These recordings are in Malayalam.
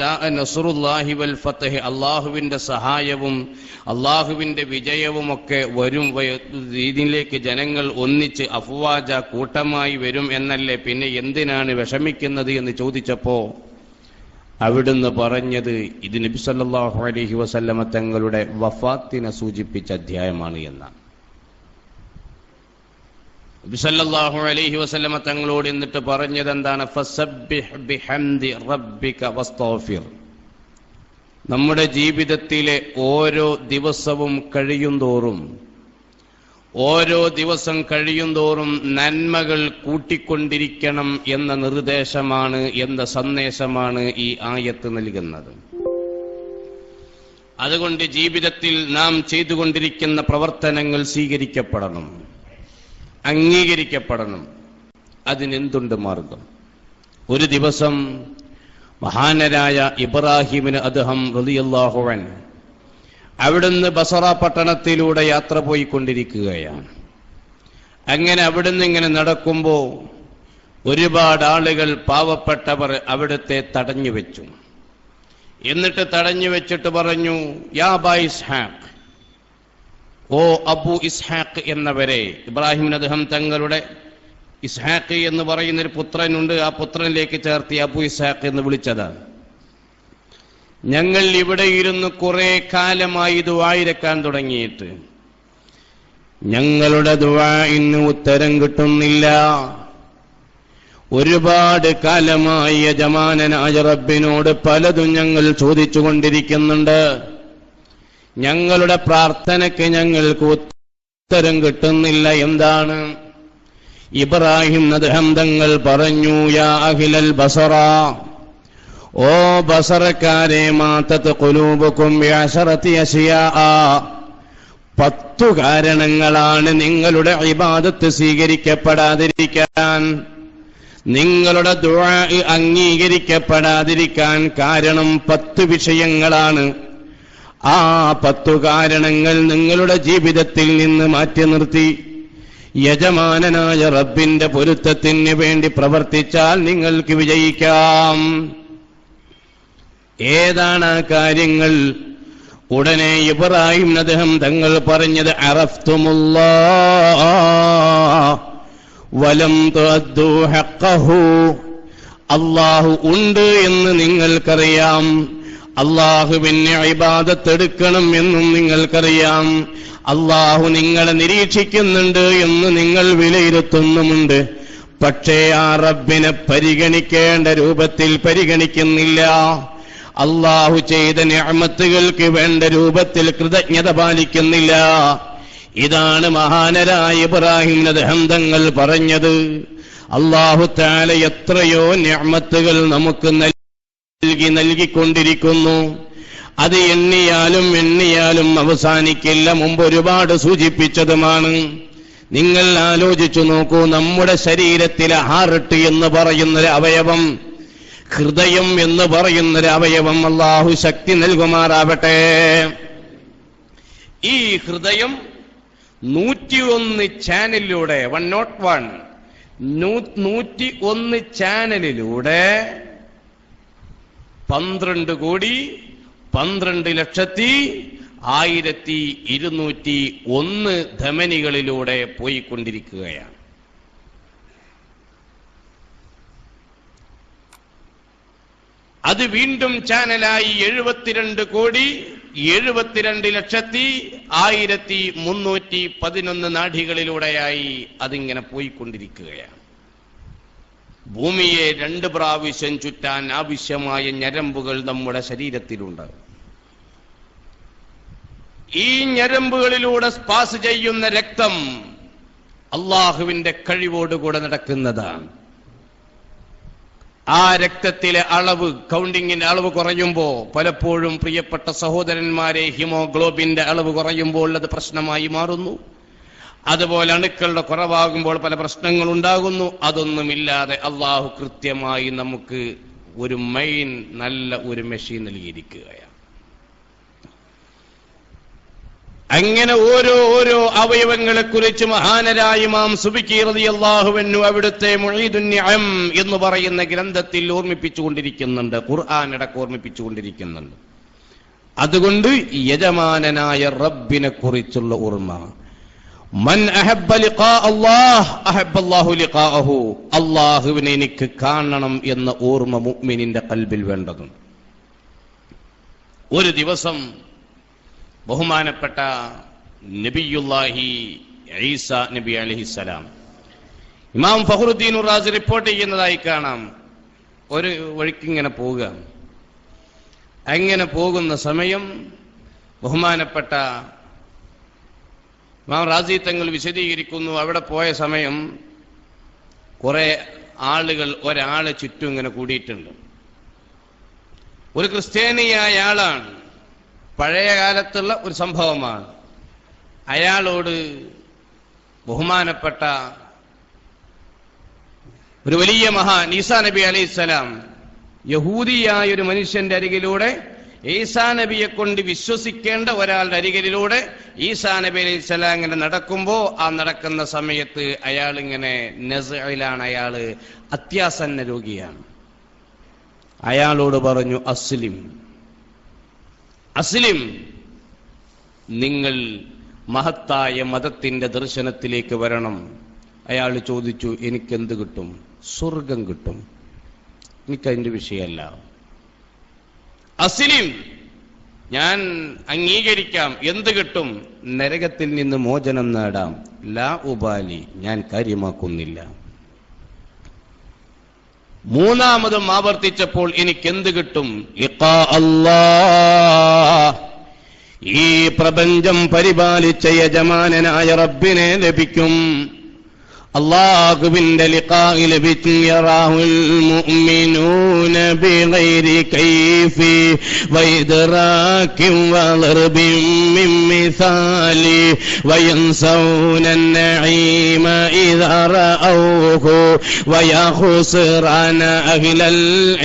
ജാഅ നസ്റുല്ലാഹി വൽ ഫത്ഹ്, അല്ലാഹുവിന്റെ സഹായവും അല്ലാഹുവിന്റെ വിജയവും ഒക്കെ വരും, ഇതിലേക്ക് ജനങ്ങൾ ഒന്നിച്ച് അഫ്വാജ കൂട്ടമായി വരും എന്നല്ലേ, പിന്നെ എന്തിനാണ് വിഷമിക്കുന്നത് എന്ന് ചോദിച്ചപ്പോ അവിടുന്ന് പറഞ്ഞത് ഇത് നബി സല്ലല്ലാഹു അലൈഹി വസല്ലമ തങ്ങളുടെ വഫാത്തിനെ സൂചിപ്പിച്ച അധ്യായമാണ് എന്നാണ്. നബി സല്ലല്ലാഹു അലൈഹി വസല്ലമ തങ്ങളോട് എന്നിട്ട് പറഞ്ഞത് എന്താണ്? ഫസബ്ബിഹ് ബിഹംദി റബ്ബിക വസ്തഗ്ഫിർ. നമ്മുടെ ജീവിതത്തിലെ ഓരോ ദിവസവും കഴിയുന്തോറും, ഓരോ ദിവസം കഴിയുന്തോറും നന്മകൾ കൂട്ടിക്കൊണ്ടിരിക്കണം എന്ന നിർദ്ദേശമാണ്, എന്ന സന്ദേശമാണ് ഈ ആയത്ത് നൽകുന്നത്. അതുകൊണ്ട് ജീവിതത്തിൽ നാം ചെയ്തുകൊണ്ടിരിക്കുന്ന പ്രവർത്തനങ്ങൾ സ്വീകരിക്കപ്പെടണം, അംഗീകരിക്കപ്പെടണം. അതിനെന്തുണ്ട് മാർഗം? ഒരു ദിവസം മഹാനരായ ഇബ്രാഹിമിന് അദ്ഹം റളിയല്ലാഹു അൻഹു അവിടുന്ന് ബസറ പട്ടണത്തിലൂടെ യാത്ര പോയിക്കൊണ്ടിരിക്കുകയാണ്. അങ്ങനെ അവിടുന്ന് ഇങ്ങനെ നടക്കുമ്പോൾ ഒരുപാട് ആളുകൾ, പാവപ്പെട്ടവർ അവിടുത്തെ തടഞ്ഞു വെച്ചു. എന്നിട്ട് തടഞ്ഞു വെച്ചിട്ട് പറഞ്ഞു, യാ അബാ ഇസ്ഹാഖ്, ഓ അബു ഇസ്ഹാഖ് എന്നവരെ. ഇബ്രാഹിം അദ്ഹം തങ്ങളുടെ ഇസ്ഹാഖ് എന്ന് പറയുന്നൊരു പുത്രനുണ്ട്, ആ പുത്രനിലേക്ക് ചേർത്തി അബു ഇസ്ഹാഖ് എന്ന് വിളിച്ചതാണ്. ഞങ്ങൾ ഇവിടെ ഇരുന്ന് കുറെ കാലമായി ദുആയിരക്കാൻ തുടങ്ങിയിട്ട് ഞങ്ങളുടെ ദുആഇന് ഉത്തരം കിട്ടുന്നില്ല. ഒരുപാട് കാലമായി യജമാനനായ റബ്ബിനോട് പലതും ഞങ്ങൾ ചോദിച്ചുകൊണ്ടിരിക്കുന്നുണ്ട്. ഞങ്ങളുടെ പ്രാർത്ഥനയ്ക്ക് ഞങ്ങൾക്ക് ഉത്തരം കിട്ടുന്നില്ല. എന്താണ്? ഇബ്രാഹിം അദ്ഹം തങ്ങൾ പറഞ്ഞു, യാ അഹ്ലൽ ബസറ, ഓ ബസറക്കാരെ, മാതത് ഖുലൂബുകും ബിഅശറതി അശിയാഅ, 10 കാരണങ്ങളാണ് നിങ്ങളുടെ ഇബാദത്ത് സ്വീകരിക്കപ്പെടാതിരിക്കാൻ, നിങ്ങളുടെ ദുആ അംഗീകരിക്കപ്പെടാതിരിക്കാൻ കാരണം 10 വിഷയങ്ങളാണ്. ആ 10 കാരണങ്ങൾ നിങ്ങളുടെ ജീവിതത്തിൽ നിന്ന് മാറ്റി നിർത്തി യജമാനനായ റബ്ബിന്റെ പൊരുത്തത്തിന് വേണ്ടി പ്രവർത്തിച്ചാൽ നിങ്ങൾക്ക് വിജയിക്കാം. ഏതാണ് ആ കാര്യങ്ങൾ? ഉടനെ ഇബ്രാഹിം അദ്ഹം തങ്ങൾ പറഞ്ഞത്, അറഫ്തുമുല്ലാഹ വലം തുഅദ്ദു ഹഖ്ഖഹു, അല്ലാഹു ഉണ്ട് എന്ന് നിങ്ങൾക്കറിയാം, അല്ലാഹുവിനെ ഇബാദത്ത് എടുക്കണം എന്നും നിങ്ങൾക്കറിയാം, അല്ലാഹു നിങ്ങളെ നിരീക്ഷിക്കുന്നുണ്ട് എന്ന് നിങ്ങൾ വിലയിരുത്തുന്നുമുണ്ട്. പക്ഷേ ആ റബ്ബിനെ പരിഗണിക്കേണ്ട രൂപത്തിൽ പരിഗണിക്കുന്നില്ല. അല്ലാഹു ചെയ്ത നിഅമത്തുകൾക്ക് വേണ്ട രൂപത്തിൽ കൃതജ്ഞത പാലിക്കുന്നില്ല. ഇതാണ് മഹാനരായ ഇബ്രാഹിം അദ്ഹം തങ്ങൾ പറഞ്ഞത്. അല്ലാഹു തആല എത്രയോ നിഅമത്തുകൾ നമുക്ക് നൽകിക്കൊണ്ടിരിക്കുന്നു. അത് എണ്ണിയാലും അവസാനിക്കില്ല. മുമ്പ് ഒരുപാട് സൂചിപ്പിച്ചതുമാണ്. നിങ്ങൾ ആലോചിച്ചു നോക്കൂ, നമ്മുടെ ശരീരത്തിലെ ഹാർട്ട് എന്ന് പറയുന്നൊരു അവയവം, ഹൃദയം എന്ന് പറയുന്നൊരു അവയവം അല്ലാഹു ശക്തി നൽകുമാറാവട്ടെ. ഈ ഹൃദയം 101 ചാനലിലൂടെ 101 ചാനലിലൂടെ 12,12,1201 ധമനികളിലൂടെ പോയിക്കൊണ്ടിരിക്കുകയാണ്. അത് വീണ്ടും ചാനലായി 72,72,111 നാഡികളിലൂടെയായി അതിങ്ങനെ പോയിക്കൊണ്ടിരിക്കുകയാണ്. ഭൂമിയെ 2 പ്രാവശ്യം ചുറ്റാൻ ആവശ്യമായ ഞരമ്പുകൾ നമ്മുടെ ശരീരത്തിലുണ്ട്. ഈ ഞരമ്പുകളിലൂടെ പാസ് ചെയ്യുന്ന രക്തം അള്ളാഹുവിന്റെ കഴിവോടുകൂടെ നടക്കുന്നതാണ്. ആ രക്തത്തിലെ അളവ്, കൗണ്ടിങ്ങിന്റെ അളവ് കുറയുമ്പോൾ പലപ്പോഴും പ്രിയപ്പെട്ട സഹോദരന്മാരെ, ഹീമോഗ്ലോബിന്റെ അളവ് കുറയുമ്പോൾ അത് പ്രശ്നമായി മാറുന്നു. അതുപോലെ അണുക്കളുടെ കുറവാകുമ്പോൾ പല പ്രശ്നങ്ങൾ ഉണ്ടാകുന്നു. അതൊന്നുമില്ലാതെ അള്ളാഹു കൃത്യമായി നമുക്ക് ഒരു നല്ല ഒരു മെഷീൻ നൽകിയിരിക്കുകയാണ്. അങ്ങനെ ഓരോ അവയവങ്ങളെ കുറിച്ച് മഹാനരായ ഇമാം സുബ്കി റളിയല്ലാഹു അൻഹു അവിടുത്തെ മുഈദുൻ നിഅം എന്ന് പറയുന്ന ഗ്രന്ഥത്തിൽ ഓർമ്മിപ്പിച്ചുകൊണ്ടിരിക്കുന്നുണ്ട്, ഖുർആൻ ഇടക്ക് ഓർമ്മിപ്പിച്ചുകൊണ്ടിരിക്കുന്നുണ്ട്. അതുകൊണ്ട് യജമാനനായ റബ്ബിനെ കുറിച്ചുള്ള ഓർമ്മ, മൻ അഹബ്ബ ലിഖാ അല്ലാഹ് അഹബ്ബ അല്ലാഹു ലിഖാഅഹു, അല്ലാഹുവിനെ എനിക്ക് കാണണം എന്ന ഓർമ്മ മുഅ്മിനിന്റെ ഖൽബിൽ വേണ്ടതുണ്ട്. ഒരു ദിവസം ബഹുമാനപ്പെട്ട നബിയുല്ലാഹി ഈസ നബി അലൈഹിസ്സലാം, ഇമാം ഫഖ്റുദ്ദീൻ റാസി റിപ്പോർട്ട് ചെയ്യുന്നതായി കാണാം, ഒരു വഴിക്കിങ്ങനെ പോവുക. അങ്ങനെ പോകുന്ന സമയം ബഹുമാനപ്പെട്ട ഇമാം റാസി തങ്ങൾ വിശദീകരിക്കുന്നു, അവിടെ പോയ സമയം കുറെ ആളുകൾ ഒരാളെ ചുറ്റും ഇങ്ങനെ കൂടിയിട്ടുണ്ട്. ഒരു ക്രിസ്ത്യാനിയായ ആളാണ്, പഴയ കാലത്തുള്ള ഒരു സംഭവമാണ്. അയാളോട് ബഹുമാനപ്പെട്ട ഒരു വലിയ മഹാൻ ഈസാ നബി അലൈഹിസ്സലാം യഹൂദിയായ ഒരു മനുഷ്യന്റെ അരികിലൂടെ ഈസാ നബിയെ കൊണ്ട് വിശ്വസിക്കേണ്ട ഒരാളുടെ അരികിലൂടെ ഈസാ നബി അലൈഹിസ്സലാം ഇങ്ങനെ നടക്കുമ്പോ ആ നടക്കുന്ന സമയത്ത് അയാൾ ഇങ്ങനെ നസ്ഇലാണ്, അയാള് അത്യാസന്ന രോഗിയാണ്. അയാളോട് പറഞ്ഞു, അസ്ലിം അസ്ലിം, നിങ്ങൾ മഹത്തായ മതത്തിന്റെ ദർശനത്തിലേക്ക് വരണം. അയാൾ ചോദിച്ചു, എനിക്കെന്ത് കിട്ടും? സ്വർഗം കിട്ടും, എനിക്കതിന്റെ വിഷയമല്ല. അസ്ലിം, ഞാൻ അംഗീകരിക്കാം, എന്ത് കിട്ടും? നരകത്തിൽ നിന്ന് മോചനം നേടാം. ലാ ഉബാലി, ഞാൻ കാര്യമാക്കുന്നില്ല. മൂന്നാമതും ആവർത്തിച്ചപ്പോൾ എനിക്കെന്ത് കിട്ടും? ലിഖാ അല്ലാഹ്, ഈ പ്രപഞ്ചം പരിപാലിച്ച യജമാനനായ റബ്ബിനെ ലഭിക്കും. അല്ലാഹുവിന്റെ ലിഖാഇ ലഭിക്കും. യറാഹുൽ മുഅ്മിനൂന ബിഗൈരി കൈഫി വഇദ്റാകിൻ വളർബിൻ മിൻ മിസാലി വയൻസൗന അന്നഈമ ഇദാ റഅൗഹു വയഖുസ്റാന അഹ്ലൽ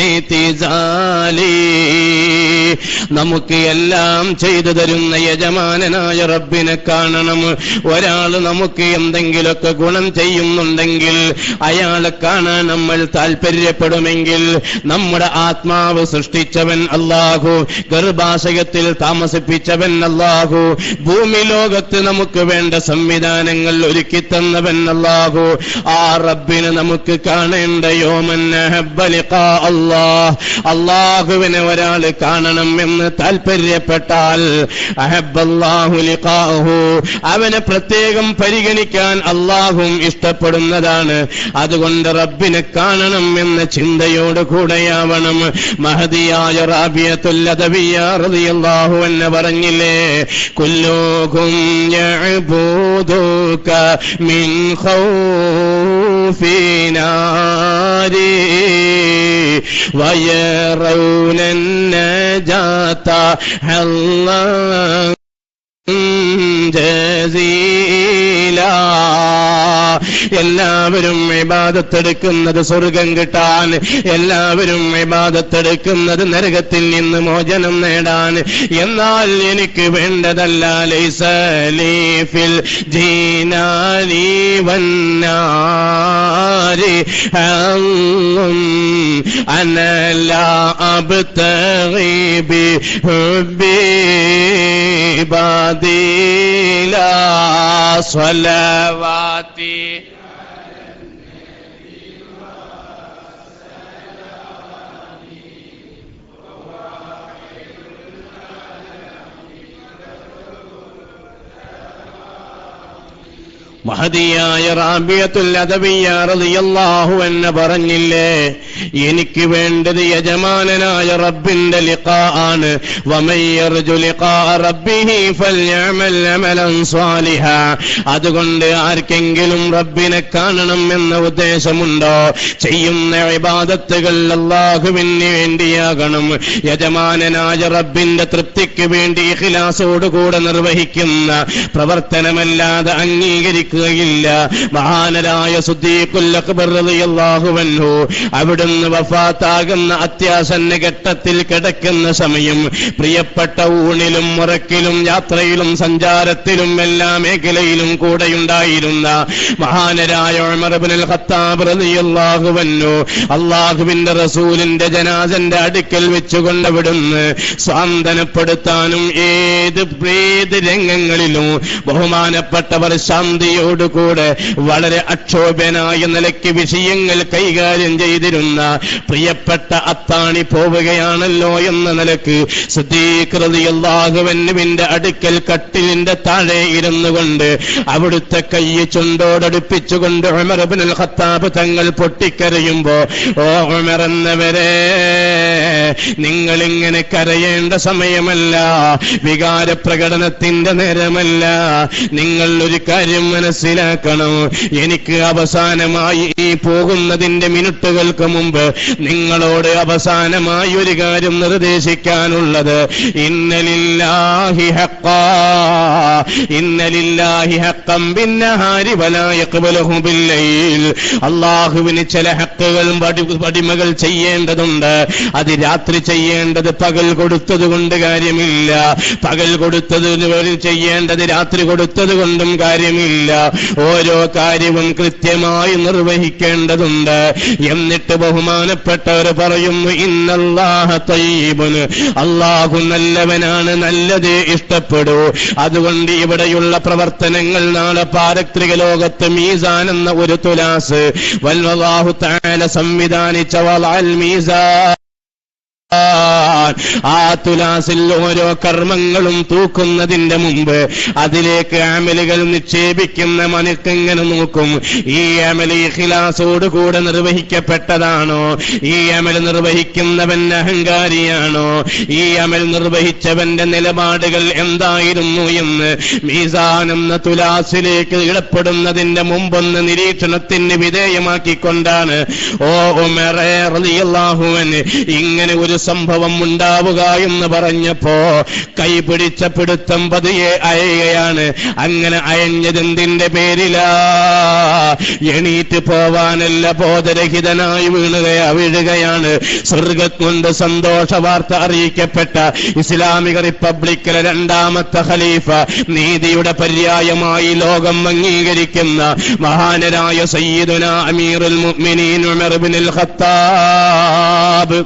ഇതിസാലി. നമുക്ക് എല്ലാം ചെയ്തു തരുന്ന യജമാനനായ റബ്ബിനെ കാണണം. ഒരാൾ നമുക്ക് എന്തെങ്കിലുമൊക്കെ ഗുണം ചെയ്യുന്നുണ്ടെങ്കിൽ അയാളെ കാണാൻ നമ്മൾ താല്പര്യപ്പെടുമെങ്കിൽ, നമ്മുടെ ആത്മാവ് സൃഷ്ടിച്ചവൻ അല്ലാഹു, ഗർഭാശയത്തിൽ താമസിപ്പിച്ചവൻ അല്ലാഹു, ഭൂമി ലോകത്ത് നമുക്ക് വേണ്ട സംവിധാനങ്ങൾ ഒരുക്കി തന്നവൻ അല്ലാഹു, ആ റബ്ബിനെ നമുക്ക് കാണേണ്ടയോ? മൻ അഹബ്ബ ലിഖാ അല്ലാഹ്, അല്ലാഹുവിനെ ഒരാൾ കാണണം എന്ന് താല്പര്യപ്പെട്ടാൽ അഹബ്ബല്ലാഹു ലിഖാഅഹു, അവനെ പ്രത്യേകം പരിഗണിക്കാൻ അല്ലാഹും ഇഷ്ടപ്പെടുന്നതാണ്. അതുകൊണ്ട് റബ്ബിനെ കാണണം എന്ന ചിന്തയോട് കൂടെയാവണം. മഹദിയായ റാബിയത്തുൽ അദവിയ്യ റളിയല്ലാഹു അൻഹ പറഞ്ഞില്ലേ, കുല്ലുകും യഅബുദുക മിൻ ഖൗഫി നാരി വയറൗന നജാത അല്ലാഹ് ജസീല. എല്ലാവരും ഇബാദത്തെടുക്കുന്നത് സ്വർഗം കിട്ടാൻ, എല്ലാവരും ഇബാദത്തെടുക്കുന്നത് നരകത്തിൽ നിന്ന് മോചനം നേടാൻ. എന്നാൽ എനിക്ക് വേണ്ടതല്ല. ലൈസ ലീ ഫിൽ ജീനാനി വന്നാരി അന ലാ അബ്തഗി ബിഹുബ്ബി ബാദില സ്വലവാതി. മഹദിയായ റാബിയത്തുൽ അദവിയ്യ റളിയല്ലാഹു അൻഹ പറഞ്ഞില്ലേ, എനിക്ക് വേണ്ടത് യജമാനനായ റബ്ബിന്റെ ലിഖാ ആണ്. വമൻ യർജു ലിഖാ റബ്ബിഹി ഫൽയഅമൽ അമലൻ സ്വാലിഹാ. അതുകൊണ്ട് ആർക്കെങ്കിലും റബ്ബിനെ കാണണം എന്ന ഉദ്ദേശമുണ്ടോ, ചെയ്യുന്ന ഇബാദത്തുകൾ അല്ലാഹുവിന് വേണ്ടിയാകണം. യജമാനനായ റബ്ബിന്റെ തൃപ്തിക്ക് വേണ്ടി ഇഖ്ലാസോടുകൂടെ നിർവഹിക്കുന്ന പ്രവർത്തനമല്ലാതെ അംഗീകരിക്കുക ഉണ്ടാകുകയില്ല. മഹാനരായ സിദ്ദീഖുൽ അക്ബർ റളിയല്ലാഹു അൻഹു അവിടുന്ന് വഫാത്താകുന്ന അത്യാസന്ന ഘട്ടത്തിൽ കിടക്കുന്ന സമയം പ്രിയപ്പെട്ട ഊണിലും ഉറക്കിലും യാത്രയിലും സഞ്ചാരത്തിലും എല്ലാ മേഖലയിലും കൂടെയുണ്ടായിരുന്ന മഹാനരായ ഉമർ ഇബ്നുൽ ഖത്താബ് റളിയല്ലാഹു അൻഹു അല്ലാഹുവിന്റെ റസൂലിന്റെ ജനാസന്റെ അടുക്കൽ വെച്ചുകൊണ്ട് അവിടുന്ന് സാന്ത്വനപ്പെടുത്താനും ഏത് രംഗങ്ങളിലും ബഹുമാനപ്പെട്ടവർ ശാന്തിയോടുകൂടെ വളരെ അക്ഷോഭ്യനായ നിലയ്ക്ക് വിഷയങ്ങൾ കൈകാര്യം ചെയ്തിരുന്ന പ്രിയപ്പെട്ട അത്താണി പോവുകയാണല്ലോ എന്ന നിലക്ക് സിദ്ദീഖ് റളിയല്ലാഹു അൻഹുവിന്റെ അടുക്കൽ കട്ടിലിന്റെ താഴെ ഇരുന്നു കൊണ്ട് അവിടുത്തെ കൈ ചുണ്ടോടടുപ്പിച്ചുകൊണ്ട് ഉമർ ഇബ്നുൽ ഖത്താബ് തങ്ങൾ പൊട്ടിക്കരയുമ്പോ, ഓ ഉമർ എന്നവരെ, നിങ്ങളിങ്ങനെ കരയേണ്ട സമയമല്ല, വികാരപ്രകടനത്തിന്റെ നേരമല്ല. നിങ്ങൾ ഒരു കാര്യം മനസ്സിലാക്കണം, എനിക്ക് അവസാനമായി ഈ പോകുന്നതിന്റെ മിനിറ്റുകൾക്ക് മുമ്പ് നിങ്ങളോട് അവസാനമായി ഒരു കാര്യം നിർദ്ദേശിക്കാനുള്ളത്, ഇന്നലില്ലാഹി ഹഖ്ഖൻ ബിന്നഹാരി വലാ യഖ്ബലുഹു ബില്ലൈൽ. അല്ലാഹുവിന് ചില ഹഖ്ഖുകൾ അടിമകൾ ചെയ്യേണ്ടതുണ്ട്. അത് രാത്രി ചെയ്യേണ്ടത് പകൽ കൊടുത്തത് കൊണ്ട് കാര്യമില്ല, പകൽ കൊടുത്തത് ചെയ്യേണ്ടത് രാത്രി കൊടുത്തത് കൊണ്ടും കാര്യമില്ല. ഓരോ കാര്യവും കൃത്യമായി നിർവഹിക്കേണ്ടതുണ്ട്. എന്നിട്ട് ബഹുമാനപ്പെട്ടവർ പറയുന്നു, ഇന്നല്ലാഹ തയ്യിബുൻ, അല്ലാഹു നല്ലവനാണ്, നല്ലതേ ഇഷ്ടപ്പെടൂ. അതുകൊണ്ട് ഇവിടെയുള്ള പ്രവർത്തനങ്ങൾ നാളെ പാരത്രിക ലോകത്ത് മീസാൻ എന്ന ഒരു തുലാസ് വല്ലാഹു തആല സംവിധാനിച്ച വൽ മീസാൻ, ആ തുലാസിൽ ഓരോ കർമ്മങ്ങളും തൂക്കുന്നതിന്റെ മുമ്പ് അതിലേക്ക് അമലുകൾ നിക്ഷേപിക്കുന്ന മനക്കിങ്ങനെ നോക്കും, ഈ അമൽ ഇഖ്ലാസോടുകൂടെ നിർവഹിക്കപ്പെട്ടതാണോ, ഈ അമൽ നിർവഹിക്കുന്നവൻ അഹങ്കാരിയാണോ, ഈ അമൽ നിർവഹിച്ചവന്റെ നിലപാടുകൾ എന്തായിരുന്നു എന്ന് മീസാൻ എന്ന തുലാസിലേക്ക് ഇടപെടുന്നതിന്റെ മുമ്പൊന്ന് നിരീക്ഷണത്തിന് വിധേയമാക്കിക്കൊണ്ടാണ് ഓ ഉമർ റളിയല്ലാഹു അൻഹു ഇങ്ങനെ ഒരു സംഭവം ഉണ്ടാവുക എന്ന് പറഞ്ഞപ്പോ കൈപിടിച്ച പിടുത്തം പതിയെ അയയുകയാണ്. അങ്ങനെ അയഞ്ഞതെന്തിന്റെ പേരിലാ? എണീറ്റ് പോവാനല്ല, ബോധരഹിതനായി വീഴുകയാണ്. സ്വർഗ്ഗം കൊണ്ട് സന്തോഷ വാർത്ത അറിയിക്കപ്പെട്ട ഇസ്ലാമിക റിപ്പബ്ലിക്കിലെ രണ്ടാമത്തെ ഖലീഫ, നീതിയുടെ പര്യായമായി ലോകം അംഗീകരിക്കുന്ന മഹാനരായ സയ്യിദുനാ അമീറുൽ മുഅ്മിനീൻ ഉമർ ഇബ്നുൽ ഖത്താബ്,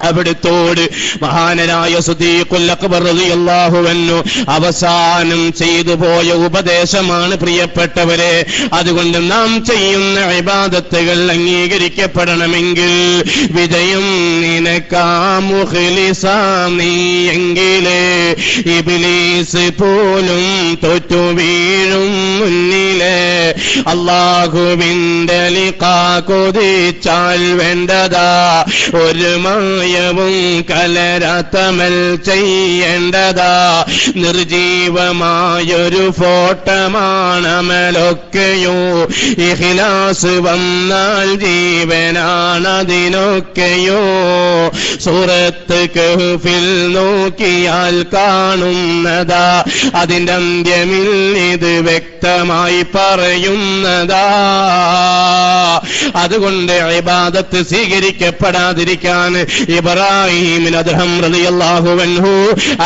അവിടുത്തോട് മഹാനരായ സിദ്ദീഖുൽ അക്ബർ റളിയല്ലാഹു അൻഹു അവസാനം ചെയ്തു പോയ ഉപദേശമാണ് പ്രിയപ്പെട്ടവരെ. അതുകൊണ്ട് നാം ചെയ്യുന്ന ഇബാദത്തുകൾ അംഗീകരിക്കപ്പെടണമെങ്കിൽ വിജയം നിനക്കാ മുഖ്ലിസാ നീയെങ്കിലേ ഇബ്ലീസ് പോലും തോറ്റു വീഴും മുന്നിലെ. അല്ലാഹുവിന്റെ ലിഖാ കൊതിച്ചാൽ വേണ്ടതാ ഒരു വും കലരാത്തമൽ ചെയ്യേണ്ടതാ. നിർജീവമായൊരു ഫോട്ടമാണമലൊക്കെയോ, ഇഖ്ലാസ് വന്നാൽ ജീവനാണതിനൊക്കെയോ. സൂറത്ത് കഹ്ഫിൽ നോക്കിയാൽ കാണുന്നതാ, അതിന്റെ അന്ത്യമിൽ ഇത് വ്യക്തമായി പറയുന്നതാ. അതുകൊണ്ട് ഇബാദത്ത് സ്വീകരിക്കപ്പെടാതിരിക്കാൻ ഇബ്രാഹിം അദ്ഹം റളിയല്ലാഹു അൻഹു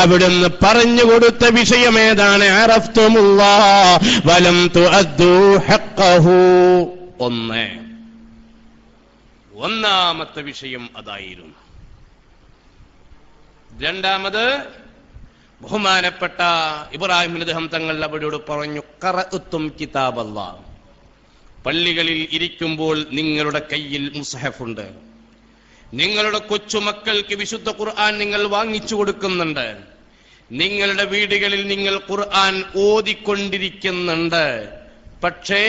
അവിടുന്ന് പറഞ്ഞുകൊടുത്ത വിഷയം ഏതാണ്? അറഫ്തുമുല്ലാഹ് വലം തുഅദ്ദു ഹഖ്ഖഹു. ഒന്നാമത്തെ വിഷയം അതായിരുന്നു. രണ്ടാമത്, ബഹുമാനപ്പെട്ട ഇബ്രാഹിം അദ്ഹം തങ്ങൾ അവരോട് പറഞ്ഞു, ഖറഅതും കിതാബല്ലാഹ്, പള്ളികളിൽ ഇരിക്കുമ്പോൾ നിങ്ങളുടെ കയ്യിൽ മുസ്ഹഫുണ്ട്, നിങ്ങളുടെ കൊച്ചുമക്കൾക്ക് വിശുദ്ധ ഖുർആൻ നിങ്ങൾ വാങ്ങിച്ചു കൊടുക്കുന്നുണ്ട്, നിങ്ങളുടെ വീടുകളിൽ നിങ്ങൾ ഖുർആൻ ഓതിക്കൊണ്ടിരിക്കുന്നുണ്ട്. പക്ഷേ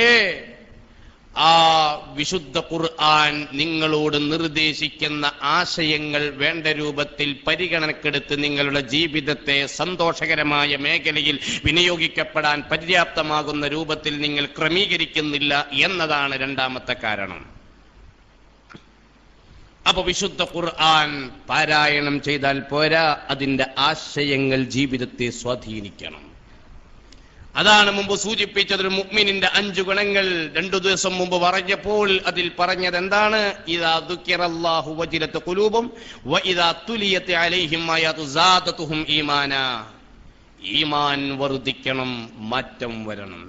ആ വിശുദ്ധ ഖുർആൻ നിങ്ങളോട് നിർദ്ദേശിക്കുന്ന ആശയങ്ങൾ വേണ്ട രൂപത്തിൽ പരിഗണനക്കെടുത്ത് നിങ്ങളുടെ ജീവിതത്തെ സന്തോഷകരമായ മേഖലയിൽ വിനിയോഗിക്കപ്പെടാൻ പര്യാപ്തമാകുന്ന രൂപത്തിൽ നിങ്ങൾ ക്രമീകരിക്കുന്നില്ല എന്നതാണ് രണ്ടാമത്തെ കാരണം. അപ്പൊ വിശുദ്ധ ഖുർആൻ പാരായണം ചെയ്താൽ പോരാ, അതിന്റെ ആശയങ്ങൾ ജീവിതത്തെ സ്വാധീനിക്കണം. അതാണ് മുമ്പ് സൂചിപ്പിച്ചത്. ഒരു മുഅ്മിനിന്റെ 5 ഗുണങ്ങൾ 2 ദിവസം മുമ്പ് പറഞ്ഞപ്പോൾ അതിൽ പറഞ്ഞത് എന്താണ്? ഇദാ ദുക്കിറല്ലാഹു വജിലത് ഖുലൂബും വഇദാ തുലിയത് അലൈഹിം ആയാതു സാദതുഹും ഈമാനാ. ഈമാൻ വർദ്ധിക്കണം, മാറ്റം വരണം.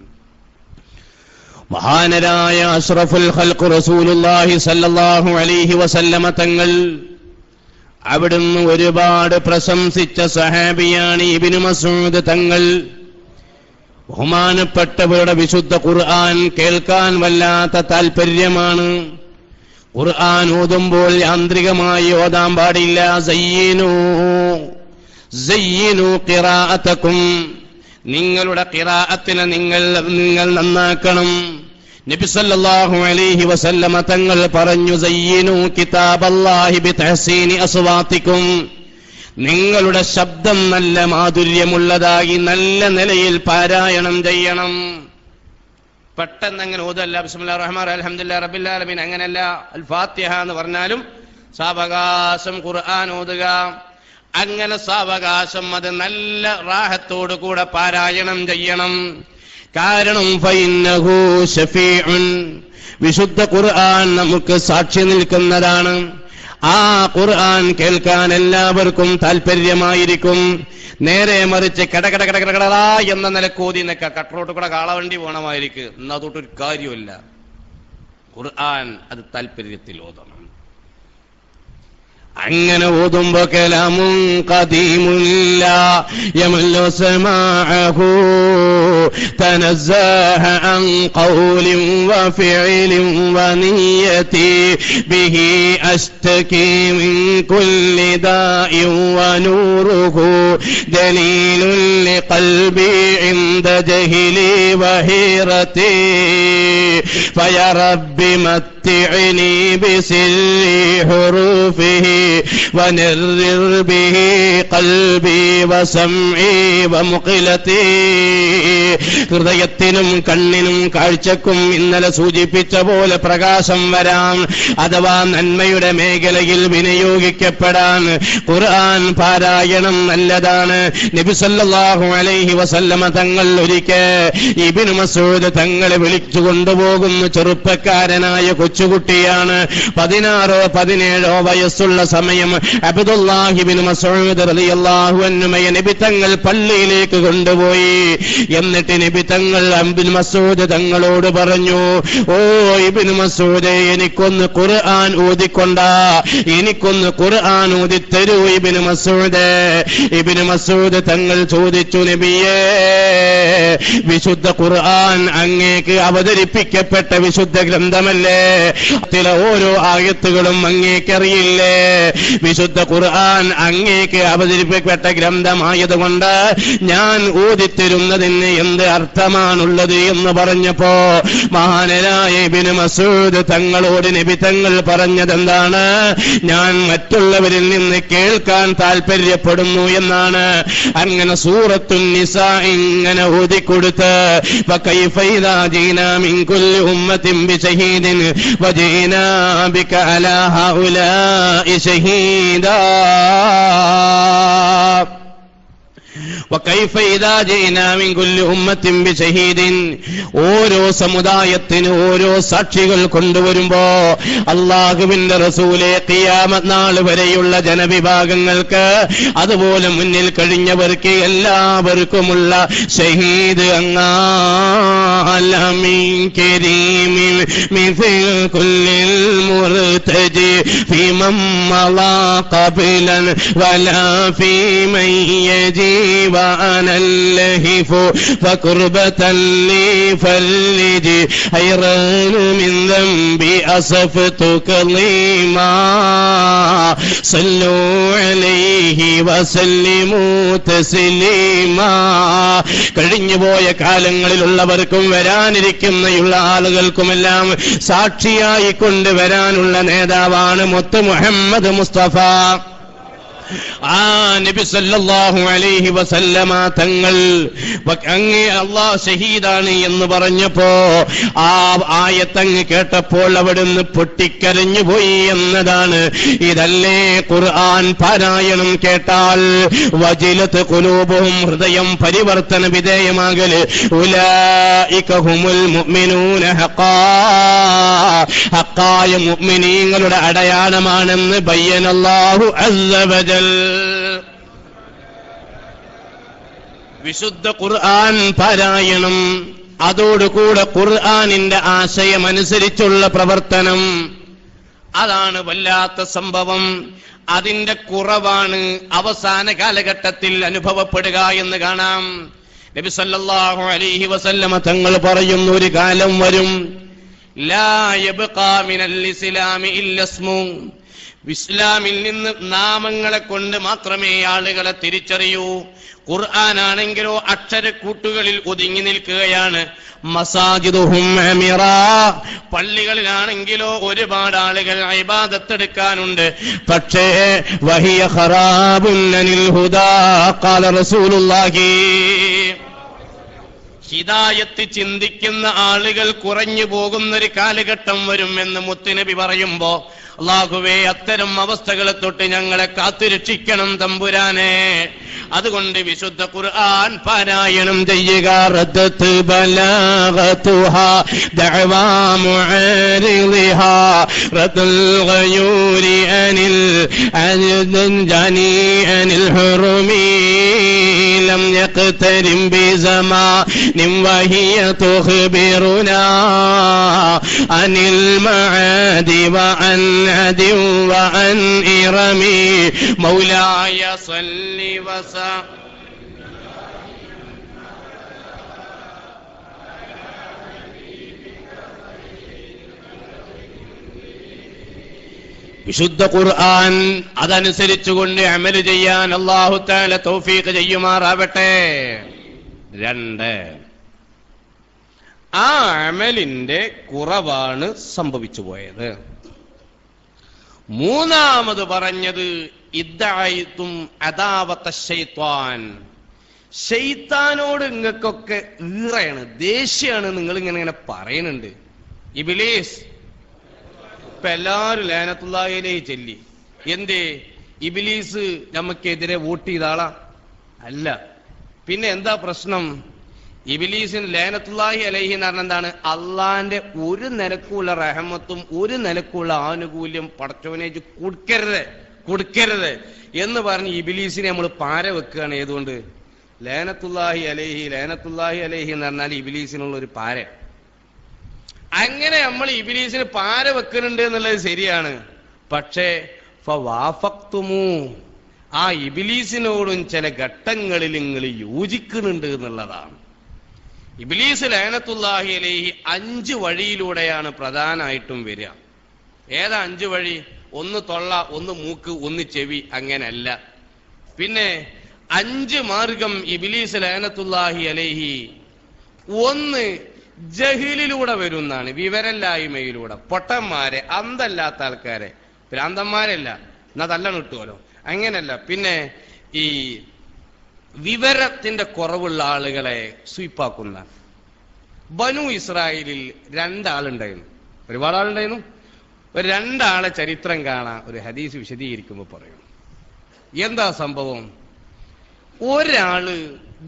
മഹാനരായ അഷ്റഫുൽ ഖൽഖ് റസൂലുള്ളാഹി സ്വല്ലല്ലാഹു അലൈഹി വസല്ലമ തങ്ങൾ അവിടുന്ന് ഒരുപാട് പ്രശംസിച്ച സഹാബിയാണ് ഇബ്നു മസ്ഊദ് തങ്ങൾ. ബഹുമാനപ്പെട്ടവരുടെ വിശുദ്ധ ഖുർആൻ കേൾക്കാൻ വല്ലാത്ത താല്പര്യമാണ്. ഖുർആൻ ഓതുമ്പോൾ യാന്ത്രികമായി ഓതാൻ പാടില്ല. സയ്യിനു ഖിറാഅതകും, നിങ്ങളുടെ ഖിറാഅത്തിനെ നിങ്ങൾ നന്നാക്കണം. നബി സല്ലല്ലാഹു അലൈഹി വസല്ലമ തങ്ങൾ പറഞ്ഞു, സയ്യിനു കിതാബല്ലാഹി ബിതഹ്സീനി അസ്വാതികും, നിങ്ങളുടെ ശബ്ദം നല്ല മാധുര്യമുള്ളതായി നല്ല നിലയിൽ പാരായണം ചെയ്യണം. പെട്ടെന്ന് അങ്ങനെ ഓതല്ല, ബിസ്മില്ലാഹിർ റഹ്മാനിർ റഹീം അൽഹംദുലില്ലാഹി റബ്ബിൽ ആലമീൻ, അങ്ങനെയല്ല. അൽ ഫാത്തിഹ എന്ന് പറഞ്ഞാലും സാവകാശം ഖുർആൻ ഓതുക. അങ്ങനെ സാവകാശം അത് നല്ല റാഹത്തോടു കൂടെ പാരായണം ചെയ്യണം. കാരണം ഫഇന്നഹു ശഫീഉൻ, വിശുദ്ധ ഖുർആൻ നമുക്ക് സാക്ഷി നിൽക്കുന്നതാണ്. ആ ഖുർആൻ കേൾക്കാൻ എല്ലാവർക്കും താല്പര്യമായിരിക്കും. നേരെ മറിച്ച് കടകടകടകട എന്ന നിലക്കോതി നിൽക്കുക, കട്ടറോട്ട് കൂടെ കാളവണ്ടി പോണമായിരിക്കും. എന്നാ തൊട്ടൊരു കാര്യമില്ല. ഖുർആൻ അത് താല്പര്യത്തിൽ ഓതണം. അങ്ങനെ ഓതുമ്പോ കലാമുൻ ഖദീമുല്ല യമല്ലു സമാഅഹു തനസ്സഹ അൻ ഖൗലിൻ വഫിഇലിൻ വനിയതി ബിഹി അസ്തകി മിൻ കുല്ലി ദാഇൻ വനൂറുഹു ദലീലുൻ ലിഖൽബി ഇൻദ ജഹ്ലി വഹിറതി ഫയാ റബ്ബി മത്തിഇനി ബിസിരി ഹുറൂഫിഹി വനിർർ ബിഹി ഖൽബി വസംഇ വമുഖിലതി. ഹൃദയത്തിനും കണ്ണിനും കാഴ്ചക്കും ഇന്നലെ സൂചിപ്പിച്ച പോലെ പ്രകാശം വരാൻ, അഥവാ നന്മയുടെ മേഖലയിൽ വിനിയോഗിക്കപ്പെടാൻ ഖുർആൻ പാരായണം നല്ലതാണ്. നബി സല്ലല്ലാഹു അലൈഹി വസല്ലമ തങ്ങൾ ഒരിക്കൽ ഇബ്നു മസ്ഊദ് തങ്ങളെ വിളിച്ചു കൊണ്ടുപോകുന്ന ചെറുപ്പക്കാരനായ കൊച്ചുകുട്ടിയാണ്. 16-17 വയസ്സുള്ള സമയം അബ്ദുല്ലാഹി ഇബ്നു മസ്ഊദ് റളിയല്ലാഹു അൻഹുമയെ നബി തങ്ങൾ പള്ളിയിലേക്ക് കൊണ്ടുപോയി. എന്നിട്ട് നബി തങ്ങൾ ഇബ്നു മസ്ഊദ് തങ്ങളോട് പറഞ്ഞു, ഓ ഇബ്നു മസ്ഊദ്, എനിക്കൊന്ന് ഖുർആൻ ഓതിക്കൊണ്ടാ, എനിക്കൊന്ന് ഖുർആൻ ഓതിത്തരൂ ഇബ്നു മസ്ഊദ്. ഇബ്നു മസ്ഊദ് തങ്ങൾ ചോദിച്ചു, നബിയേ, വിശുദ്ധ ഖുർആൻ അങ്ങേക്ക് അവതരിപ്പിക്കപ്പെട്ട വിശുദ്ധ ഗ്രന്ഥമല്ലേ? ചില ഓരോ ആയത്തുകളും അങ്ങേക്കറിയില്ലേ? വിശുദ്ധ ഖുർആൻ അങ്ങേക്ക് അവതരിപ്പിക്കപ്പെട്ട ഗ്രന്ഥമായതുകൊണ്ട് ഞാൻ ഓതിത്തരുന്നതിന് എന്ത് അർത്ഥമാണുള്ളത് എന്ന് പറഞ്ഞപ്പോ മഹാനരായ ഇബ്നു മസ്ഊദ് തങ്ങളോട് നബി തങ്ങൾ പറഞ്ഞതെന്താണ്? ഞാൻ മറ്റുള്ളവരിൽ നിന്ന് കേൾക്കാൻ താല്പര്യപ്പെടുന്നു എന്നാണ്. അങ്ങനെ സൂറത്തുൻ നിസാ ഇങ്ങനെ ഓതിക്കൊടുത്ത്, ഫകൈഫ ഇദാ ജീനാ മിൻ കുല്ലി ഉമ്മത്തിൻ ബിശഹീദിൻ വജീനാ ബിക അലാ ഹൗലാഇ ഷഹീദാ വകൈഫ ഇദാ ജീനാ മിൻ കുല്ലി ഉമ്മത്തിൻ ബിശഹീദിൻ. ഓരോ സമുദായത്തിന് ഓരോ സാക്ഷികൾ കൊണ്ടുവരുമ്പോ അല്ലാഹുവിന്റെ റസൂലേ, ഖിയാമത്ത് നാൾ വരെയുള്ള ജനവിഭാഗങ്ങൾക്ക്, അതുപോലെ മുന്നിൽ കഴിഞ്ഞവർക്ക് എല്ലാവർക്കുമുള്ള ഷഹീദ് അങ്ങാലമിൻ കരീമിൻ മിസ്ൽ കുല്ലിൽ മുർതജി ഫീമൻ മളാ ഖബലൻ വലാ ഫീമൻ യജി وأنا اللهف فقربة لي فلج حيران من ذنبي أصفت كظيما صلوا عليه وسلموا تسليما. കഴിഞ്ഞുപോയ കാലങ്ങളിലുള്ളവർക്കും വരാനിരിക്കുന്നയുള്ള ആളുകൾക്കുമെല്ലാം സാക്ഷിയായി കൊണ്ടുവരാനുള്ള നേതാവാണ് മുത്ത് മുഹമ്മദ് മുസ്തഫ ആ നബി സല്ലല്ലാഹു അലൈഹി വസല്ലമ തങ്ങൾ അങ്ങേ അല്ലാഹ് ഷഹീദാണ് എന്ന് പറഞ്ഞപ്പോ ആ ആയത്തങ്ങ് കേട്ടപ്പോൾ അവിടുന്ന് പൊട്ടിക്കരഞ്ഞു പോയി എന്നതാണ്. ഇതല്ലേ ഖുർആൻ പാരായണം കേട്ടാൽ വജിലത്ത് ഖുലൂബുഹും, ഹൃദയം പരിവർത്തന വിധേയമാകല്, ഉലൈക ഹുമുൽ മുഅ്മിനൂന ഹഖാ, ഹഖായ മുഅ്മിനീങ്ങളുടെ അടയാളമാണെന്ന് ബയ്യനല്ലാഹു അസ്സ വജൽ. വിശുദ്ധ ഖുർആൻ പാരായണം, അതോടുകൂടെ ഖുർആനിന്റെ ആശയമനുസരിച്ചുള്ള പ്രവർത്തനം, അതാണ് വല്ലാത്ത സംഭവം. അതിന്റെ കുറവാണ് അവസാന കാലഘട്ടത്തിൽ അനുഭവപ്പെടുക എന്ന് കാണാം. നബി സല്ലല്ലാഹു അലൈഹി വസല്ലമ തങ്ങൾ പറയുന്ന ഒരു കാലം വരും, ലാ യബ്ഖാ മിനൽ ഇസ്ലാമി ഇല്ല ഇസ്മു, ഇസ്ലാമിൽ നിന്ന് നാമങ്ങളെ കൊണ്ട് മാത്രമേ ആളുകളെ തിരിച്ചറിയൂ. ഖുർആനാണെങ്കിലോ അക്ഷരക്കൂട്ടുകളിൽ ഒതുങ്ങി നിൽക്കുകയാണ്. മസാജിദുഹും അമിറാ, പള്ളികളിലാണെങ്കിലോ ഒരുപാട് ആളുകൾ ഇബാദത്തെടുക്കാനുണ്ട്. പക്ഷേ വഹിയ ഖറാബുൻ അനിൽ ഹുദാ ഖാല റസൂലുള്ളാഹി, ഹിദായത്ത് ചിന്തിക്കുന്ന ആളുകൾ കുറഞ്ഞു പോകുന്നൊരു കാലഘട്ടം വരും എന്ന് മുത്തുനബി പറയുമ്പോ, അല്ലാഹുവേ അത്തരം അവസ്ഥകളെ തൊട്ട് ഞങ്ങളെ കാത്തുരക്ഷിക്കണം തമ്പുരാനെ. അതുകൊണ്ട് വിശുദ്ധ ഖുർആൻ പാരായണം ചെയ്യുക. റദ്ദത്ത് ബലാഗതുഹാ ദഅവാ മുഅരിളിഹാ റദ്ദുൽ ഗയൂരി അനിൽ അജ്ദൻ ജാനി അനിൽ ഹുറുമി ലം യഖ്തരിം ബിസമാനിൻ വഹിയ തുഖ്ബിറുനാ അനിൽ മആദി വഅൻ عدٍ وعن إرمي مولاي صل وسلم. വിശുദ്ധ ഖുർആൻ അതനുസരിച്ചുകൊണ്ട് അമൽ ചെയ്യാൻ അല്ലാഹു തആല തൗഫീഖ് ചെയ്യുമാറാവട്ടെ. 2, ആ അമലിന്റെ കുറവാണ് സംഭവിച്ചു പോയത്. 3 പറഞ്ഞത് ഇദ്ദഅയ്തും അദാവത ശൈത്വാൻ, ശൈത്താനോട് നിങ്ങൾക്കൊക്കെ ഈറയാണ്, ദേഷ്യാണ് നിങ്ങൾ ഇങ്ങനെ പറയുന്നുണ്ട്. ഇബ്ലീസ് ഇപ്പൊ എല്ലാവരും ലഅനത്തുല്ലാഹി അലൈഹി ചൊല്ലി. എന്തേ? ഇബ്ലീസ് നമുക്കെതിരെ വോട്ട് ചെയ്ത ആളാ അല്ല. പിന്നെ എന്താ പ്രശ്നം? ഇബ്ലീസിന് ലഅനത്തുല്ലാഹി അലൈഹി എന്ന് പറഞ്ഞാൽ എന്താണ്? അള്ളാന്റെ ഒരു നിലക്കുള്ള റഹ്മത്തും ഒരു നിലക്കുള്ള ആനുകൂല്യം പടച്ചോനെ കൊടുക്കരുത് എന്ന് പറഞ്ഞ് ഇബ്ലീസിനെ നമ്മൾ പാര വെക്കുകയാണ്. ഏതുകൊണ്ട്? ലഅനത്തുല്ലാഹി അലൈഹി എന്ന് പറഞ്ഞാൽ ഇബ്ലീസിനുള്ള ഒരു പാര. അങ്ങനെ നമ്മൾ ഇബ്ലീസിന് പാര വെക്കുന്നുണ്ട് എന്നുള്ളത് ശരിയാണ്. പക്ഷേ ഫവാഫഖ്തുമു, ആ ഇബ്ലീസിനോടും ചില ഘട്ടങ്ങളിൽ നിങ്ങൾ യോജിക്കുന്നുണ്ട് എന്നുള്ളതാണ്. ഇബ്ലീസ് ലഅനത്തുല്ലാഹി അലൈഹി 5 വഴിയിലൂടെയാണ് പ്രധാനമായിട്ടും വരിക. ഏതാ 5 വഴി? 1 തൊള്ള, 1 മൂക്ക്, 1 ചെവി, അങ്ങനല്ല. പിന്നെ 5 മാർഗം ഇബ്ലീസ് ലഅനത്തുല്ലാഹി അലൈഹി. 1 ജഹിലിലൂടെ വരുന്നതാണ്, വിവരല്ലായ്മയിലൂടെ. പൊട്ടന്മാരെ, അന്തല്ലാത്ത ആൾക്കാരെ, ഭ്രാന്തന്മാരല്ല, എന്നാ തല്ലണം കിട്ടുമല്ലോ, അങ്ങനല്ല. പിന്നെ ഈ വിവരത്തിന്റെ കുറവുള്ള ആളുകളെ സ്വീപ്പാക്കുന്ന. ബനു ഇസ്രായേലിൽ 2 ആളുണ്ടായിരുന്നു. ഒരുപാട് ആളുണ്ടായിരുന്നു. ഒരു 2 ആളെ ചരിത്രം കാണാൻ ഒരു ഹദീസ് വിശദീകരിക്കുമ്പോൾ പറയും. എന്താ സംഭവം? ഒരാള്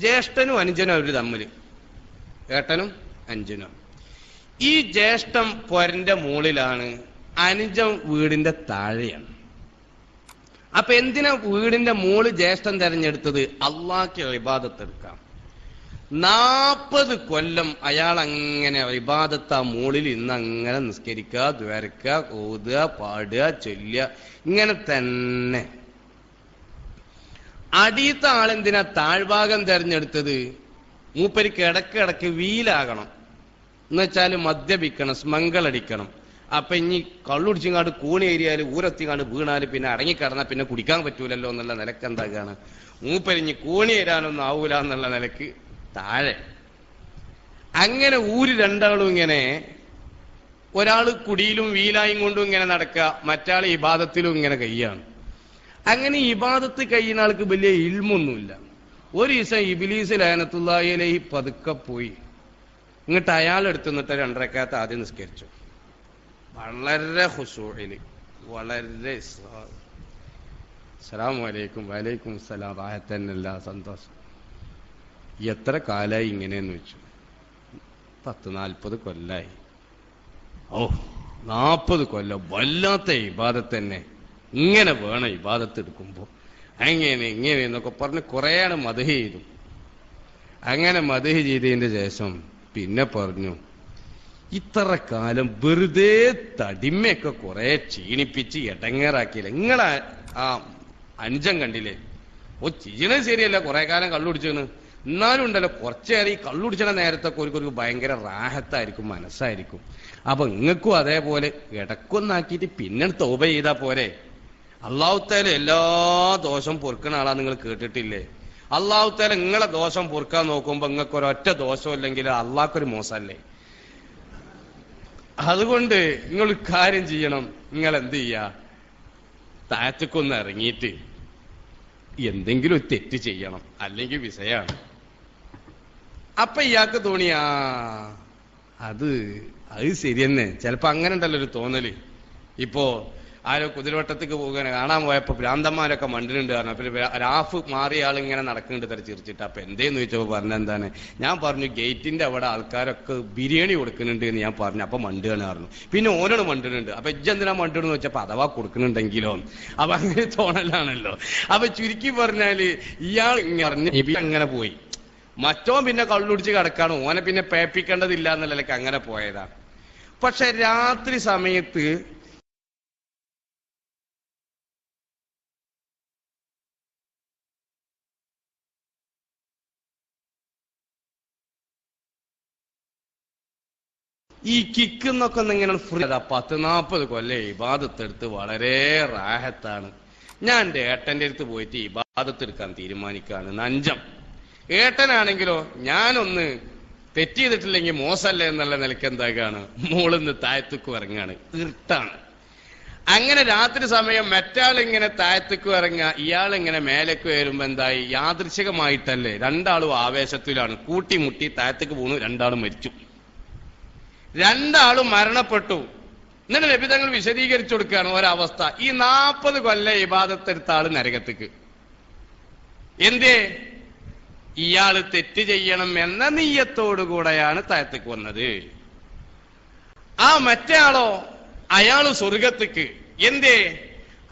ജ്യേഷ്ഠനും അനുജനും അവര് തമ്മില്, ഏട്ടനും അനുജനും. ഈ ജ്യേഷ്ഠൻ പൊരന്റെ മുകളിലാണ്, അനുജൻ വീടിന്റെ താഴെയാണ്. അപ്പൊ എന്തിനാ വീടിന്റെ മോള് ജ്യേഷ്ഠൻ തെരഞ്ഞെടുത്തത്? അള്ളാഹ്ക്ക് ഇബാദത്ത് എടുക്കാം. 40 കൊല്ലം അയാൾ അങ്ങനെ ഇബാദത്ത് ആ മോളിൽ ഇന്ന് അങ്ങനെ നിസ്കരിക്കുക, ദ്വാരക്കുക, ഓതുക, പാടുക, ചൊല്ലുക, ഇങ്ങനെ തന്നെ. അടിയത്തെ ആളെന്തിനാ താഴ്ഭാഗം തെരഞ്ഞെടുത്തത്? മൂപ്പരിക്ക് ഇടക്കിടക്ക് വീലാകണം, എന്നുവെച്ചാൽ മദ്യപിക്കണം, സ്മങ്കളടിക്കണം. അപ്പൊ ഇനി കള്ളുടിച്ചിങ്ങാണ്ട് കൂണിയേരിയാല് ഊരത്തിങ്ങാണ്ട് വീണാല് പിന്നെ അടങ്ങിക്കിടന്നാൽ പിന്നെ കുടിക്കാൻ പറ്റൂലല്ലോ എന്നുള്ള നിലക്ക് എന്താക്കാണ്, മൂപ്പരിഞ്ഞ് കൂണിയേരാനൊന്നും ആവൂല എന്നുള്ള നിലക്ക് താഴെ. അങ്ങനെ ഊര് 2 ആളും ഇങ്ങനെ, ഒരാള് കുടിയിലും വീലായും കൊണ്ടും ഇങ്ങനെ നടക്കുക, മറ്റാള് ഇബാദത്തിലും ഇങ്ങനെ കയ്യാണ്. അങ്ങനെ ഇബാദത്ത് കഴിയുന്ന ആൾക്ക് വലിയ ഇൽമൊന്നുമില്ല. ഒരു ദിവസം ഇബ്ലീസ് ലഅനത്തുല്ലാഹി അലൈഹി പതുക്കെ പോയി. എന്നിട്ട് അയാളെടുത്ത് നിന്നിട്ട് 2 റക്അത്ത് ആദ്യം നിസ്കരിച്ചു. വളരെ ഖുശൂഇൽ, വളരെ അസ്സലാമു അലൈക്കും വലൈക്കും സലാം, റാഹത്തന്നല്ല, സന്തോഷം. എത്ര കാലായി ഇങ്ങനെയെന്ന് വെച്ചു. 10-40 കൊല്ലായി. 40 കൊല്ലം വല്ലാത്ത ഇബാദത്ത് തന്നെ. ഇങ്ങനെ വേണം ഇബാദത്ത് എടുക്കുമ്പോൾ, അങ്ങനെ ഇങ്ങനെ എന്നൊക്കെ പറഞ്ഞ് കുറേയാണ് മദ്ഹ് ചെയ്തു. അങ്ങനെ മദ്ഹ് ചെയ്തതിന്റെ ശേഷം പിന്നെ പറഞ്ഞു, ഇത്ര കാലം വെറുതെ തടിമയൊക്കെ കുറെ ക്ഷീണിപ്പിച്ച് ഇടങ്ങേറാക്കിയില്ല. നിങ്ങളെ ആ അഞ്ചം കണ്ടില്ലേ? ചെയ്യണത് ശരിയല്ല, കുറെ കാലം കള്ളുടിച്ചാണ്. എന്നാലും ഉണ്ടല്ലോ കുറച്ചേറെ ഈ കള്ളുടിച്ചണ നേരത്തൊക്കെ ഒരു ഭയങ്കര റാഹത്തായിരിക്കും, മനസ്സായിരിക്കും. അപ്പൊ നിങ്ങൾക്കും അതേപോലെ ഇടക്കൊന്നാക്കിയിട്ട് പിന്നെ തൗബ ചെയ്താ പോരെ. അള്ളാഹുത്താല എല്ലാ ദോഷം പൊറുക്കണ ആളാ നിങ്ങൾ കേട്ടിട്ടില്ലേ? അള്ളാഹുത്താല നിങ്ങളെ ദോഷം പൊറുക്കാൻ നോക്കുമ്പോ നിങ്ങൾക്ക് ഒരൊറ്റ ദോഷം ഇല്ലെങ്കിൽ അള്ളാഹ്ക്കൊരു മോശമല്ലേ? അതുകൊണ്ട് നിങ്ങൾ കാര്യം ചെയ്യണം, നിങ്ങൾ എന്ത് ചെയ്യാ, താഴത്തേക്കൊന്ന് ഇറങ്ങിയിട്ട് എന്തെങ്കിലും ഒരു തെറ്റ് ചെയ്യണം, അല്ലെങ്കിൽ വിഷയാണ്. അപ്പൊ ഇയാൾക്ക് തോന്നിയാ അത് ശരി തന്നെ. ചിലപ്പോ അങ്ങനെ ഉണ്ടല്ലോ ഒരു തോന്നല്. ഇപ്പോ ആരോ കുതിരവട്ടത്തേക്ക് കാണാൻ പോയപ്പോ ഭ്രാന്തന്മാരൊക്കെ മണ്ടിനുണ്ട് പറഞ്ഞു. അപ്പൊ രാഫ് മാറിയ ആൾ ഇങ്ങനെ നടക്കുന്നുണ്ട് തര ചിരിച്ചിട്ട്. അപ്പൊ എന്തേന്ന് ചോദിച്ചപ്പോ പറഞ്ഞെന്താണ്? ഞാൻ പറഞ്ഞു ഗേറ്റിന്റെ അവിടെ ആൾക്കാരൊക്കെ ബിരിയാണി കൊടുക്കുന്നുണ്ട് എന്ന് ഞാൻ പറഞ്ഞു. അപ്പൊ മണ്ടുകയാണ് പറഞ്ഞു. പിന്നെ ഓരോട് മണ്ടുന്നുണ്ട്. അപ്പൊ ഇജ്ജെന്തിനാ മണ്ടുന്ന് വെച്ചപ്പോ അഥവാ കൊടുക്കുന്നുണ്ടെങ്കിലോ. അപ്പൊ അങ്ങനെ തോന്നലാണല്ലോ. അപ്പൊ ചുരുക്കി പറഞ്ഞാല് ഇയാൾ അങ്ങനെ പോയി. മറ്റോ പിന്നെ കള്ളുടിച്ച് കിടക്കാണ്, ഓനെ പിന്നെ പേപ്പിക്കേണ്ടതില്ല എന്നുള്ളതൊക്കെ അങ്ങനെ പോയതാണ്. പക്ഷെ രാത്രി സമയത്ത് ഈ കിക്കുന്നൊക്കെ ഇങ്ങനെ ഫ്രീ 10-40 കൊല്ലം ഇബാദത്തെടുത്ത് വളരെ റാഹത്താണ്. ഞാൻ എൻ്റെ ഏട്ടൻ്റെ അടുത്ത് പോയിട്ട് ഇബാദത്തെടുക്കാൻ തീരുമാനിക്കാണ്. നഞ്ചം ഏട്ടനാണെങ്കിലോ ഞാനൊന്ന് തെറ്റ് ചെയ്തിട്ടില്ലെങ്കിൽ മോശമല്ലേ എന്നുള്ള നിലയ്ക്ക് എന്താകാണ്, മോളിന്ന് താഴത്തേക്ക് ഇറങ്ങാണ്. ഇരുട്ടാണ്. അങ്ങനെ രാത്രി സമയം മറ്റാളിങ്ങനെ താഴത്തേക്ക് ഇറങ്ങുക, ഇയാളിങ്ങനെ മേലേക്ക് വരുമ്പോ എന്തായി, യാദൃശികമായിട്ടല്ലേ, 2 ആളും ആവേശത്തിലാണ്, കൂട്ടിമുട്ടി താഴത്തേക്ക് പോണു. 2 ആളും മരിച്ചു. 2 ആളും മരണപ്പെട്ടു. എന്നിട്ട് നബി തങ്ങൾ വിശദീകരിച്ചു കൊടുക്കുകയാണ് ഒരവസ്ഥ. ഈ 40 കൊല്ലം ഇബാദത്തെടുത്ത ആള് നരകത്തേക്ക്. എന്തേ? ഇയാള് തെറ്റ് ചെയ്യണം എന്ന നിയ്യത്തോടുകൂടെയാണ് താഴത്തേക്ക് വന്നത്. ആ മറ്റേ ആളോ, അയാള് സ്വർഗത്തേക്ക്. എന്തേ?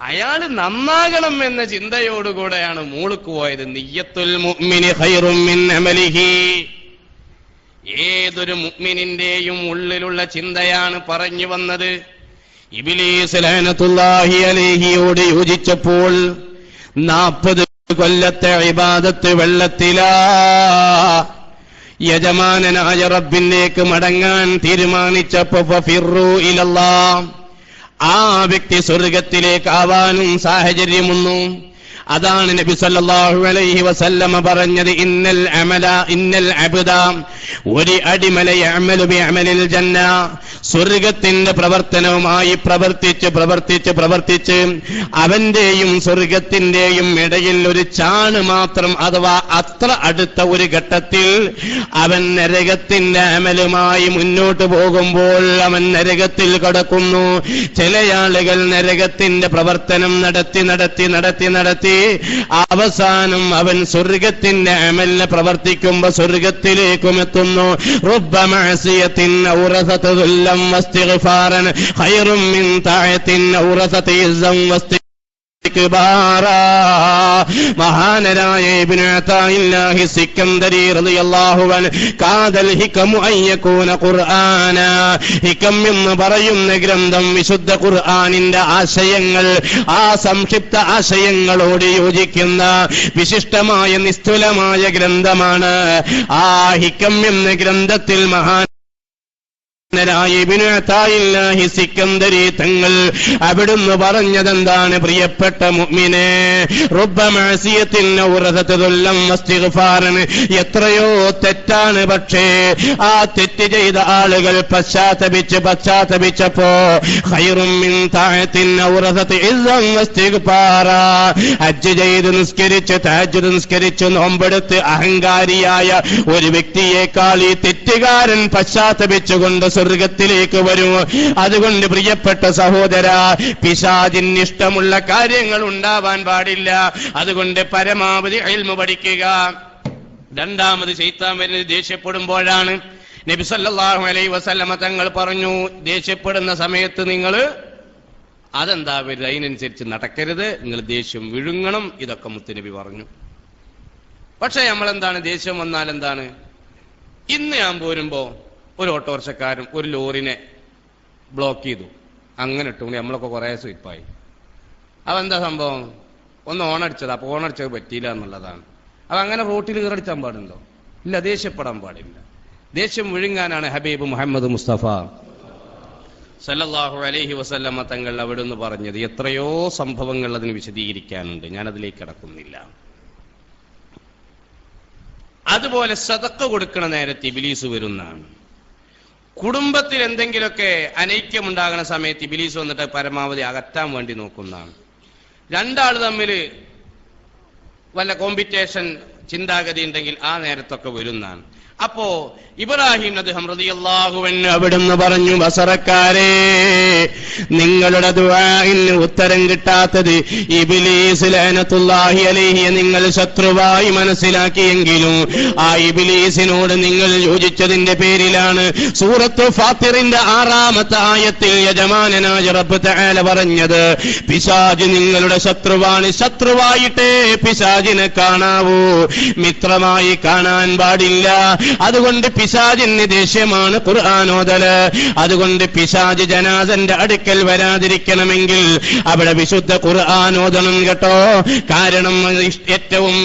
അയാള് നന്നാകണം എന്ന ചിന്തയോടുകൂടെയാണ് മൂളുക്ക് പോയത്. നിയ്യത്തുൽ മുഅ്മിനി ഖൈറും മിൻ അമലിഹി. ഏതൊരു മുഅ്മിനിന്റെയും ഉള്ളിലുള്ള ചിന്തയാണ് പറഞ്ഞു വന്നത്. ഇബ്ലീസ് ലഅനത്തുല്ലാഹി അലൈഹിയോട് യോജിച്ചപ്പോൾ 40 കൊല്ലത്തെ ഇബാദത്ത് വെള്ളത്തിലാ. യജമാനനായ റബ്ബിലേക്ക് മടങ്ങാൻ തീരുമാനിച്ചപ്പോ ഫിറൂ ഇലല്ലാഹ്, ആ വ്യക്തി സ്വർഗത്തിലേക്കാവാനും സാഹചര്യം വന്നു. അതാണ് നബി സല്ലല്ലാഹു അലൈഹി വസല്ലമ പറഞ്ഞത്, ഇന്നൽ അബ്ദ, ഒരു അടിമല യഅമലു ബിഅമലിൽ ജന്ന, സ്വർഗത്തിന്റെ പ്രവർത്തനവുമായി പ്രവർത്തിച്ച് അവന്റെയും സ്വർഗത്തിന്റെയും ഇടയിൽ ഒരു ചാണ് മാത്രം, അഥവാ അത്ര അടുത്ത ഒരു ഘട്ടത്തിൽ അവൻ നരകത്തിന്റെ അമലുമായി മുന്നോട്ട് പോകുമ്പോൾ അവൻ നരകത്തിൽ കടക്കുന്നു. ചില ആളുകൾ നരകത്തിന്റെ പ്രവർത്തനം നടത്തി അവസാനം അവൻ സ്വർഗത്തിന്റെ അമലിനെ പ്രവർത്തിക്കുമ്പോ സ്വർഗത്തിലേക്കും എത്തുന്നു. റുബ്ബ മഅസിയത്തിൻ ഔറസത ദുല്ലം വസ്തിഗ്ഫാറൻ ഖൈറും മിൻ തഅത്തിൻ ഔറസത ഇസ്സൻ വസ്തിഗ്ഫാറൻ. മഹാനരായ ഇബ്നു അതാഇല്ലാഹി സിക്കന്ദരി റളിയല്ലാഹു അൻഹു കാദൽ ഹികമു അൻ യകൂന ഖുർആന, ഹികം എന്ന് പറയുന്ന ഗ്രന്ഥം വിശുദ്ധ ഖുർആനിന്റെ ആശയങ്ങൾ, ആ സംക്ഷിപ്ത ആശയങ്ങളോട് യോജിക്കുന്ന വിശിഷ്ടമായ നിസ്തുലമായ ഗ്രന്ഥമാണ്. ആ ഹികം എന്ന ഗ്രന്ഥത്തിൽ ഇബ്നു അതായില്ലാഹി സിക്കന്ദരി തങ്ങൾ അവിടുന്ന് പറഞ്ഞതെന്താണ്? പ്രിയപ്പെട്ട മുഅ്മിനേ, റുബ്ബ മഅസിയത്തിൻ ഔറസത ദുല്ലം വസ്തിഗ്ഫാറൻ, എത്രയോ തെറ്റാണ്, പക്ഷേ ആ തെറ്റ് ചെയ്ത ആളുകൾ പശ്ചാത്തപിച്ചപ്പോ ഖൈറും മിൻ തഅത്തിൻ ഔറസത ഇസ്സൻ വസ്തിഗ്ഫാറ, ഹജ്ജ് ചെയ്ത് നിസ്കരിച്ച് തഹജ്ജുദ് നിസ്കരിച്ച് നോമ്പെടുത്ത് അഹങ്കാരിയായ ഒരു വ്യക്തിയേക്കാൾ ഈ തെറ്റുകാരൻ പശ്ചാത്തപിച്ചുകൊണ്ട് സ്വർഗത്തിലേക്ക് വരും. അതുകൊണ്ട് പ്രിയപ്പെട്ട സഹോദര, പിശാചിന് ഇഷ്ടമുള്ള കാര്യങ്ങൾ ഉണ്ടാവാൻ പാടില്ല. അതുകൊണ്ട് പരമാവധി ഇൽമു പഠിക്കുക. രണ്ടാമത് ശൈത്താൻ വരുന്നത് ദേഷ്യപ്പെടുമ്പോഴാണ്. നബി സല്ലല്ലാഹു അലൈഹി വസല്ലമ തങ്ങൾ പറഞ്ഞു, ദേഷ്യപ്പെടുന്ന സമയത്ത് നിങ്ങൾ അതെന്താ വരുന്നത്, അതിനനുസരിച്ച് നടക്കരുത്, നിങ്ങൾ ദേഷ്യം വിഴുങ്ങണം. ഇതൊക്കെ മുത്തുനബി പറഞ്ഞു. പക്ഷെ നമ്മളെന്താണ്, ദേഷ്യം വന്നാൽ എന്താണ്? ഇന്ന് ഞാൻ പോരുമ്പോ ഒരു ഓട്ടോറിക്ഷക്കാരൻ ഒരു ലോറിനെ ബ്ലോക്ക് ചെയ്തു, അങ്ങനെ ഇട്ടുകൊണ്ട് നമ്മളൊക്കെ കുറെ സ്വീപ്പായി. അതെന്താ സംഭവം? ഒന്ന് ഓണടിച്ചത്, അപ്പൊ ഓണടിച്ചത് പറ്റിയില്ല എന്നുള്ളതാണ്. അതങ്ങനെ റോട്ടിൽ കയറിച്ചാൻ പാടുണ്ടോ? ഇല്ല, ദേഷ്യപ്പെടാൻ പാടില്ല. ദേഷ്യം വിഴുങ്ങാനാണ് ഹബീബ് മുഹമ്മദ് മുസ്തഫ സല്ലല്ലാഹു അലൈഹി വസല്ലമ തങ്ങൾ അവിടുന്ന് പറഞ്ഞത്. എത്രയോ സംഭവങ്ങൾ അതിന് വിശദീകരിക്കാനുണ്ട്, ഞാനതിലേക്ക് കടക്കുന്നില്ല. അതുപോലെ സദഖ കൊടുക്കണ നേരത്ത് ഇബ്ലീസ് വരുന്നതാണ്. കുടുംബത്തിൽ എന്തെങ്കിലുമൊക്കെ അനൈക്യമുണ്ടാകുന്ന സമയത്ത് ഇബ്ലീസ് വന്നിട്ട് പരമാവധി അകറ്റാൻ വേണ്ടി നോക്കുന്നതാണ്. രണ്ടാൾ തമ്മിൽ വല്ല കോമ്പറ്റീഷൻ ചിന്താഗതി ഉണ്ടെങ്കിൽ ആ നേരത്തൊക്കെ വരുന്നതാണ്. അപ്പോ ഇബ്രാഹിം അദ്ദേഹം റളിയല്ലാഹു അൻഹു അവിടുന്ന് പറഞ്ഞു, ബസറക്കാരെ, നിങ്ങളുടെ ദുആഇന് ഉത്തരം കിട്ടാത്തത് ഇബ്ലീസ് ലഅനത്തുല്ലാഹി അലൈഹി നിങ്ങൾ ശത്രുവായി മനസ്സിലാക്കിയെങ്കിലും ആ ഇബ്ലീസിനോട് നിങ്ങൾ യോജിച്ചതിന്റെ പേരിലാണ്. സൂറത്ത് ഫാത്തിറിന്റെ 6-ാമത്തെ ആയത്തിൽ യജമാനനായ റബ്ബ് തആല പറഞ്ഞത്, പിശാച് നിങ്ങളുടെ ശത്രുവാണ്, ശത്രുവായിട്ടേ പിശാചിനെ കാണാവൂ, മിത്രമായി കാണാൻ പാടില്ല. അതുകൊണ്ട് പിശാചിന് ദേഷ്യമാണ് ഖുർആനോദല്. അതുകൊണ്ട് പിശാച് ജനാസന്റെ അടുക്കൽ വരാതിരിക്കണമെങ്കിൽ അവിടെ വിശുദ്ധ ഖുർആനോദണം കേട്ടോ. കാരണം ഏറ്റവും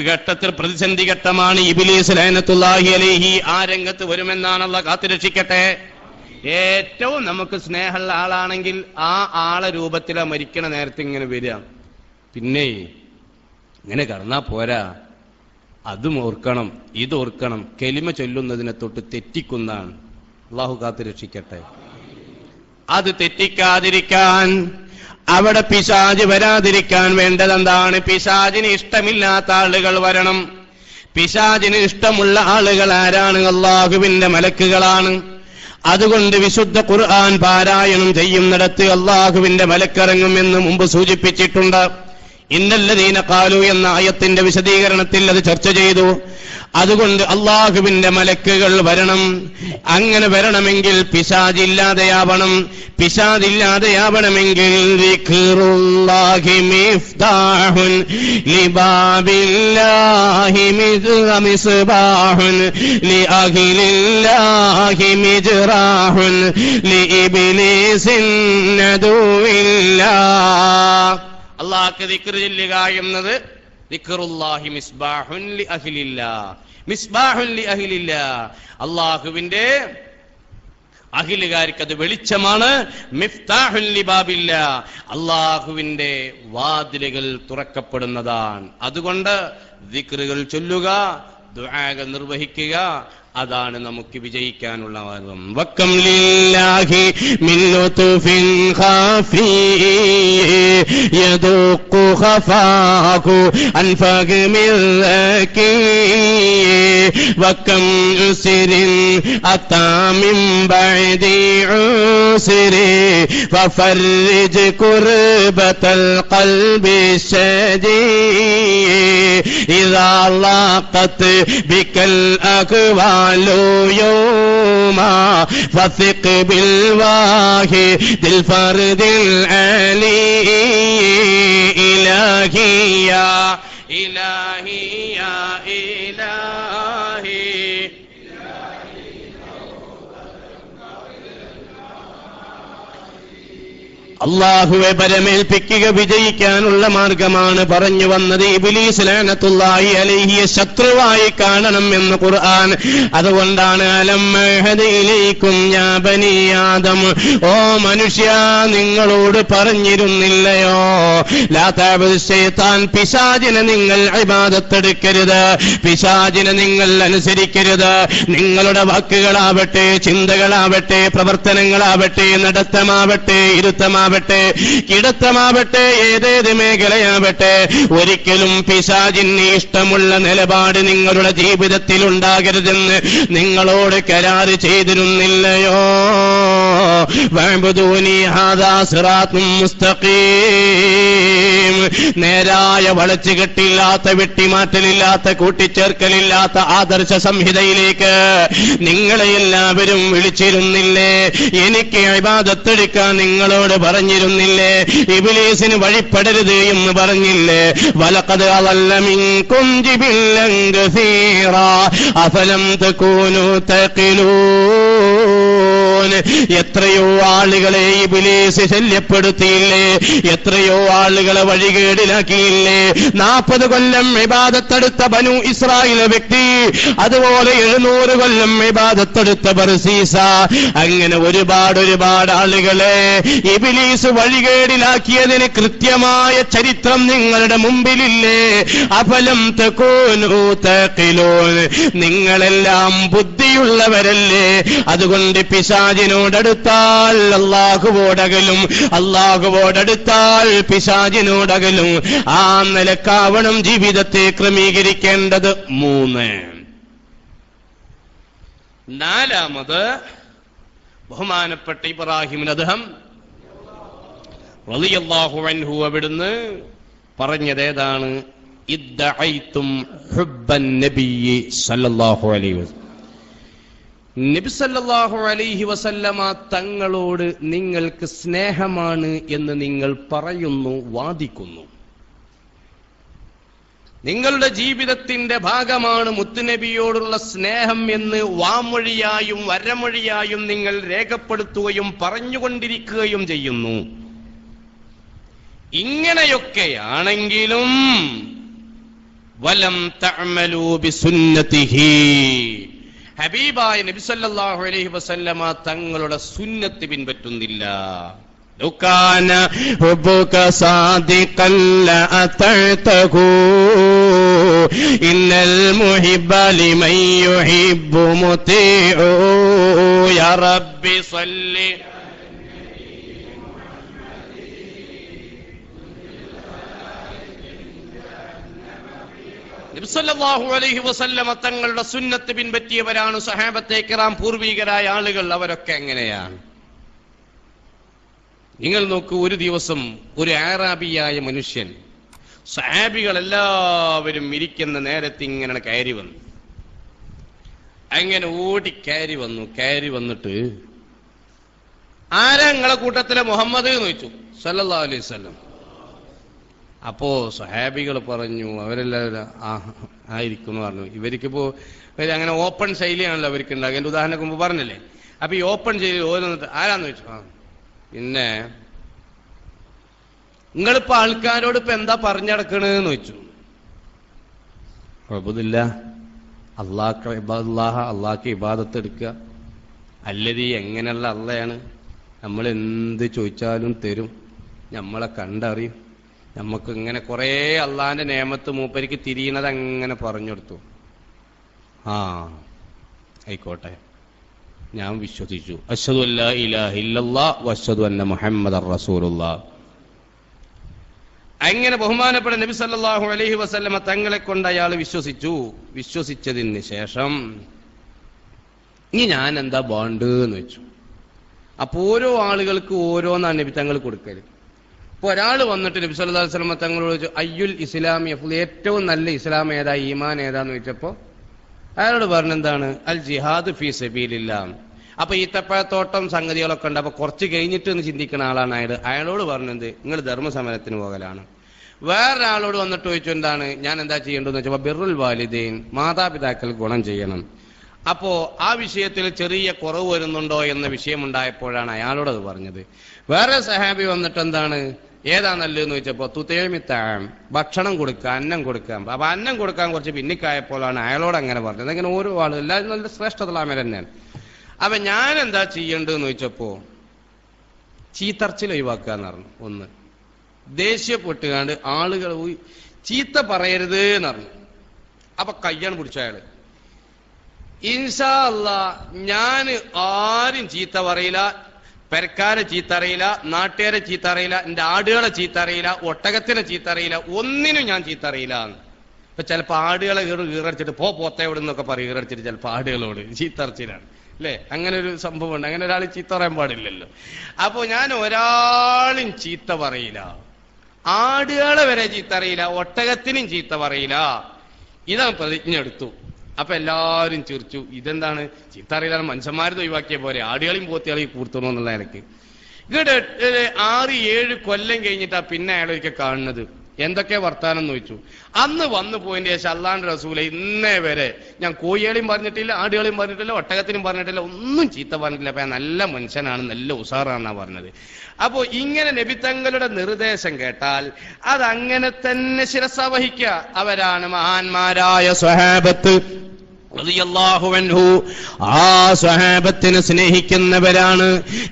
ഘട്ടത്തിൽ പ്രതിസന്ധി ഘട്ടമാണ്. ഇബ്ലീസ് ലഅനത്തുല്ലാഹി അലൈഹി ആ രംഗത്ത് വരുമെന്നാണ് അല്ലാഹു കാത്തുരക്ഷിക്കട്ടെ. ഏറ്റവും നമുക്ക് സ്നേഹമുള്ള ആളാണെങ്കിൽ ആ ആളെ രൂപത്തിലാ മരിക്കണ നേരത്തെ ഇങ്ങനെ വരിക. പിന്നെ ഇങ്ങനെ കടന്നാ പോരാ, അതും ഓർക്കണം, ഇതോർക്കണം. കെലിമ ചൊല്ലുന്നതിനെ തൊട്ട് തെറ്റിക്കുന്നതാണ്. അള്ളാഹു കാത്ത് രക്ഷിക്കട്ടെ. അത് തെറ്റിക്കാതിരിക്കാൻ, അവിടെ പിശാച് വരാതിരിക്കാൻ വേണ്ടതെന്താണ്? പിശാചിന് ഇഷ്ടമില്ലാത്ത ആളുകൾ വരണം. പിശാചിന് ഇഷ്ടമുള്ള ആളുകൾ ആരാണ്? അള്ളാഹുവിന്റെ മലക്കുകളാണ്. അതുകൊണ്ട് വിശുദ്ധ ഖുർആൻ പാരായണം ചെയ്യുന്നിടത്ത് അള്ളാഹുവിന്റെ മലക്കിറങ്ങുമെന്ന് മുമ്പ് സൂചിപ്പിച്ചിട്ടുണ്ട്. ഇന്നല്ലദീന ഖാലു എന്ന ആയത്തിന്റെ വിശദീകരണത്തിൽ അത് ചർച്ച ചെയ്തു. അതുകൊണ്ട് അള്ളാഹുവിന്റെ മലക്കുകൾ വരണം. അങ്ങനെ വരണമെങ്കിൽ പിശാചില്ലാതെയാവണം. പിശാചില്ലാതെയാവണമെങ്കിൽ ദിക്റുല്ലാഹി മിഫ്താഹുൻ ലിബാബില്ലാഹി മിസ്ബാഹുൻ ലിഅഹ്ലില്ലാഹി മിജ്റാഹുൻ ലിഇബ്ലീസിൻ നദുവില്ലാഹ്. അള്ളാഹ്ക്ക് ദിക്ർ ചൊല്ലുക എന്നത് ദിക്റുല്ലാഹി മിസ്ബാഹുൻ ലി അഹ്ലില്ലാഹ്, മിസ്ബാഹുൻ ലി അഹ്ലില്ലാഹ്. അള്ളാഹുവിന്റെ അഖിലുകാർക്ക് അത് വെളിച്ചമാണ്. മിഫ്താഹുൻ ലിബാബില്ലാഹ്, അള്ളാഹുവിന്റെ വാതിലുകൾ തുറക്കപ്പെടുന്നതാണ്. അതുകൊണ്ട് ദിക്റുകൾ ചൊല്ലുക, ദുആകൾ നിർവഹിക്കുക, അതാണ് നമുക്ക് വിജയിക്കാനുള്ള മാർഗം. വക്കം ലില്ലാഹി മിൻ ലുത്ഫിൻ ഖാഫി യദുഖു ഖഫാഹു അൻഫഖ് മിൻ റകി വക്കം ഉസ്രിൻ അതാ മിൻ ബഅദി ഉസ്രി ഫഫർരിജ് കുർബതൽ ഖൽബി ശദീ ഇദാ ലാഖത് ബികൽ അഖ്വാ يوما فثق بالواحد الفرد العلي إلهي يا إلهي يا إلهي അല്ലാഹുവെ പരമേൽപ്പിക്കുക വിജയിക്കാനുള്ള മാർഗമാണ് പറഞ്ഞു വന്നത്. ഇബ്ലീസ് ലഅനത്തുല്ലാഹി അലൈഹി ശത്രുവായി കാണണം എന്ന് ഖുർആൻ. അതുകൊണ്ടാണ് അലം മഹദിയിലേക്കും യാ ബനി ആദം, ഓ മനുഷ്യ നിങ്ങളോട് പറഞ്ഞിരുന്നില്ലയോ, ലാ തഅബുദു ശൈത്താൻ, പിശാചിനെ നിങ്ങൾ ഇബാദത്തെടുക്കരുത്, പിശാചിനെ നിങ്ങൾ അനുസരിക്കരുത്. നിങ്ങളുടെ വാക്കുകളാവട്ടെ, ചിന്തകളാവട്ടെ, പ്രവർത്തനങ്ങളാവട്ടെ, നടത്തമാവട്ടെ, ഇരുത്തമാവട്ടെ, കിടത്തമാവട്ടെ, ഏതേത് മേഖലയാവട്ടെ, ഒരിക്കലും പിശാചിന് ഇഷ്ടമുള്ള നിലപാട് നിങ്ങളുടെ ജീവിതത്തിൽ ഉണ്ടാകരുതെന്ന് നിങ്ങളോട് കരാറ് ചെയ്തിരുന്നില്ലയോ? വഅബ്ദൂനി ഹാദാ സിറാത്തും മുസ്തഖീം, നേരായ വളച്ചുകെട്ടില്ലാത്ത, വെട്ടിമാറ്റലില്ലാത്ത, കൂട്ടിച്ചേർക്കലില്ലാത്ത ആദർശ സംഹിതയിലേക്ക് നിങ്ങളെ എല്ലാവരും വിളിച്ചിരുന്നില്ലേ? എനിക്ക് ഇബാദത്തെടുക്കാൻ നിങ്ങളോട് പറഞ്ഞിരുന്നില്ലേ? ഇബ്ലീസിന് വഴിപ്പെടരുത് എന്ന് പറഞ്ഞില്ലേ? വലഖദ് അളല്ല മിൻകും ജിബില്ലൻ കസീറാ അഫലം തകൂനു തഖിലൂൻ. എത്രയോ ആളുകളെ ഇബ്ലീസ് ശല്യപ്പെടുത്തിയില്ലേ? എത്രയോ ആളുകളെ വഴികേടിലാക്കിയില്ലേ? 40 കൊല്ലം ഇബാദത്തെടുത്ത ബനു ഇസ്രായേൽ വ്യക്തി, അതുപോലെ 700 കൊല്ലം ഇബാദത്തെടുത്ത ബർസീസ, അങ്ങനെ ഒരുപാട് ആളുകളെ ഇബ്ലീസ് വഴികേടിലാക്കിയതിന് കൃത്യമായ ചരിത്രം നിങ്ങളുടെ മുമ്പിലില്ലേ? അഫലം തകൂനു തഖിലൂൻ, നിങ്ങളെല്ലാം ബുദ്ധിയുള്ളവരല്ലേ? അതുകൊണ്ട് പിശാചിനോടടുത്താൽ അല്ലാഹുവോടകലും, അല്ലാഹുവോടടുത്താൽ പിശാചിനോടകലും. ആ നിലക്കാവണം ജീവിതത്തെ ക്രമീകരിക്കേണ്ടത്. 3. 4. ബഹുമാനപ്പെട്ട ഇബ്രാഹിം അദ്ഹം റളിയല്ലാഹു അൻഹു അവിടുന്ന് പറഞ്ഞതേതാണ്? ഇദ്ദഅയ്തും ഹുബ്ബൻ നബിയ്യി സല്ലല്ലാഹു അലൈഹി വസല്ലം, നബി സല്ലല്ലാഹു അലൈഹി വസല്ലമ തങ്ങളോട് നിങ്ങൾക്ക് സ്നേഹമാണ് എന്ന് നിങ്ങൾ പറയുന്നു, വാദിക്കുന്നു. നിങ്ങളുടെ ജീവിതത്തിന്റെ ഭാഗമാണ് മുത്തുനബിയോടുള്ള സ്നേഹം എന്ന് വാമൊഴിയായും വരമൊഴിയായും നിങ്ങൾ രേഖപ്പെടുത്തുകയും പറഞ്ഞുകൊണ്ടിരിക്കുകയും ചെയ്യുന്നു. ഇങ്ങനെയൊക്കെയാണെങ്കിലും വലം തഅമലൂ ബിസുന്നതിഹി, ഹബീബായ നബി സല്ലല്ലാഹു അലൈഹി വസല്ലമ തങ്ങളുടെ സുന്നത്ത് പിൻപറ്റുന്നില്ല. ലൗകാന ഹുബ്ബുക സാദിഖൻ ലഅതഅതഹു ഇന്നൽ മുഹിബ്ബ ലിമൻ യുഹിബ്ബു മുതീഉ യാ റബ്ബി സല്ലി. നബി സല്ലല്ലാഹു അലൈഹി വസല്ലമ തങ്ങളുടെ സുന്നത്ത് പിൻപറ്റിയവരാണ് സഹാബത്തെ കിറാം, പൂർവികരായ ആളുകൾ. അവരൊക്കെ എങ്ങനെയാണ്? നിങ്ങൾ നോക്കൂ, ഒരു ദിവസം ഒരു ആറാബിയായ മനുഷ്യൻ സഹാബികൾ എല്ലാവരും ഇരിക്കുന്ന നേരത്തെ ഇങ്ങനെ കയറി വന്നു. അങ്ങനെ ഓടി കയറി വന്നിട്ട് ആരാ നിങ്ങളെ കൂട്ടത്തിലെ മുഹമ്മദ് എന്ന് ചോദിച്ചു സല്ലല്ലാഹു അലൈഹി വസല്ലം. അപ്പോ സഹാബികൾ പറഞ്ഞു, അവരെല്ലാവരും ആയിരിക്കുന്നു പറഞ്ഞു. ഇവർക്കിപ്പോ അങ്ങനെ ഓപ്പൺ ശൈലിയാണല്ലോ അവർക്ക് ഉണ്ടാകുക. എന്റെ ഉദാഹരണം മുമ്പ് പറഞ്ഞല്ലേ? അപ്പൊ ഈ ഓപ്പൺ ശൈലി ഓരോന്നിട്ട് ആരാന്ന് ചോദിച്ചു. പിന്നെ നിങ്ങളിപ്പോ ആൾക്കാരോട് ഇപ്പൊ എന്താ പറഞ്ഞടക്കണെന്ന് ചോദിച്ചു. അബുദില്ല, അള്ളാഹ്ക്ക് ഇബാദത്ത് എടുക്കുക. അല്ലതി എങ്ങനെയുള്ള അള്ളയാണ്, നമ്മൾ എന്ത് ചോദിച്ചാലും തരും, നമ്മളെ കണ്ടറിയും. നമുക്ക് ഇങ്ങനെ കുറെ അള്ളാന്റെ നിയമത്ത് മൂപ്പരിക്ക് തിരിയണത് അങ്ങനെ പറഞ്ഞെടുത്തു. ആയിക്കോട്ടെ, ഞാൻ വിശ്വസിച്ചു. അശ്ഹദു അല്ലാ ഇലാഹ ഇല്ലല്ലാഹ് വഅശ്ഹദു അന്ന മുഹമ്മദർ റസൂലുള്ളാഹ്. അങ്ങനെ ബഹുമാനപ്പെട്ട നബി സല്ലല്ലാഹു അലൈഹി വസല്ലമ തങ്ങളെ കൊണ്ട് അയാൾ വിശ്വസിച്ചു. വിശ്വസിച്ചതിന് ശേഷം ഇനി ഞാൻ എന്താ വേണ്ടെന്ന് വെച്ചു. അപ്പൊ ഓരോ ആളുകൾക്ക് ഓരോന്നാണ് നബി തങ്ങൾ കൊടുക്കല്. ഇപ്പൊ ഒരാൾ വന്നിട്ട് നബി സല്ലല്ലാഹു അലൈഹി വസല്ലമ തങ്ങളോട് ചോദിച്ചു, അയ്യുൽ ഇസ്ലാമി അഫ്ളൽ, ഏറ്റവും നല്ല ഇസ്ലാം ഏതാ, ഈമാൻ ഏതാന്ന് ചോദിച്ചപ്പോ അയാളോട് പറഞ്ഞെന്താണ്? അൽ ജിഹാദ് ഫീ സബീലില്ലാഹ്. അപ്പൊ ഈത്തപ്പഴത്തോട്ടം സംഗതികളൊക്കെ ഉണ്ട്. അപ്പൊ കുറച്ച് കഴിഞ്ഞിട്ട് എന്ന് ചിന്തിക്കുന്ന ആളാണ് അയാൾ. അയാളോട് പറഞ്ഞത് നിങ്ങൾ ധർമ്മസമരത്തിന് പോകലാണ്. വേറൊരാളോട് വന്നിട്ട് ചോദിച്ചു, എന്താണ് ഞാൻ എന്താ ചെയ്യേണ്ടതെന്ന് വെച്ചപ്പോ ബിറുൽ വാലിദൈൻ, മാതാപിതാക്കൾ ഗുണം ചെയ്യണം. അപ്പോ ആ വിഷയത്തിൽ ചെറിയ കുറവ് വരുന്നുണ്ടോ എന്ന വിഷയമുണ്ടായപ്പോഴാണ് അയാളോടത് പറഞ്ഞത്. വേറെ സഹാബി വന്നിട്ട് എന്താണ്, ഏതാ നല്ലതെന്ന് ചോദിച്ചപ്പോ തുതേമിത്താം, ഭക്ഷണം കൊടുക്കുക, അന്നം കൊടുക്കാം. അപ്പൊ അന്നം കൊടുക്കാൻ കുറച്ച് പിന്നിക്കായപ്പോഴാണ് അയാളോട് അങ്ങനെ പറഞ്ഞത്. അങ്ങനെ ഓരോ ആളും എല്ലാവരും നല്ല ശ്രേഷ്ഠതയുള്ള അമൽ തന്നെയാണ്. അപ്പൊ ഞാൻ എന്താ ചെയ്യേണ്ടതെന്ന് ചോദിച്ചപ്പോ ചീത്തർച്ചിൽ ഒഴിവാക്കുക എന്ന് പറഞ്ഞു. ഒന്ന്, ദേഷ്യപ്പെട്ടുകാണ്ട് ആളുകൾ ചീത്ത പറയരുത് എന്ന് പറഞ്ഞു. അപ്പൊ കയ്യാണ് പിടിച്ച അയാള്. ഇൻഷാ അല്ലാ ഞാൻ ആരും ചീത്ത പറയില്ല, പെരക്കാരെ ചീത്ത അറിയില്ല, നാട്ടുകാരെ ചീത്ത അറിയില്ല, എന്റെ ആടുകളെ ചീത്ത അറിയില്ല, ഒട്ടകത്തിനെ ചീത്ത അറിയില്ല, ഒന്നിനും ഞാൻ ചീത്ത അറിയില്ല എന്ന്. ഇപ്പൊ ചിലപ്പോ ആടുകളെ ഈറടിച്ചിട്ട് പോത്തേവിടെ നിന്നൊക്കെ പറയും, ഈറടിച്ചിട്ട് ചിലപ്പോ ആടുകളോട് ചീത്തറച്ചിലാണ് അല്ലെ. അങ്ങനെ ഒരു സംഭവം ഉണ്ട്. അങ്ങനെ ഒരാൾ ചീത്ത പറയാൻ പാടില്ലല്ലോ. അപ്പൊ ഞാൻ ഒരാളും ചീത്ത പറയില്ല, ആടുകളെ വരെ ചീത്ത അറിയില്ല, ഒട്ടകത്തിനും ചീത്ത പറയില്ല. ഇതാ പ്രതിജ്ഞ എടുത്തു. അപ്പൊ എല്ലാവരും ചിരിച്ചു. ഇതെന്താണ്, ചീത്ത അറിയില്ല, മനുഷ്യന്മാരെ ഒഴിവാക്കിയ പോലെ ആടുകളെയും പോത്തികളെയും കൂർത്തണോ എന്നുള്ള എനിക്ക്. ഇങ്ങോട്ട് 6-7 കൊല്ലം കഴിഞ്ഞിട്ടാ പിന്നെ അയാൾ ഒരിക്കൽ കാണുന്നത്. എന്തൊക്കെ വർത്താനം എന്ന് ചോദിച്ചു. അന്ന് വന്നു പോയതിന്റെ ശേഷം അല്ലാഹുവിന്റെ റസൂലെ ഇന്നേ വരെ ഞാൻ കോഴികളെയും പറഞ്ഞിട്ടില്ല, ആടുകളെയും പറഞ്ഞിട്ടില്ല, ഒട്ടകത്തിനും പറഞ്ഞിട്ടില്ല, ഒന്നും ചീത്ത പറഞ്ഞിട്ടില്ല. അപ്പൊ നല്ല മനുഷ്യനാണ്, നല്ല ഉസാറാണെന്നാ പറഞ്ഞത്. അപ്പോ ഇങ്ങനെ നബി തങ്ങളുടെ നിർദ്ദേശം കേട്ടാൽ അതങ്ങനെ തന്നെ ശിരസ വഹിക്കുക. അവരാണ് മഹാന്മാരായ സ്വഹാബത്ത് റളിയല്ലാഹു അൻഹു. ആ സ്വഹാബത്തിനെ സ്നേഹിക്കുന്നവരാണ്.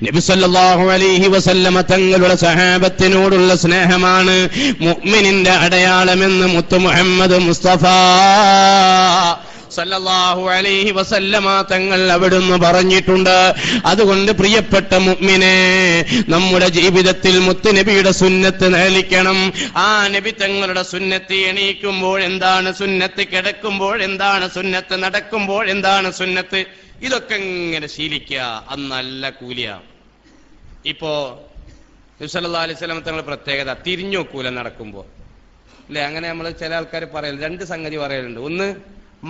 നബി സല്ലല്ലാഹു അലൈഹി വസല്ലമ തങ്ങളുടെ സ്വഹാബത്തിനോടുള്ള സ്നേഹമാണ് മുഅ്മിനിന്റെ അടയാളമെന്ന് മുത്ത് മുഹമ്മദ് മുസ്തഫ സല്ലല്ലാഹു അലൈഹി വസല്ലമ തങ്ങൾ അവിടുന്ന് പറഞ്ഞിട്ടുണ്ട്. അതുകൊണ്ട് പ്രിയപ്പെട്ട മുഅ്മിനെ, നമ്മുടെ ജീവിതത്തിൽ മുത്ത് നബിയുടെ സുന്നത്ത് നേലിക്കണം. ആ നബി തങ്ങളുടെ സുന്നത്ത് എണീക്കുമ്പോൾ എന്താണ് സുന്നത്ത്, കിടക്കുമ്പോൾ എന്താണ് സുന്നത്ത്, നടക്കുമ്പോൾ എന്താണ് സുന്നത്ത്, ഇതൊക്കെ ഇങ്ങനെ ശീലിക്കുക. അത് നല്ല കൂലിയാണ്. ഇപ്പോ നബി സല്ലല്ലാഹു അലൈഹി വസല്ലം തങ്ങളുടെ പ്രത്യേകത തിരിഞ്ഞു നോക്കൂല നടക്കുമ്പോ അല്ലെ. അങ്ങനെ നമ്മൾ ചില ആൾക്കാർ പറയൽ 2 സംഗതി പറയലുണ്ട്. ഒന്ന്,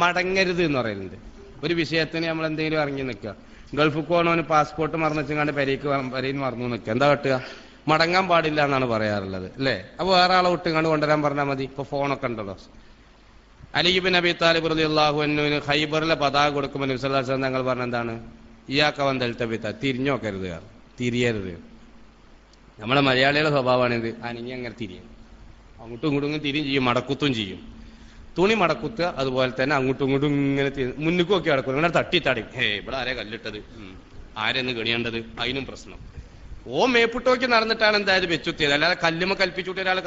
മടങ്ങരുത് എന്ന് പറയുന്നുണ്ട്. ഒരു വിഷയത്തിന് നമ്മൾ എന്തെങ്കിലും ഇറങ്ങി നിൽക്കുക, ഗൾഫിൽ പോകണവന് പാസ്പോർട്ട് മറന്നു വെച്ചങ്ങാണ്ട് പെരയിൽ മറന്നു നിൽക്കുക, എന്താ കട്ടുക, മടങ്ങാൻ പാടില്ല എന്നാണ് പറയാറുള്ളത് അല്ലേ. അപ്പൊ വേറെ ആളെ വിട്ടുകൊണ്ട് കൊണ്ടുവരാൻ പറഞ്ഞാൽ മതി. ഇപ്പൊ ഫോണൊക്കെ ഉണ്ടല്ലോ. അലി ഇബ്നു അബീ താലിബ് റളിയല്ലാഹു അൻഹുവിന് ഖൈബറിലെ പതാക കൊടുക്കുമ്പോൾ നബി സല്ലല്ലാഹു അലൈഹി വസല്ലം തങ്ങൾ പറഞ്ഞ എന്താണ്, ഇയ്യാക വൻ തൽതബിത, തിരിഞ്ഞു നോക്കരുത്, തിരിയരുത്. നമ്മളെ മലയാളികളുടെ സ്വഭാവമാണിത്. അനിങ്ങി അങ്ങനെ തിരിയും, അങ്ങോട്ടും ഇങ്ങോട്ടും തിരിയും ചെയ്യും, മടക്കുത്തും ചെയ്യും. തുണി മടക്കുത്തുക, അതുപോലെ തന്നെ അങ്ങോട്ടും ഇങ്ങോട്ടും ഇങ്ങനെ മുന്നിക്കും ഒക്കെ കിടക്കും. ഇങ്ങനെ തട്ടിത്താടി, ഇവിടെ ആരെ കല്ലിട്ടത്, ആരെന്ന് ഗണിയേണ്ടത്, അതിനും പ്രശ്നം. മേപ്പിട്ടോക്കി നടന്നിട്ടാണ് എന്തായാലും വെച്ചുത്തിയത്. അല്ലാതെ കല്ലുമ കൽപ്പിച്ചുകൂട്ടി ഒരാൾ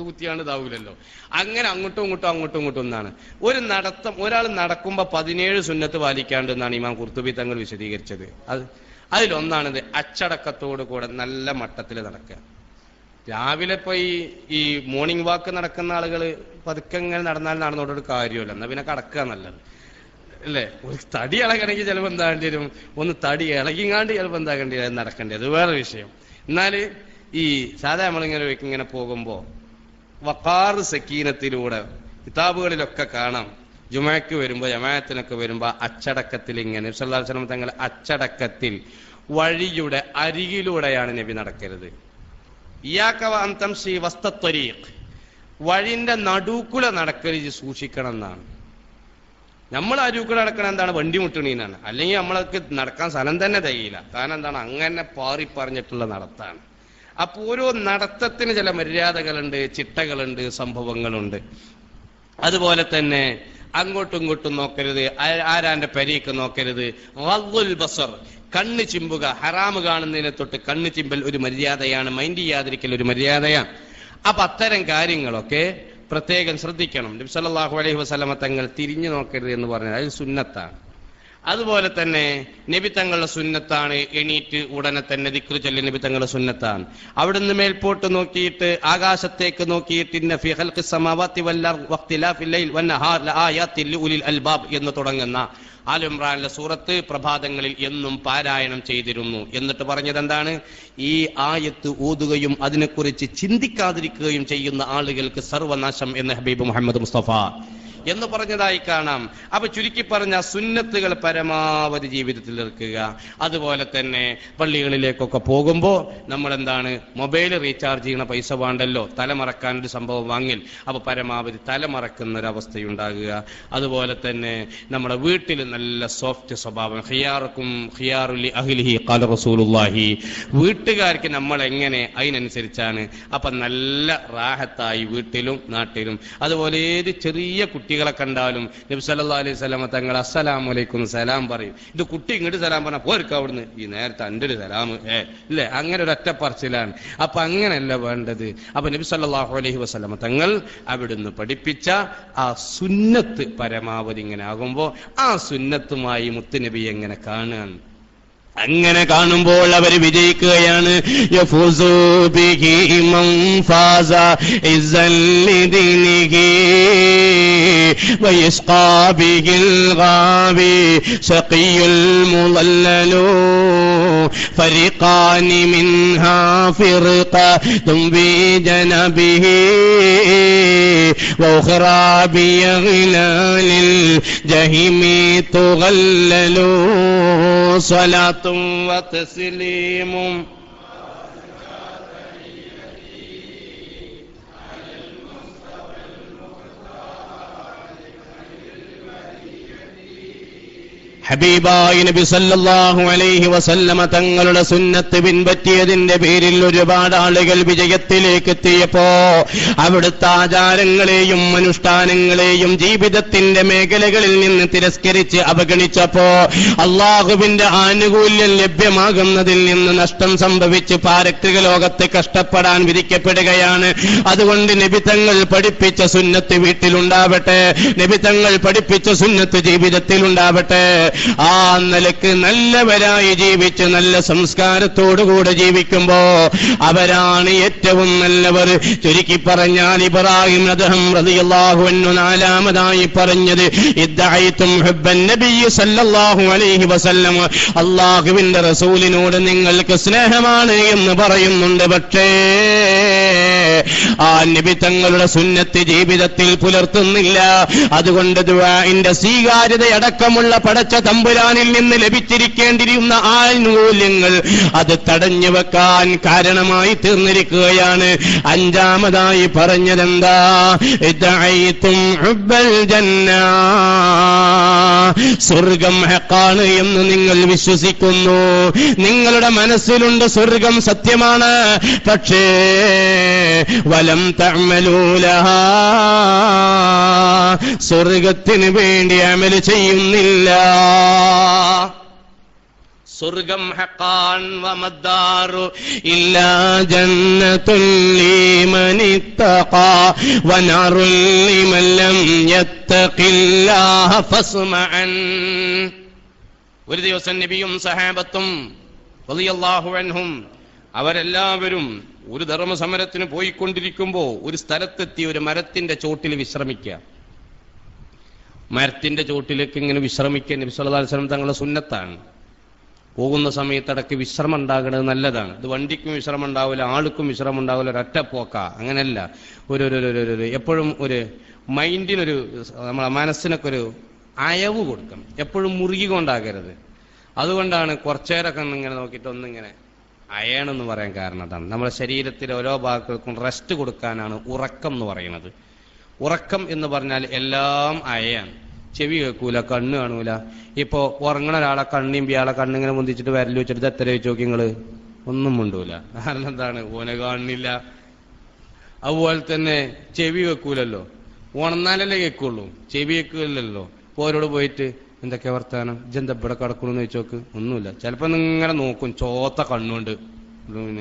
കുത്തിയാണ് ഇതാവൂലല്ലോ. അങ്ങനെ അങ്ങോട്ടും ഇങ്ങോട്ടും എന്നാണ് ഒരു നടത്തം. ഒരാൾ നടക്കുമ്പോ 17 സുന്നത്ത് പാലിക്കാണ്ട് എന്നാണ് ഇമാം ഖുർത്തുബി തങ്ങൾ വിശദീകരിച്ചത്. അതിലൊന്നാണിത്, അച്ചടക്കത്തോടു കൂടെ നല്ല മട്ടത്തിൽ നടക്കുക. രാവിലെ ഇപ്പൊ ഈ മോർണിംഗ് വാക്ക് നടക്കുന്ന ആളുകൾ പതുക്കെ ഇങ്ങനെ നടന്നോട്ടൊരു കാര്യമല്ല. എന്നാ പിന്നെ കടക്കുക നല്ലത് അല്ലേ. ഒരു തടി ഇളകണമെങ്കിൽ ചിലപ്പോൾ എന്താകേണ്ടി വരും, ഒന്ന് തടി ഇളകിങ്ങാണ്ട് ചിലപ്പോൾ എന്താകേണ്ടി വരും, നടക്കേണ്ടി, അത് വേറെ വിഷയം. എന്നാല് ഈ സാധാ നമ്മളിങ്ങനെ പോകുമ്പോ വഖാർ സക്കീനത്തിലൂടെ കിതാബുകളിലൊക്കെ കാണാം. ജുമഅക്ക് വരുമ്പോ, ജമാഅത്തിനൊക്കെ വരുമ്പോ അച്ചടക്കത്തിൽ ഇങ്ങനെ സല്ലല്ലാഹു അലൈഹി വസല്ലം തങ്ങൾ അച്ചടക്കത്തിൽ വഴിയുടെ അരികിലൂടെയാണ് നബി നടക്കരുത്. ഇയ്യാക അൻ തംശി വസ്തത്വരീഖ്, വഴിന്റെ നടുക്കുല നടക്കരുത്, സൂക്ഷിക്കണം എന്നാണ്. നമ്മൾ അരുക്കുല നടക്കണം എന്താണ്, വണ്ടി മുട്ടണീനാണ്. അല്ലെങ്കിൽ നമ്മൾക്ക് നടക്കാൻ സ്ഥലം തന്നെ തികയില്ല. കാരണം എന്താണ്, അങ്ങനെ പാറി പറഞ്ഞിട്ടുള്ള നടത്താണ്. അപ്പൊ ഓരോ നടത്തത്തിന് ചില മര്യാദകളുണ്ട്, ചിട്ടകളുണ്ട്, സംഭവങ്ങളുണ്ട്. അതുപോലെ തന്നെ അങ്ങോട്ടും ഇങ്ങോട്ടും നോക്കരുത്, ആരാന്റെ പെരീക്ക് നോക്കരുത്. ഗദ്ദുൽ ബസർ, കണ്ണ് ചിമ്പുക, ഹറാമ് കാണുന്നതിനെ തൊട്ട് കണ്ണ് ചിമ്പൽ ഒരു മര്യാദയാണ്, മൈൻഡ് ചെയ്യാതിരിക്കൽ ഒരു മര്യാദയാണ്. അപ്പൊ അത്തരം കാര്യങ്ങളൊക്കെ പ്രത്യേകം ശ്രദ്ധിക്കണം. നബി സല്ലല്ലാഹു അലൈഹി വസല്ലമ തങ്ങൾ തിരിഞ്ഞു നോക്കരുത് എന്ന് പറഞ്ഞാൽ അത് സുന്നത്താണ്. അതുപോലെ തന്നെ നബി തങ്ങളുടെ സുന്നത്താണ് എണീറ്റ് ഉടനെ തന്നെ ദിക്ർ ചൊല്ലി, നബി തങ്ങളുടെ സുന്നത്താണ്. അവിടുന്ന് മേൽപോട്ട് നോക്കിയിട്ട് ആകാശത്തേക്ക് നോക്കിയിട്ട് ഇന്ന ഫീ ഖൽഖിസ് സമാവാതി വൽ അർദ് വഖ്തിലാഫിൽ ലൈൽ വന്നഹാർ ലആയാതിൽ ലിഉലിൽ അൽബാബ് എന്ന് തുടങ്ങുന്ന ആൽ ഇംറാനിലെ സൂറത്ത് പ്രഭാതങ്ങളിൽ എന്നും പാരായണം ചെയ്തിരുന്നു. എന്നിട്ട് പറഞ്ഞത് എന്താണ്, ഈ ആയത്ത് ഓതുകയും അതിനെക്കുറിച്ച് ചിന്തിക്കാതിരിക്കുകയും ചെയ്യുന്ന ആളുകൾക്ക് സർവനാശം എന്ന് ഹബീബ് മുഹമ്മദ് മുസ്തഫ എന്ന് പറഞ്ഞതായി കാണാം. അപ്പൊ ചുരുക്കി പറഞ്ഞ സുന്നത്തുകൾ പരമാവധി ജീവിതത്തിൽ ഇറക്കുക. അതുപോലെ തന്നെ പള്ളികളിലേക്കൊക്കെ പോകുമ്പോൾ നമ്മൾ എന്താണ്, മൊബൈൽ റീചാർജ് ചെയ്യുന്ന പൈസ വേണ്ടല്ലോ, തലമറക്കാനൊരു സംഭവം വാങ്ങിൽ. അപ്പൊ പരമാവധി തലമറക്കുന്ന ഒരവസ്ഥയുണ്ടാകുക. അതുപോലെ തന്നെ നമ്മുടെ വീട്ടിൽ നല്ല സോഫ്റ്റ് സ്വഭാവം. ഖിയാറുക്കും ഖിയാറുലി അഹ്ലിഹി ഖാല റസൂലുള്ളാഹി. വീട്ടുകാർക്ക് നമ്മൾ എങ്ങനെ അതിനനുസരിച്ചാണ്. അപ്പൊ നല്ല റാഹത്തായി വീട്ടിലും നാട്ടിലും. അതുപോലെ ഏത് ചെറിയ കുട്ടികളെ കണ്ടാലും നബി സല്ലല്ലാഹു അലൈഹി വസല്ലം തങ്ങൾ അസ്സലാമു അലൈക്കും സലാം പറയും. ഇത് കുട്ടി ഇങ്ങോട്ട് സലാം പറഞ്ഞാൽ പോർക്ക് അവിടുന്ന് ഈ നേരത്തെ എൻ്റെ ഒരു സലാം ഇല്ലേ, അങ്ങനെ ഒരു ഒറ്റപ്പറച്ചിലാണ്. അപ്പൊ അങ്ങനെയല്ല വേണ്ടത്. അപ്പൊ നബി സല്ലല്ലാഹു അലൈഹി വസല്ലം തങ്ങൾ അവിടുന്ന് പഠിപ്പിച്ച ആ സുന്നത്ത് പരമാവധി ഇങ്ങനെ ആകുമ്പോ ആ സുന്നത്തുമായി മുത്തുനബി എങ്ങനെ കാണാൻ, അങ്ങനെ കാണുമ്പോൾ അവർ വിജയിക്കുകയാണ്. യഫൂസു ബിഹി മൻ ഫാസ ഇസ്സൻ ലിദീനിഹി വയസ്ഖാ ബിഹിൽ ഗാവി സഖിയുൽ മുളല്ലലു ഫരീഖാനി മിൻഹാ ഫിർഖത്തും ബി ജനബിഹി വഉഖറാ ബിയഗ്ലാലിൽ ജഹിമി തുഗല്ലലു സ്വലാത്തും വതസ്ലീമും ഹബീബായ നബി സല്ലല്ലാഹു അലൈഹി വസല്ലമ തങ്ങളുടെ സുന്നത്ത് പിൻപറ്റിയതിന്റെ പേരിൽ ഒരുപാട് ആളുകൾ വിജയത്തിലേക്ക് എത്തിയപ്പോ അവിടുത്തെ ആചാരങ്ങളെയും അനുഷ്ഠാനങ്ങളെയും ജീവിതത്തിന്റെ മേഖലകളിൽ നിന്ന് തിരസ്കരിച്ച് അവഗണിച്ചപ്പോ അള്ളാഹുവിന്റെ ആനുകൂല്യം ലഭ്യമാകുന്നതിൽ നിന്ന് നഷ്ടം സംഭവിച്ച് പാരത്രിക ലോകത്ത് കഷ്ടപ്പെടാൻ വിധിക്കപ്പെടുകയാണ്. അതുകൊണ്ട് നബി തങ്ങൾ പഠിപ്പിച്ച സുന്നത്ത് വീട്ടിലുണ്ടാവട്ടെ, നബി തങ്ങൾ പഠിപ്പിച്ച സുന്നത്ത് ജീവിതത്തിലുണ്ടാവട്ടെ. ആ നിലക്ക് നല്ലവരായി ജീവിച്ച് നല്ല സംസ്കാരത്തോടുകൂടെ ജീവിക്കുമ്പോ അവരാണ് ഏറ്റവും നല്ലവർ. ചുരുക്കി പറഞ്ഞാൽ ഇബ്രാഹിം അദ്ഹം റളിയല്ലാഹു അൻഹു നാലാമതായി പറഞ്ഞത് ഇദ്ദഅയ്തും ഹുബ്ബൻ നബി സല്ലല്ലാഹു അലൈഹി വസല്ലം, അല്ലാഹുവിന്റെ റസൂലിനോട് നിങ്ങൾക്ക് സ്നേഹമാണ് എന്ന് പറയുന്നുണ്ട്. പക്ഷേ ആ നബി തങ്ങളുടെ സുന്നത്ത് ജീവിതത്തിൽ പുലർത്തുന്നില്ല. അതുകൊണ്ട് ദുആഇന്റെ സ്വീകാര്യതയടക്കമുള്ള പടച്ച തമ്പുരാനിൽ നിന്ന് ലഭിച്ചിരിക്കേണ്ടിയിരുന്ന ആനുകൂല്യങ്ങൾ അത് തടഞ്ഞു വെക്കാൻ കാരണമായി തീർന്നിരിക്കുകയാണ്. അഞ്ചാമതായി പറഞ്ഞതെന്താ, ഇദ്ദഅയ്തും ഹുബ്ബൽ ജന്ന, സ്വർഗം ഹഖാണ് എന്ന് നിങ്ങൾ വിശ്വസിക്കുന്നു. നിങ്ങളുടെ മനസ്സിലുണ്ട് സ്വർഗം സത്യമാണ്, പക്ഷേ വലം തഅമലൂ ലഹാ, സ്വർഗത്തിന് വേണ്ടി അമൽ ചെയ്യുന്നില്ല. സ്വർഗം ഹഖാൻ വമദ്ദാറു ഇല്ലാ ജന്നത്തുൽ ലിമനിത്തഖാ വനാറുൽ ലിമൻ ലം യത്തഖില്ലാഹ ഫസ്മഅൻ. ഒരു ദിവസം നബിയും സഹാബത്തും റളിയല്ലാഹു അൻഹും അവരെല്ലാവരും ഒരു ധർമ്മസമരത്തിന് പോയിക്കൊണ്ടിരിക്കുമ്പോ ഒരു സ്ഥലത്തെത്തി ഒരു മരത്തിന്റെ ചോട്ടിൽ വിശ്രമിക്കുക. മരത്തിന്റെ ചോട്ടിലേക്ക് ഇങ്ങനെ വിശ്രമിക്കുക നബി സല്ലല്ലാഹു അലൈഹി വസല്ലം തങ്ങളുടെ സുന്നത്താണ്. പോകുന്ന സമയത്തടക്ക് വിശ്രമം ഉണ്ടാകുന്നത് നല്ലതാണ്. ഇത് വണ്ടിക്കും വിശ്രമം ഉണ്ടാവില്ല, ആൾക്കും വിശ്രമം ഉണ്ടാവില്ല, ഒരൊറ്റ പോക്ക അങ്ങനെയല്ല. ഒരു എപ്പോഴും ഒരു മൈൻഡിനൊരു നമ്മളെ മനസ്സിനൊക്കെ ഒരു അയവ് കൊടുക്കണം. എപ്പോഴും മുറുകി കൊണ്ടാകരുത്. അതുകൊണ്ടാണ് കുറച്ചേരൊക്കെ ഇങ്ങനെ നോക്കിയിട്ട് ഒന്നിങ്ങനെ അയണെന്ന് പറയാൻ കാരണം അതാണ്. നമ്മുടെ ശരീരത്തിലെ ഓരോ ഭാഗങ്ങൾക്കും റെസ്റ്റ് കൊടുക്കാനാണ് ഉറക്കം എന്ന് പറയുന്നത്. ഉറക്കം എന്ന് പറഞ്ഞാൽ എല്ലാം അയയാണ്. ചെവി കേൾക്കൂല, കണ്ണ് കാണൂല. ഇപ്പോ ഉറങ്ങണ ഒരാളെ കണ്ണിമ്പിയാളെ കണ്ണിങ്ങനെ മുന്തിച്ചിട്ട് വിരൽ വെച്ചിട്ട് എത്ര വെച്ച് നോക്കി നിങ്ങള്, ഒന്നും മുണ്ടൂല. കാരണം എന്താണ്, ഓനെ കാണുന്നില്ല. അതുപോലെ തന്നെ ചെവി വെക്കൂലല്ലോ, ഉണർന്നാലല്ലേ കേൾക്കുള്ളൂ, ചെവി വെക്കൂലല്ലോ. ഓരോട് പോയിട്ട് എന്തൊക്കെ വർത്താനം, ഇജെന്താ ഇവിടെ കിടക്കണമെന്ന് ചോദിച്ചോക്ക്, ഒന്നുമില്ല. ചിലപ്പോ ഇങ്ങനെ നോക്കും, ചോത്ത കണ്ണുകൊണ്ട്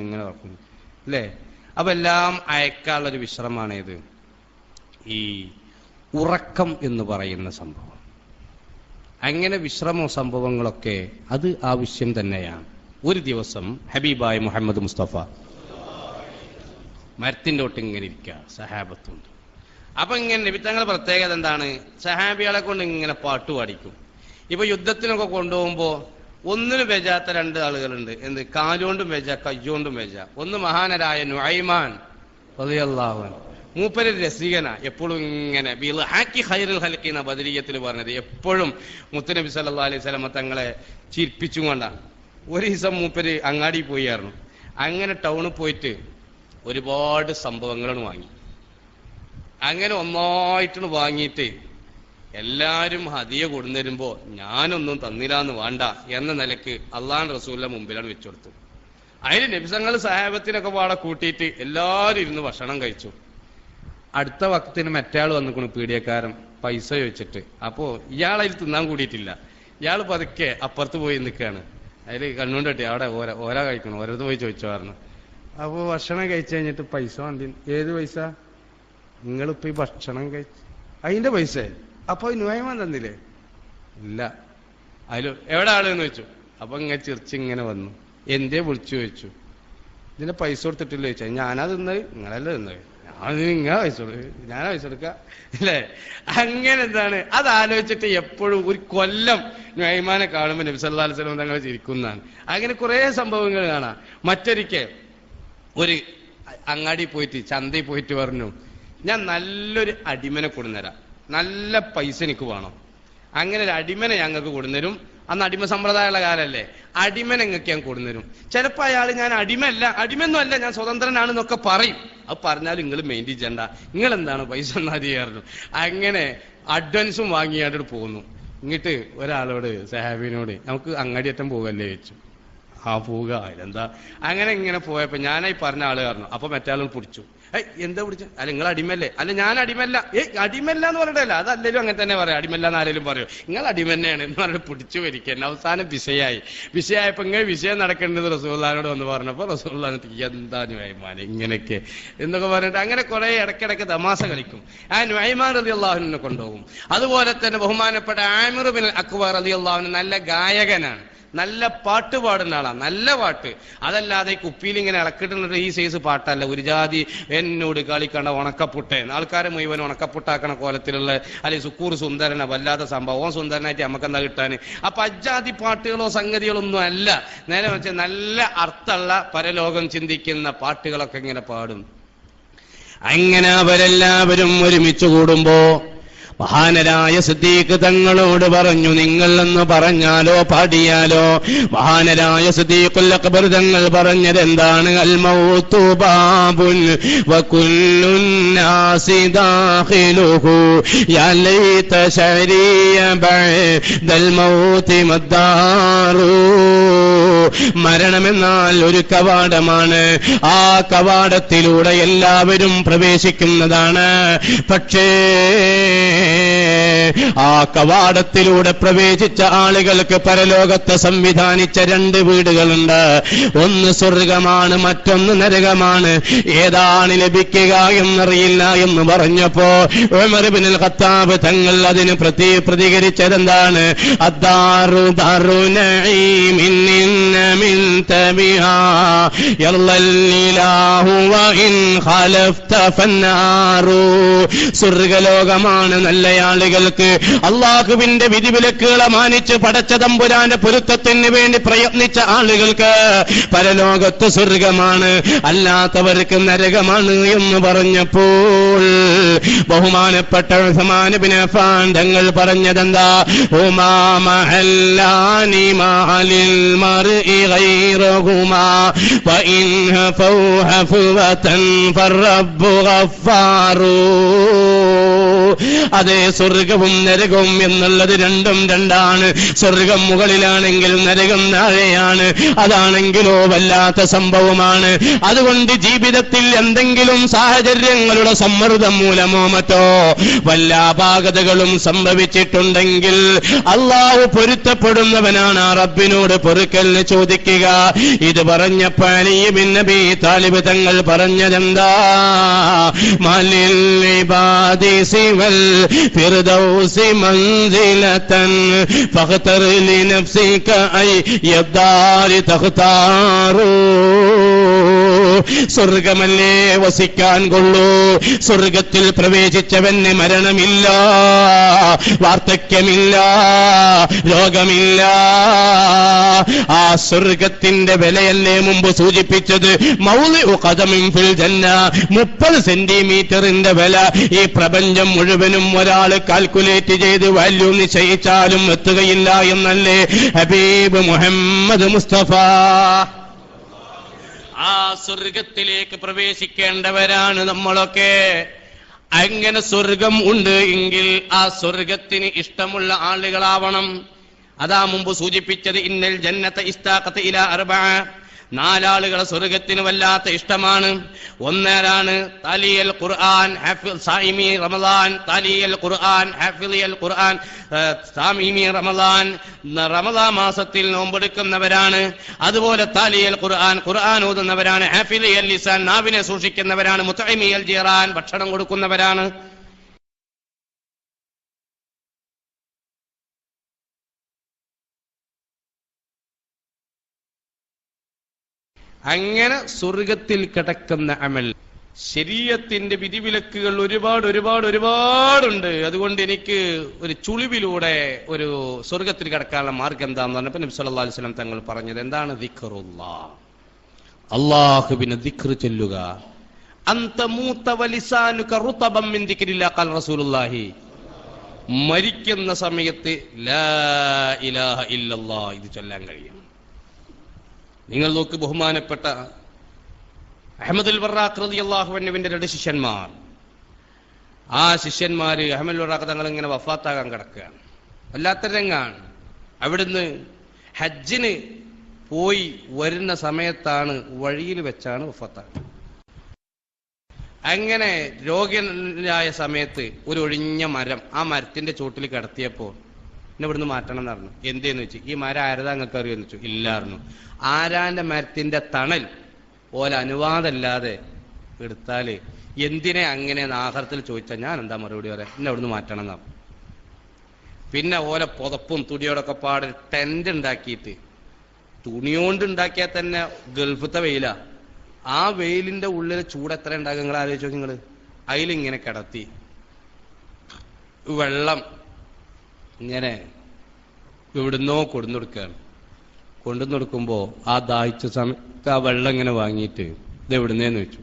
ഇങ്ങനെ കിടക്കും അല്ലേ. അപ്പൊ എല്ലാം അയക്കാനുള്ളൊരു വിശ്രമാണേത് ഈ ഉറക്കം എന്ന് പറയുന്ന സംഭവം. അങ്ങനെ വിശ്രമ സംഭവങ്ങളൊക്കെ അത് ആവശ്യം തന്നെയാണ്. ഒരു ദിവസം ഹബീബായ മുഹമ്മദ് മുസ്തഫ മരത്തിന്റെ തൊട്ട് ഇങ്ങനെ ഇരിക്കുക, സഹാബത്തുണ്ട്. അപ്പൊ ഇങ്ങനെ നബിത്തങ്ങളുടെ പ്രത്യേകത എന്താണ്, സഹാബികളെ കൊണ്ട് ഇങ്ങനെ പാട്ട് പാടിക്കും. ഇപ്പൊ യുദ്ധത്തിനൊക്കെ കൊണ്ടുപോകുമ്പോ ഒന്നിനും വെജാത്ത രണ്ട് ആളുകളുണ്ട്. എന്ത്, കാലുകൊണ്ടും വെജ കയ്യോണ്ടും വെജ. ഒന്ന് മഹാനരായ നുഐമാൻ റളിയല്ലാഹു അൻഹു, മൂപ്പര് രസികനാ, എപ്പോഴും ഇങ്ങനെ ബിൽഹാക്കി ഖൈറുൽ ഖൽഖി എന്ന ബദരിയത്തിൽ പറഞ്ഞത്, എപ്പോഴും മുത്തുനബി സല്ലല്ലാഹു അലൈഹി വസല്ലം തങ്ങളെ ചിരിപ്പിച്ചും കൊണ്ടാണ്. ഒരു ദിവസം മൂപ്പര് അങ്ങാടി പോയായിരുന്നു. അങ്ങനെ ടൗണിൽ പോയിട്ട് ഒരുപാട് സംഭവങ്ങളാണ് വാങ്ങി. അങ്ങനെ ഒന്നായിട്ടാണ് വാങ്ങിയിട്ട് എല്ലാവരും ഹദിയ കൊടുന്നരുമ്പോ ഞാനൊന്നും തന്നില്ലാന്ന് വേണ്ട എന്ന നിലക്ക് അള്ളാഹുവിന്റെ റസൂലിന്റെ മുമ്പിലാണ് വെച്ചു കൊടുത്തു. അതിന് നബിസങ്ങൾ സഹാബത്തിനൊക്കെ പാടെ കൂട്ടിയിട്ട് എല്ലാവരും ഇരുന്ന് ഭക്ഷണം കഴിച്ചു. അടുത്ത വക്തത്തിന് മറ്റയാൾ വന്നിക്കണു, പീഡിയക്കാരൻ പൈസ ചോദിച്ചിട്ട്. അപ്പോ ഇയാളതിൽ തിന്നാൻ കൂടിയിട്ടില്ല. ഇയാൾ പതുക്കെ അപ്പുറത്ത് പോയി നിൽക്കുകയാണ്. അതിൽ കണ്ണുകൊണ്ട് കെട്ടി അവിടെ ഓല കഴിക്കണം, ഓരോരുത്തർ പോയി ചോദിച്ചു പറഞ്ഞു. അപ്പോ ഭക്ഷണം കഴിച്ചു കഴിഞ്ഞിട്ട് പൈസ വണ്ടി, ഏത് പൈസ? നിങ്ങളിപ്പോ ഈ ഭക്ഷണം കഴിച്ചു അതിന്റെ പൈസ. അപ്പൊ നുഹൈമാൻ തന്നില്ലേ? ഇല്ല. അതിൽ എവിടെ ആളെന്ന് ചോദിച്ചു. അപ്പൊ ഇങ്ങനെ ചിരിച്ചിങ്ങനെ വന്നു. എന്തേ വിളിച്ചു ചോദിച്ചു. ഇതിന്റെ പൈസ കൊടുത്തിട്ടില്ല ചോദിച്ചാൽ. ഞാനാ തിന്നത്? നിങ്ങളല്ലേ തിന്നത്? നിങ്ങളെ പൈസ ഞാനാ പൈസ കൊടുക്ക അല്ലേ? അങ്ങനെ എന്താണ് അത് ആലോചിച്ചിട്ട് എപ്പോഴും ഒരു കൊല്ലം നുഹൈമാനെ കാണുമ്പോൾ നബി സല്ലല്ലാഹു അലൈഹി വസല്ലം തങ്ങൾ ചിരിക്കുന്നതാണ്. അങ്ങനെ കുറെ സംഭവങ്ങൾ കാണാം. മറ്റൊരിക്കൽ ഒരു അങ്ങാടി പോയിട്ട് ചന്തയിൽ പോയിട്ട് പറഞ്ഞു, ഞാൻ നല്ലൊരു അടിമനെ കൊടുന്നരാം, നല്ല പൈസ എനിക്ക് വേണം. അങ്ങനെ ഒരു അടിമനെ ഞങ്ങൾക്ക് കൊടുന്നരും. അന്ന് അടിമ സമ്പ്രദായമുള്ള കാലല്ലേ. അടിമനെ ഞങ്ങൾക്ക് ഞാൻ കൊടുന്നരും. ചിലപ്പോ അയാൾ ഞാൻ അടിമയൊന്നും അല്ല, ഞാൻ സ്വതന്ത്രനാണെന്നൊക്കെ പറയും. അത് പറഞ്ഞാലും നിങ്ങൾ മെയിൻറ്റെയിൻ ചെയ്യണ്ട, നിങ്ങൾ എന്താണ് പൈസ എന്നായിരുന്നു. അങ്ങനെ അഡ്വാൻസും വാങ്ങിയാണ്ട് പോകുന്നു. ഇങ്ങിട്ട് ഒരാളോട് സഹാബിനോട് നമുക്ക് അങ്ങാടിയറ്റം പോകല്ലേ ചോദിച്ചു. ആ പോവുക, എന്താ? അങ്ങനെ ഇങ്ങനെ പോയപ്പോ ഞാനായി പറഞ്ഞ ആള് കാരണം. അപ്പൊ മറ്റാളുകൾ പിടിച്ചു. എന്താ പിടിച്ച? അല്ല നിങ്ങൾ അടിമല്ലേ? അല്ല ഞാൻ അടിമല്ല. അടിമല്ല എന്ന് പറഞ്ഞിട്ടല്ല, അതല്ലേലും അങ്ങനെ തന്നെ പറയാം. അടിമല്ല എന്ന് ആരെങ്കിലും പറയും. നിങ്ങൾ അടിമ തന്നെയാണ് എന്ന് പറഞ്ഞ് പിടിച്ചു വരിക്കാൻ. അവസാനം വിഷയമായപ്പോ ഇങ്ങനെ വിഷയം നടക്കേണ്ടത് റസൂലുള്ളാഹിനോട് വന്ന് പറഞ്ഞപ്പോ റസൂലുള്ളാഹി എന്താ നുഹൈമാൻ ഇങ്ങനെയൊക്കെ എന്നൊക്കെ പറഞ്ഞിട്ട് അങ്ങനെ കുറെ ഇടയ്ക്കിടയ്ക്ക് തമാശ കളിക്കും. ആ നുഹൈമാൻ റളിയല്ലാഹു അൻഹുവിനെ കൊണ്ടുപോകും. അതുപോലെ തന്നെ ബഹുമാനപ്പെട്ട ആമിർ ബിൻ അക്വ റളിയല്ലാഹു അൻഹു നല്ല ഗായകനാണ്, നല്ല പാട്ട് പാടുന്ന ആളാണ്, നല്ല പാട്ട്. അതല്ലാതെ ഈ കുപ്പിയിൽ ഇങ്ങനെ ഇളക്കിട്ടുള്ള ഈ സൈസ് പാട്ടല്ല. ഒരു ജാതി എന്നോട് കളിക്കണ്ട ഉണക്കപ്പുട്ടേ, ആൾക്കാരെ മുഴുവൻ ഉണക്കപ്പുട്ടാക്കണ കോലത്തിലുള്ള അല്ലെങ്കിൽ സുക്കൂർ സുന്ദരന വല്ലാത്ത സംഭവം. സുന്ദരനായിട്ട് നമുക്കെന്താ കിട്ടാന്? അപ്പൊ അജാതി പാട്ടുകളോ സംഗതികളോ ഒന്നും അല്ല. നേരെ വെച്ചാൽ നല്ല അർത്ഥമുള്ള പരലോകം ചിന്തിക്കുന്ന പാട്ടുകളൊക്കെ ഇങ്ങനെ പാടും. അങ്ങനെ അവരെല്ലാവരും ഒരുമിച്ച് കൂടുമ്പോ മഹാനരായ സിദ്ദീഖ് തങ്ങളോട് പറഞ്ഞു, നിങ്ങൾ എന്ന് പറഞ്ഞാലോ പാടിയാലോ? മഹാനരായ സിദ്ദീഖുൽ അക്ബർ തങ്ങൾ പറഞ്ഞത് എന്താണ്? അൽ മൗതു ബാബുൻ വകുല്ലുൻ നാസി ദാഖിലുഹു യാ ലൈത ശരിയ ബഅദൽ മൗതി മദ്ദാറു. മരണമെന്നാൽ ഒരു കവാടമാണ്. ആ കവാടത്തിലൂടെ എല്ലാവരും പ്രവേശിക്കുന്നതാണ്. പക്ഷേ ആ കവാടത്തിലൂടെ പ്രവേശിച്ച ആളുകൾക്ക് പരലോകത്തെ സംവിധാനിച്ച രണ്ട് വീടുകളുണ്ട്. ഒന്ന് സ്വർഗമാണ്, മറ്റൊന്ന് നരകമാണ്. ഏതാണ് ലഭിക്കുക എന്നറിയില്ല എന്ന് പറഞ്ഞപ്പോ ഉമർ ഇബ്നുൽ ഖത്താബ് തങ്ങൾ അതിന് പ്രതികരിച്ചതെന്താണ്? അദ്ദാറു ദാറു നഈമിൻ മിൻ തബിഹാ യല്ലല്ലാഹു വ ഇൻ ഖലഫത ഫന്നാറു. സ്വർഗലോകമാണ് നല്ല ആളുകൾക്ക്. അള്ളാഹുവിന്റെ വിധിവിലക്കുകളെ മാനിച്ച് പടച്ച തമ്പുരാന്റെ പൊരുത്തത്തിന് വേണ്ടി പ്രയത്നിച്ച ആളുകൾക്ക് പരലോകത്ത് സ്വർഗമാണ്, അല്ലാത്തവർക്ക് നരകമാണ് എന്ന് പറഞ്ഞപ്പോൾ ബഹുമാനപ്പെട്ട ഉസ്മാൻ ഇബ്നു അഫ്ഫാൻ തങ്ങൾ പറഞ്ഞതെന്താ? ഹുമാ മഹല്ലാനി മഅലിൽ മർഇ ഗൈറഹുമാ വഇൻ ഫൗഹഫവതൻ ഫറബ്ബു ഗഫാറു. അതേ, സ്വർഗവും നരകവും എന്നുള്ളത് രണ്ടും രണ്ടാണ്. സ്വർഗം മുകളിലാണെങ്കിൽ നരകം താഴെയാണ്. അതാണെങ്കിലോ വല്ലാത്ത സംഭവമാണ്. അതുകൊണ്ട് ജീവിതത്തിൽ എന്തെങ്കിലും സാഹചര്യങ്ങളുടെ സമ്മർദ്ദം മൂലമോ മറ്റോ വല്ല അപാകതകളും സംഭവിച്ചിട്ടുണ്ടെങ്കിൽ അള്ളാഹു പൊരുത്തപ്പെടുന്നവനാണ്. ആ റബ്ബിനോട് പൊറുക്കലിന് ചോദിക്കുക. ഇത് പറഞ്ഞപ്പോൾ അലി ബിൻ അബീ താലിബ് തങ്ങൾ പറഞ്ഞതെന്താ? മലിൽ ഇബാദി സിവൽ ഫിർദൗസി മൻസിലതൻ ഫഖ്തർ ലിനഫ്സിക ഐ യദ്ദാരി തഖ്താറു. സ്വർഗമല്ലേ വസിക്കാൻ കൊള്ളൂ. സ്വർഗത്തിൽ പ്രവേശിച്ചവന് മരണമില്ല, വാർദ്ധക്യമില്ല, രോഗമില്ല. ആ സ്വർഗത്തിന്റെ വിലയല്ലേ മുമ്പ് സൂചിപ്പിച്ചത്. മൗളിഉ ഖദമിൻ ഫിൽ ജന്ന, 30 സെന്റിമീറ്ററിന്റെ വില ഈ പ്രപഞ്ചം മുഴുവനും ഒരാൾ കാൽക്കുലേറ്റ് ചെയ്ത് വാല്യൂ നിശ്ചയിച്ചാലും എത്തുകയില്ല എന്നല്ലേ ഹബീബ് മുഹമ്മദ് മുസ്തഫ. ആ സ്വർഗത്തിലേക്ക് പ്രവേശിക്കേണ്ടവരാണ് നമ്മളൊക്കെ. അങ്ങനെ സ്വർഗം ഉണ്ട് എങ്കിൽ ആ സ്വർഗത്തിന് ഇഷ്ടമുള്ള ആളുകളാവണം. അതാ മുമ്പ് സൂചിപ്പിച്ചത്, ഇന്നൽ ജന്നത ഇസ്താഖത ഇലാ അർബഅ, 4 ആളുകളെ സ്വർഗത്തിന് വല്ലാത്ത ഇഷ്ടമാണ്. ഒന്നേരാണ് താലിയൽ ഖുർആൻ സായിമി റമളാൻ, താലിയൽ ഖുർആൻ ഹാഫിളിയൽ ഖുർആൻ സായിമി റമളാൻ, റമളാൻ മാസത്തിൽ നോമ്പെടുക്കുന്നവരാണ്. അതുപോലെ താലിയൽ ഖുർആൻ, ഖുർആൻ ഓതുന്നവരാണ്. ഹാഫിളിയൽ ലിസാൻ, നാവിനെ സൂക്ഷിക്കുന്നവരാണ്. മുതഇമിയൽ ജീറാൻ, ഭക്ഷണം കൊടുക്കുന്നവരാണ്. അങ്ങനെ സ്വർഗത്തിൽ കിടക്കുന്ന അമൽ. ശരീഅത്തിന്റെ വിധിവിലക്കുകൾ ഒരുപാടുണ്ട്. അതുകൊണ്ട് എനിക്ക് ഒരു ചുളിവിലൂടെ ഒരു സ്വർഗത്തിൽ കിടക്കാനുള്ള മാർഗം എന്താന്ന് പറഞ്ഞപ്പോൾ നബി സല്ലല്ലാഹു അലൈഹി വസല്ലം തങ്ങൾ പറഞ്ഞത് എന്താണ്? ദിക്റുല്ലാഹ്, അല്ലാഹുവിനെ ദിക്ർ ചൊല്ലുക. അൻത മൂത വലിസാനുക റുതബൻ മിൻ ദിക്രില്ലാഹ് ഖാല റസൂലുള്ളാഹി, മരിക്കുന്ന സമയത്ത് ലാ ഇലാഹ ഇല്ലല്ലാഹ് ഇത് ചൊല്ലാൻ കഴിയും. നിങ്ങൾ നോക്ക്, ബഹുമാനപ്പെട്ട അഹ്മദുൽ വറാഖ് റളിയല്ലാഹു അൻഹുവിന്റെ 2 ശിഷ്യന്മാർ. ആ ശിഷ്യന്മാര് അഹ്മദുൽ വറാഖ് തങ്ങൾ ഇങ്ങനെ വഫാത്താകാൻ കിടക്കുകയാണ്. വല്ലാത്ത രംഗാണ്. അവിടുന്ന് ഹജ്ജിന് പോയി വരുന്ന സമയത്താണ്, വഴിയിൽ വെച്ചാണ് വഫാത്താകുന്നത്. അങ്ങനെ രോഗിയായ സമയത്ത് ഒരു ഒഴിഞ്ഞ മരം, ആ മരത്തിന്റെ ചോട്ടിൽ കിടത്തിയപ്പോൾ എന്നെ ഇവിടുന്ന് മാറ്റണം എന്ന് പറഞ്ഞു. എന്തേന്ന് വെച്ചു, ഈ മരം ആരതാ നിങ്ങൾക്ക് അറിയുമെന്ന് വെച്ചു. ഇല്ലായിരുന്നു. ആരാന്റെ മരത്തിന്റെ തണൽ ഓല അനുവാദമല്ലാതെ എടുത്താല് എന്തിനെ അങ്ങനെ ആഹാരത്തിൽ ചോദിച്ചാൽ ഞാൻ എന്താ മറുപടി പറയാം? എന്നെ അവിടുന്ന് മാറ്റണം എന്നാ. പിന്നെ ഓല പുതപ്പും തുണിയോടൊക്കെ പാടെ ടെന്റ് ഉണ്ടാക്കിയിട്ട്, തുണിയോണ്ട് ഉണ്ടാക്കിയാൽ തന്നെ ഗൾഫത്തെ വെയിലാ. ആ വെയിലിന്റെ ഉള്ളിൽ ചൂട് എത്ര ഉണ്ടാകും നിങ്ങൾ ആലോചിച്ചോ. നിങ്ങള് അതിലിങ്ങനെ കിടത്തി വെള്ളം ഇങ്ങനെ എവിടുന്നോ കൊണ്ടുകൊടുക്കുകയാണ്. കൊണ്ടുകൊടുക്കുമ്പോ ആ ദാഹിച്ച സമയത്ത് ആ വെള്ളം ഇങ്ങനെ വാങ്ങിയിട്ട് ഇത് എവിടുന്നേന്ന് വെച്ചു.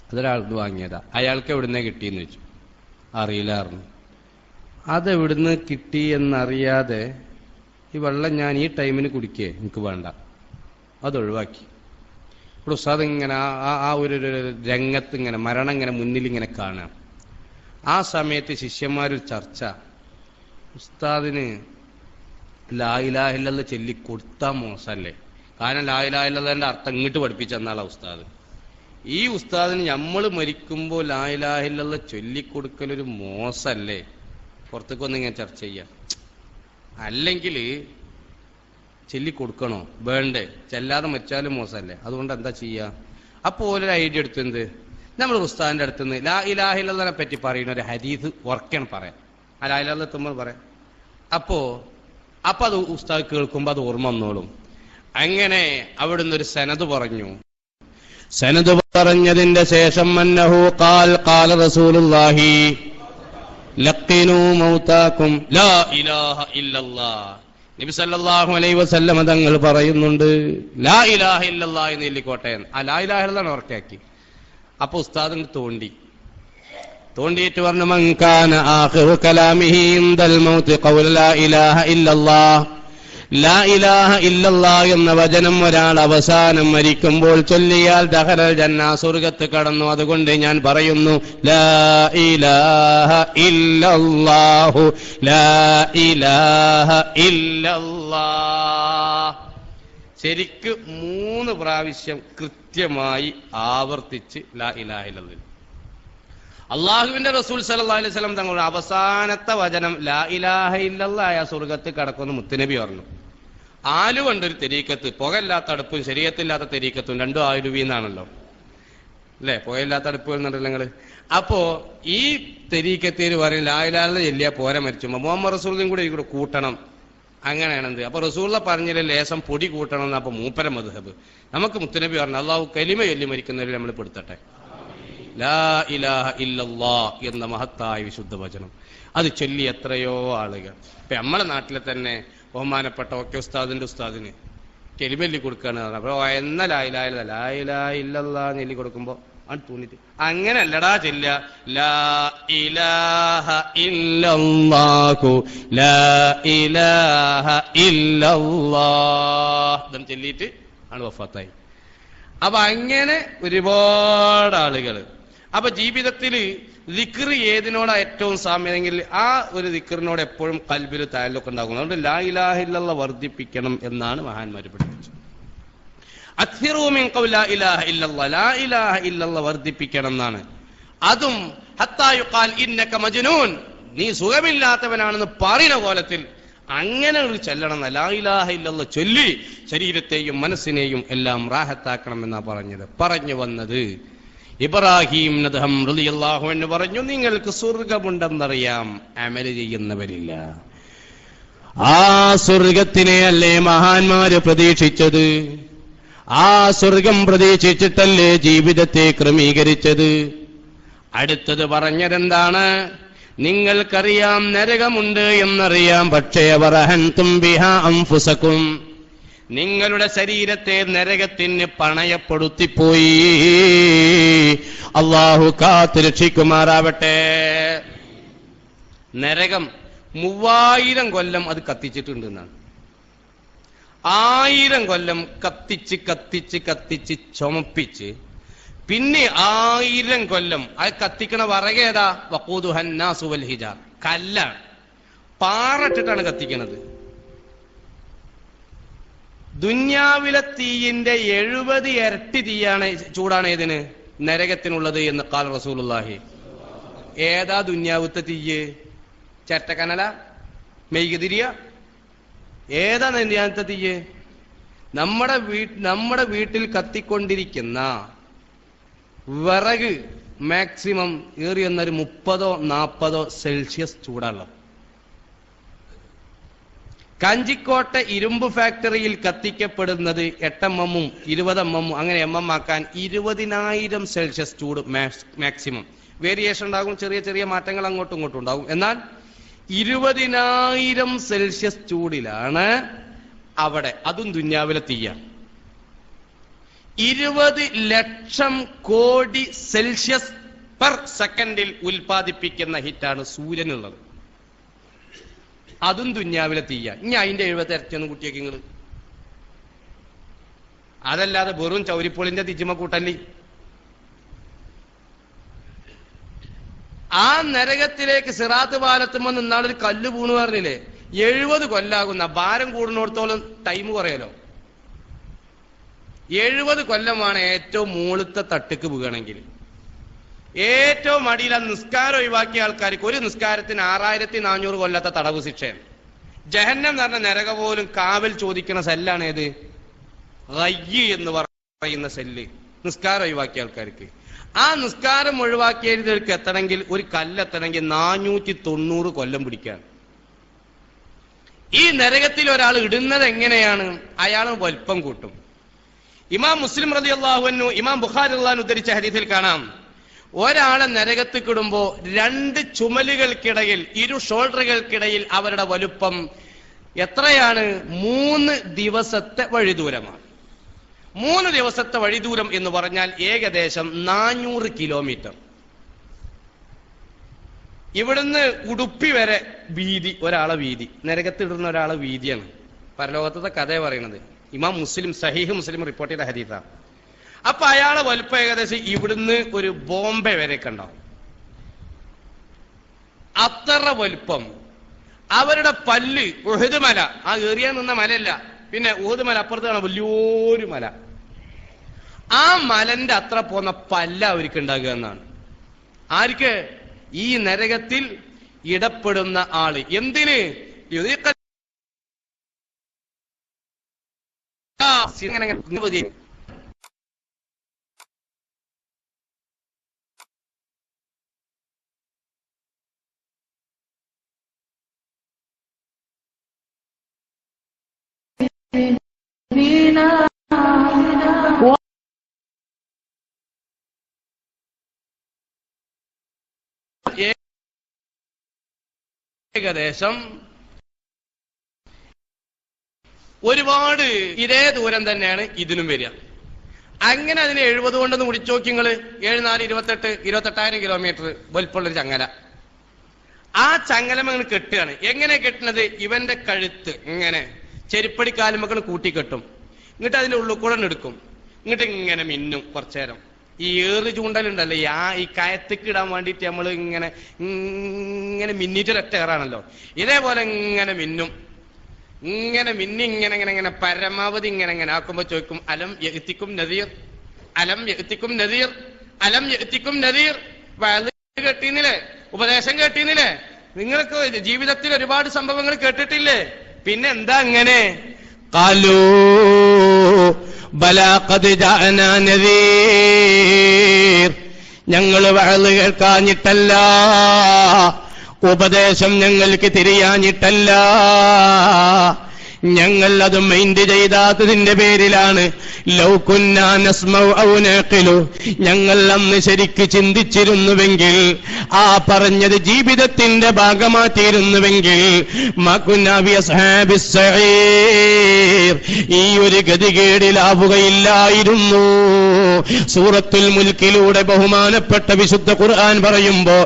അതൊരാൾക്ക് വാങ്ങിയതാ. അയാൾക്ക് എവിടുന്നേ കിട്ടിയെന്ന് വെച്ചു. അറിയില്ലായിരുന്നു. അതെവിടുന്ന് കിട്ടി എന്നറിയാതെ ഈ വെള്ളം ഞാൻ ഈ ടൈമിന് കുടിക്കേ, എനിക്ക് വേണ്ട, അതൊഴിവാക്കി. ഇവിടെ ഉസ്താദ് ഇങ്ങനെ ആ ഒരു രംഗത്ത് ഇങ്ങനെ മരണം ഇങ്ങനെ മുന്നിൽ ഇങ്ങനെ കാണാം. ആ സമയത്ത് ശിഷ്യന്മാരൊരു ചർച്ച, ഉസ്താദിന് ലാ ഇലാഹ ഇല്ലല്ലാഹ് ചൊല്ലി കൊടുത്താൽ മോശമല്ലേ? കാരണം ലാ ഇലാഹ ഇല്ലല്ലാഹിന്റെ അർത്ഥം ഇങ്ങോട്ട് പഠിപ്പിച്ചെന്നാളാ ഉസ്താദ്. ഈ ഉസ്താദിന് നമ്മൾ മരിക്കുമ്പോൾ ലാ ഇലാഹ ഇല്ലല്ലാഹ് ചൊല്ലിക്കൊടുക്കലൊരു മോശമല്ലേ? പുറത്തേക്കൊന്നും ഇങ്ങനെ ചർച്ച ചെയ്യാം. അല്ലെങ്കിൽ ചൊല്ലിക്കൊടുക്കണോ വേണ്ടേ? ചെല്ലാതെ മരിച്ചാലും മോശമല്ലേ? അതുകൊണ്ട് എന്താ ചെയ്യാ? അപ്പോൾ ഒരു ഐഡിയ എടുത്തെന്ത്, നമ്മൾ ഉസ്താദിന്റെ അടുത്തുനിന്ന് ലാ ഇലാഹ ഇല്ലല്ലാഹിനെ പറ്റി പറയുന്ന ഒരു ഹദീസ് ഉറക്കണം പറയാം. ആ ലാ ഇലാഹ ഇല്ലല്ലാഹ് എത്തുമ്പോൾ പറയാം. അപ്പൊ അത് ഉസ്താദ് കേൾക്കുമ്പോ അത് ഓർമ്മ വന്നോളും. അങ്ങനെ അവിടുന്ന് ഒരു സനദ് പറഞ്ഞു. സനദ് പറഞ്ഞതിന്റെ ശേഷം അന്നഹു ഖാല റസൂലുള്ളാഹി ലഖിനൂ മൗതാകും ലാ ഇലാഹ ഇല്ലല്ലാഹ്. നബി സല്ലല്ലാഹു അലൈഹി വസല്ലം തങ്ങൾ പറയുന്നുണ്ട് ലാ ഇലാഹ ഇല്ലല്ലാഹ് എന്ന് ചൊല്ലിക്കോട്ടെ. ആ ലാ ഇലാഹ ഇല്ലല്ലാഹ് ഉറക്കാക്കി. അപ്പൊ ഉസ്താദിന് തോണ്ടിയിട്ട് പറഞ്ഞു, മൻ കാന ആഖിറു കലാമിഹി ഇൻദൽ മൗത്ത് ഖൗല ലാ ഇലാഹ ഇല്ലല്ലാഹ്. ലാ ഇലാഹ ഇല്ലല്ലാഹ് എന്ന വചനം ഒരാൾ അവസാനം മരിക്കുമ്പോൾ ചൊല്ലിയാൽ ദഖലൽ ജന്ന, സ്വർഗ്ഗത്ത് കടന്നു. അതുകൊണ്ട് ഞാൻ പറയുന്നു ലാ ഇലാഹ ഇല്ലല്ലാഹു ലാ ഇലാഹ ഇല്ലല്ലാഹ്. ശരിക്ക് 3 പ്രാവശ്യം കൃത്യമായി ആവർത്തിച്ച് ലാ ഇലാഹ ഇല്ലല്ലാഹ്. അള്ളാഹുവിന്റെ റസൂൽ സല്ലല്ലാഹു അലൈഹി വസല്ലം തങ്ങളുടെ അവസാനത്തെ വചനം ലാ ഇലാഹ ഇല്ലല്ലാഹ് സ്വർഗ്ഗത്തിൽ കടക്കുമെന്ന് മുത്തുനബി പറഞ്ഞു. ആലുവണ്ടൊരു തെരീക്കത്ത്, പുകയില്ലാത്ത അടുപ്പും ശരീഅത്തില്ലാത്ത തെരീക്കത്തും രണ്ടും ആലുവീന്നാണല്ലോ അല്ലെ? പുകയില്ലാത്ത അടുപ്പ് എന്നുണ്ടല്ലോ നിങ്ങള്. അപ്പോ ഈ തെരീക്കത്തേര് പറയും ലാ ഇലാഹ ഇല്ലല്ലാഹ് ചൊല്ലിയാ പോരെ മരിച്ചു, മുഹമ്മദ് റസൂലിനും കൂടെ കൂട്ടണം. അങ്ങനെയാണെന്ത്. അപ്പൊ റസൂലുള്ള പറഞ്ഞില്ലേ ലേശം പൊടി കൂട്ടണം എന്ന്. അപ്പൊ മൂപ്പര മദ്ഹബ്. നമുക്ക് മുത്തുനബി പറഞ്ഞു അള്ളാഹു കലിമ ചൊല്ലി മരിക്കുന്നവരിൽ നമ്മൾ പെടുത്തട്ടെ. ലാ ഇലാഹ ഇല്ലല്ലാ എന്ന മഹത്തായ വിശുദ്ധ വചനം അത് ചൊല്ലി എത്രയോ ആളുകൾ. ഇപ്പൊ നമ്മളെ നാട്ടിലെ തന്നെ ബഹുമാനപ്പെട്ട ഒക്കെ ഉസ്താദിന്റെ ഉസ്താദിന് കെലിമല്ലി കൊടുക്കുകയാണ്. അപ്പൊ എന്ന ലാ ഇലാഹ ഇല്ലല്ലാ നെല്ലി കൊടുക്കുമ്പോ അത് തൂന്നിട്ട് അങ്ങനെ അല്ലടാ ചെല്ല ലാ ഇലാഹ ഇല്ലല്ലാഹു ലാ ഇലാഹ ഇല്ലല്ലാഹ് ഇതെന്ന് ചൊല്ലിയിട്ട് ആണ് വഫാത്തായി. അപ്പൊ അങ്ങനെ ഒരുപാട് ആളുകൾ. അപ്പൊ ജീവിതത്തിൽ ദിക്ർ ഏതിനോടാ ഏറ്റവും സാമ്യമെങ്കിൽ ആ ഒരു ദിക്റിനോട് എപ്പോഴും ഖൽബിൽ തഅല്ലുഖ് ഉണ്ടാകും. അതുകൊണ്ട് ലാ ഇലാഹ ഇല്ലല്ലാഹ് വർദ്ധിപ്പിക്കണം എന്നാണ് മഹാന്മാർ പഠിപ്പിച്ചത്. അക്സിറൂ മിൻ ഖൗലി ലാ ഇലാഹ ഇല്ലല്ലാഹ്, ലാ ഇലാഹ ഇല്ലല്ലാഹ് വർദ്ധിപ്പിക്കണം എന്നാണ്. അതും ഹത്താ യുഖാൽ ഇന്നക മജ്നൂൻ, നീ സുഖമില്ലാത്തവനാണെന്ന് പറയുന്ന കോലത്തിൽ അങ്ങനെ ഒരു ചൊല്ലണം. ലാ ഇലാഹ ഇല്ലല്ലാഹ് ചൊല്ലി ശരീരത്തെയും മനസ്സിനെയും എല്ലാം റാഹത്താക്കണം എന്നാ പറഞ്ഞത്. പറഞ്ഞു വന്നത് ഇബ്രാഹിം നദ്ഹം റളിയല്ലാഹു അൻഹു പറഞ്ഞു, നിങ്ങൾക്ക് സ്വർഗമുണ്ടെന്നറിയാം, അമൽ ചെയ്യുന്നവരില്ല. ആ സ്വർഗത്തിനെ അല്ലേ മഹാന്മാര് പ്രതീക്ഷിച്ചത്? ആ സ്വർഗം പ്രതീക്ഷിച്ചിട്ടല്ലേ ജീവിതത്തെ ക്രമീകരിച്ചത്? അടുത്തത് പറഞ്ഞതെന്താണ്? നിങ്ങൾക്കറിയാം നരകമുണ്ട് എന്നറിയാം, പക്ഷേ വറഹൻതും ബിഹാ അൻഫുസകും, നിങ്ങളുടെ ശരീരത്തെ നരകത്തിന് പണയപ്പെടുത്തിപ്പോയി. അല്ലാഹു കാത്ത് രക്ഷിക്കുമാറാവട്ടെ. നരകം 3000 കൊല്ലം അത് കത്തിച്ചിട്ടുണ്ട് എന്നാണ്. 1000 കൊല്ലം കത്തിച്ച് കത്തിച്ച് കത്തിച്ച് ചുമപ്പിച്ച് പിന്നെ 1000 കൊല്ലം അത് കത്തിക്കണ വറകേതാ? വഖൂദുഹൻ നാസു വൽ ഹിജാർ, കല്ലാണ്, പാറട്ടിട്ടാണ് കത്തിക്കണത്. ദുന്യാവിലെ തീയിന്റെ 70 ഇരട്ടി തീയാണ്, ചൂടാണ് ഏതിന്? നരകത്തിനുള്ളത് എന്ന് ഖാല റസൂലുള്ളാഹി. ഏതാ ദുന്യാവത്തെ തീയ്? ചട്ടക്കനല, മെയ്കുതിരിയ? ഏതാ ദുന്യാവത്തെ തീയ്? നമ്മുടെ വീട്ടിൽ കത്തിക്കൊണ്ടിരിക്കുന്ന വിറക് മാക്സിമം ഏറിയെന്നൊരു 30-40 സെൽഷ്യസ് ചൂടാണല്ലോ. കാഞ്ചിക്കോട്ടെ ഇരുമ്പ് ഫാക്ടറിയിൽ കത്തിക്കപ്പെടുന്നത് 8 mm 20 mm അങ്ങനെ ആക്കാൻ 20,000 സെൽഷ്യസ് ചൂട് മാക്സിമം. വേരിയേഷൻ ഉണ്ടാകും, ചെറിയ ചെറിയ മാറ്റങ്ങൾ അങ്ങോട്ടും ഇങ്ങോട്ടും ഉണ്ടാകും. എന്നാൽ 20,000 സെൽഷ്യസ് ചൂടിലാണ് അവിടെ. അതും ദുന്യാവിലെ തീയ. 20 ലക്ഷം കോടി സെൽഷ്യസ് പെർ സെക്കൻഡിൽ ഉൽപ്പാദിപ്പിക്കുന്ന ഹിറ്റാണ് സൂര്യനുള്ളത്. അതും ദുന്യാവിലെ തീയ. ഇനി അതിന്റെ 70 ഇരട്ടിയൊന്നും കുട്ടിയൊക്കെ നിങ്ങള്. അതല്ലാതെ വെറും ചൗരിപ്പൊളിന്റെ തിജിമ കൂട്ടല്ലേ. ആ നരകത്തിലേക്ക് സിറാത്ത് പാലത്തുമ്പോ നിന്നാളൊരു കല്ല് വീണു പറഞ്ഞില്ലേ, 70 കൊല്ലാകുന്ന ഭാരം കൂടുന്നിടത്തോളം ടൈം കുറയല്ലോ. 70 കൊല്ലമാണ് ഏറ്റവും മൂളത്തെ തട്ടുക്ക് വീകണമെങ്കിൽ. ഏറ്റവും അടിയിൽ ആ നിസ്കാരം ഒഴിവാക്കിയ ആൾക്കാർക്ക് ഒരു നിസ്കാരത്തിന് 6400 കൊല്ലത്തെ തടവ് ശിക്ഷയാണ്. ജഹന്നം എന്ന് പറഞ്ഞ നരക പോലും കാവൽ ചോദിക്കുന്ന സെല്ലാണ് ഏത്? ഗയ്യ് എന്ന് പറയുന്ന സെല്ല്. നിസ്കാരം ഒഴിവാക്കിയ ആൾക്കാർക്ക്. ആ നിസ്കാരം ഒഴിവാക്കിയവർക്ക് എത്തണമെങ്കിൽ, ഒരു കല്ലെത്തണമെങ്കിൽ 490 കൊല്ലം പിടിക്കാൻ. ഈ നരകത്തിൽ ഒരാൾ ഇടുന്നത് എങ്ങനെയാണ്? അയാൾ വലിപ്പം കൂട്ടും. ഇമാം മുസ്ലിം റളിയല്ലാഹു അൻഹു, ഇമാം ബുഖാരി റളിയല്ലാഹു അൻഹു ഉദ്ധരിച്ച ഹദീസിൽ കാണാം, ഒരാളെ നരകത്തിക്കിടുമ്പോ 2 ചുമലുകൾക്കിടയിൽ, 2 ഷോൾഡറുകൾക്കിടയിൽ അവരുടെ വലുപ്പം എത്രയാണ്? 3 ദിവസത്തെ വഴിദൂരമാണ്. 3 ദിവസത്തെ വഴിദൂരം എന്ന് പറഞ്ഞാൽ ഏകദേശം 400 കിലോമീറ്റർ. ഇവിടുന്ന് ഉടുപ്പി വരെ വീതി, ഒരാളെ വീതി, നരകത്തിടുന്ന ഒരാളെ വീതിയാണ്. പരലോകത്തെ കഥ പറയണത്. ഇമാം മുസ്ലിം, സഹീഹ് മുസ്ലിം റിപ്പോർട്ട് ചെയ്ത ഹദീസാണ്. അപ്പൊ അയാളെ വലുപ്പം ഏകദേശം ഇവിടുന്ന് ഒരു ബോംബെ വരെയൊക്കെ ഉണ്ടാവും. അത്ര വലുപ്പം. അവരുടെ പല്ല് ഉഹദ് മല, ആ ഏറിയാൻ നിന്ന മലയല്ല, പിന്നെ ഉഹദ് മല അപ്പുറത്ത് കാണാം വലിയൊരു മല. ആ മലന്റെ അത്ര പോന്ന പല്ല അവർക്ക് ഉണ്ടാകുക എന്നാണ്. ആർക്ക്? ഈ നരകത്തിൽ ഇടപെടുന്ന ആള്. എന്തിന്? ഏകദേശം ഒരുപാട് ഇതേ ദൂരം തന്നെയാണ് ഇതിനും വരിക. അങ്ങനെ അതിന് 70 കൊണ്ടൊന്ന് മുടിച്ചു നോക്കി നിങ്ങള്. 7 4 28,000 കിലോമീറ്റർ വലിപ്പമുള്ളൊരു ചങ്ങല. ആ ചങ്ങലം അങ്ങനെ കെട്ടുകയാണ്. എങ്ങനെ കെട്ടുന്നത്? ഇവന്റെ കഴുത്ത് ഇങ്ങനെ ചെരുപ്പടിക്കാലുമൊക്കെ കൂട്ടിക്കെട്ടും. എന്നിട്ട് അതിന്റെ ഉള്ളിൽ കൂടെ എടുക്കും. എന്നിട്ട് ഇങ്ങനെ മിന്നും കുറച്ചു നേരം. ഈ ഏറ് ചൂണ്ടലുണ്ടല്ലോ, ഈ കയത്തേക്ക് ഇടാൻ വേണ്ടിയിട്ട് നമ്മൾ ഇങ്ങനെ ഇങ്ങനെ മിന്നിട്ടൊരൊറ്റ ഏറാണല്ലോ, ഇതേപോലെ ഇങ്ങനെ മിന്നും. ഇങ്ങനെ മിന്നി ഇങ്ങനെ ഇങ്ങനെ ഇങ്ങനെ പരമാവധി ഇങ്ങനെ ഇങ്ങനെ ആക്കുമ്പോ ചോദിക്കും, അലം യഅ്തികും നദീർ, അലം യഅ്തികും നദീർ, അലം യഅ്തികും നദീർ. വഅദ് കേട്ടീന്നില്ലേ, ഉപദേശം കേട്ടീന്നില്ലേ, നിങ്ങൾക്ക് ജീവിതത്തിൽ ഒരുപാട് സംഭവങ്ങൾ കേട്ടിട്ടില്ലേ, പിന്നെ എന്താ അങ്ങനെ? ഖാലൂ ബലാ ഖദ് ജാഅനാ നദീർ. ഞങ്ങൾ വഅദ് കേൾക്കാഞ്ഞിട്ടല്ല, ഉപദേശം ഞങ്ങൾക്ക് തിരിയാഞ്ഞിട്ടല്ല, ഞങ്ങൾ അത് മൈൻഡ് ചെയ്താത്തതിന്റെ പേരിലാണ്. ലൗ കുന്നാ നസ്മഉ ഔ നഖിലു, ഞങ്ങൾ അന്ന് ശരിക്ക് ചിന്തിച്ചിരുന്നുവെങ്കിൽ, ആ പറഞ്ഞത് ജീവിതത്തിന്റെ ഭാഗമാക്കിയിരുന്നുവെങ്കിൽ, മകുന്നാ ബി അസ്ഹാബിസ് സഈർ, ഈ ഒരു ഗതികേടിലാവുകയില്ലായിരുന്നു. സൂറത്തുൽ മുൽക്കിലൂടെ ബഹുമാനപ്പെട്ട വിശുദ്ധ ഖുർആൻ പറയുമ്പോ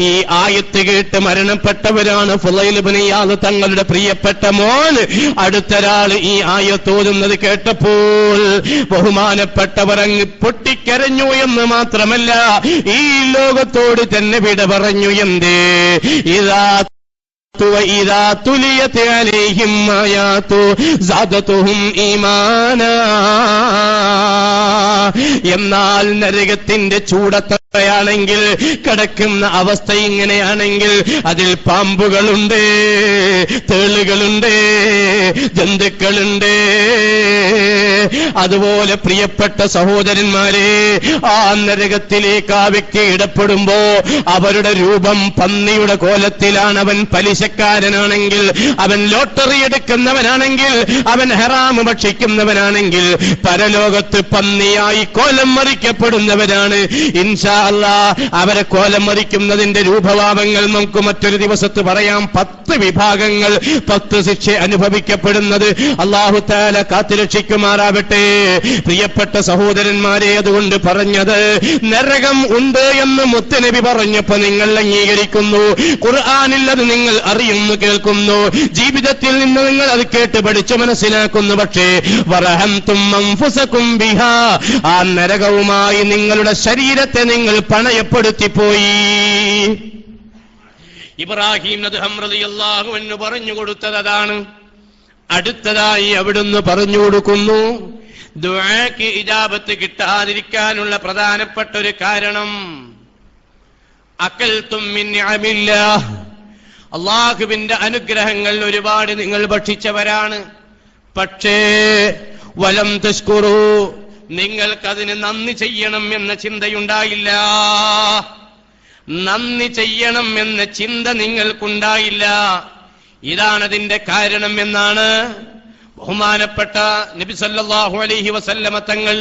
ഈ ആയത്ത് കേട്ട് മരണപ്പെട്ടവരാണ് ഫുളൈൽ ഇബ്നു ഇയാദ് തങ്ങളുടെ പ്രിയപ്പെട്ട മോൻ. അടുത്തൊരാള് ഈ ആയത്ത് ഓതുന്നത് കേട്ടപ്പോൾ ബഹുമാനപ്പെട്ടവർ അങ്ങ് പൊട്ടിക്കരഞ്ഞു എന്ന് മാത്രമല്ല, ഈ ലോകത്തോട് തന്നെ വിട പറഞ്ഞു. എന്തേ? وَإِذَا تُلِيَتْ عَلَيْهِمْ آيَاتُهُ زَادَتْهُمْ إِيمَانًا. എന്നാൽ നരകത്തിന്റെ ചൂടത്തറയാണെങ്കിൽ, കിടക്കുന്ന അവസ്ഥ ഇങ്ങനെയാണെങ്കിൽ, അതിൽ പാമ്പുകളുണ്ട്, തേളുകളുണ്ട്, ജന്തുക്കളുണ്ട്. അതുപോലെ പ്രിയപ്പെട്ട സഹോദരന്മാരെ, ആ നരകത്തിലേക്ക് ആ വ്യക്തി ഇടപെടുമ്പോ അവരുടെ രൂപം പന്നിയുടെ കോലത്തിലാണ്. അവൻ പലിശക്കാരനാണെങ്കിൽ, അവൻ ലോട്ടറി എടുക്കുന്നവനാണെങ്കിൽ, അവൻ ഹറാം ഭക്ഷിക്കുന്നവനാണെങ്കിൽ, പരലോകത്ത് പന്നിയായി കോലം മറിക്കപ്പെടുന്നവരാണ്. ഇൻഷാ അല്ലാഹ് അവരെ കോലം മറിക്കുന്നതിന്റെ രൂപഭാവങ്ങൾ നമുക്ക് മറ്റൊരു ദിവസത്ത് പറയാം. 10 വിഭാഗങ്ങൾ, 10 ശിക്ഷ അനുഭവിക്കപ്പെടുന്നത് അല്ലാഹു തആല കാത്തുരക്ഷിക്കുമാറാവട്ടെ. പ്രിയപ്പെട്ട സഹോദരന്മാരെ, അതുകൊണ്ട് പറഞ്ഞത് നരകം ഉണ്ട് എന്ന് മുത്തുനബി പറഞ്ഞപ്പോ നിങ്ങൾ അംഗീകരിക്കുന്നു, ഖുർആനിൽ അത് നിങ്ങൾ അറിയുന്നു, കേൾക്കുന്നു, ജീവിതത്തിൽ നിന്ന് നിങ്ങൾ അത് കേട്ട് പഠിച്ചു മനസ്സിലാക്കുന്നു. പക്ഷേ വറഹംതും അൻഫുസകും ബിഹാ, ആ നരകവുമായി നിങ്ങളുടെ ശരീരത്തെ നിങ്ങൾ പണയപ്പെടുത്തിപ്പോയി. ഇബ്രാഹിം അദ്ഹം റളിയല്ലാഹു അൻഹു പറഞ്ഞു കൊടുത്തത് അതാണ്. അടുത്തതായി അവിടുന്ന് പറഞ്ഞു കൊടുക്കുന്നു, ദുആക്ക് ഇജാബത്ത് കിട്ടാതിരിക്കാനുള്ള പ്രധാനപ്പെട്ട ഒരു കാരണം, അകൽതും മിൻ നിഅമില്ലാഹ്, അല്ലാഹുവിന്റെ അനുഗ്രഹങ്ങൾ ഒരുപാട് നിങ്ങൾ ഭക്ഷിച്ചവരാണ്. പക്ഷേ വലം തശ്കുറു, നിങ്ങൾക്കതിന് നന്ദി ചെയ്യണം എന്ന ചിന്തയുണ്ടായില്ല. നന്ദി ചെയ്യണം എന്ന ചിന്ത നിങ്ങൾക്കുണ്ടായില്ല. ഇതാണതിന്റെ കാരണം എന്നാണ് ബഹുമാനപ്പെട്ട നബി സല്ലല്ലാഹു അലൈഹി വസല്ലമ തങ്ങൾ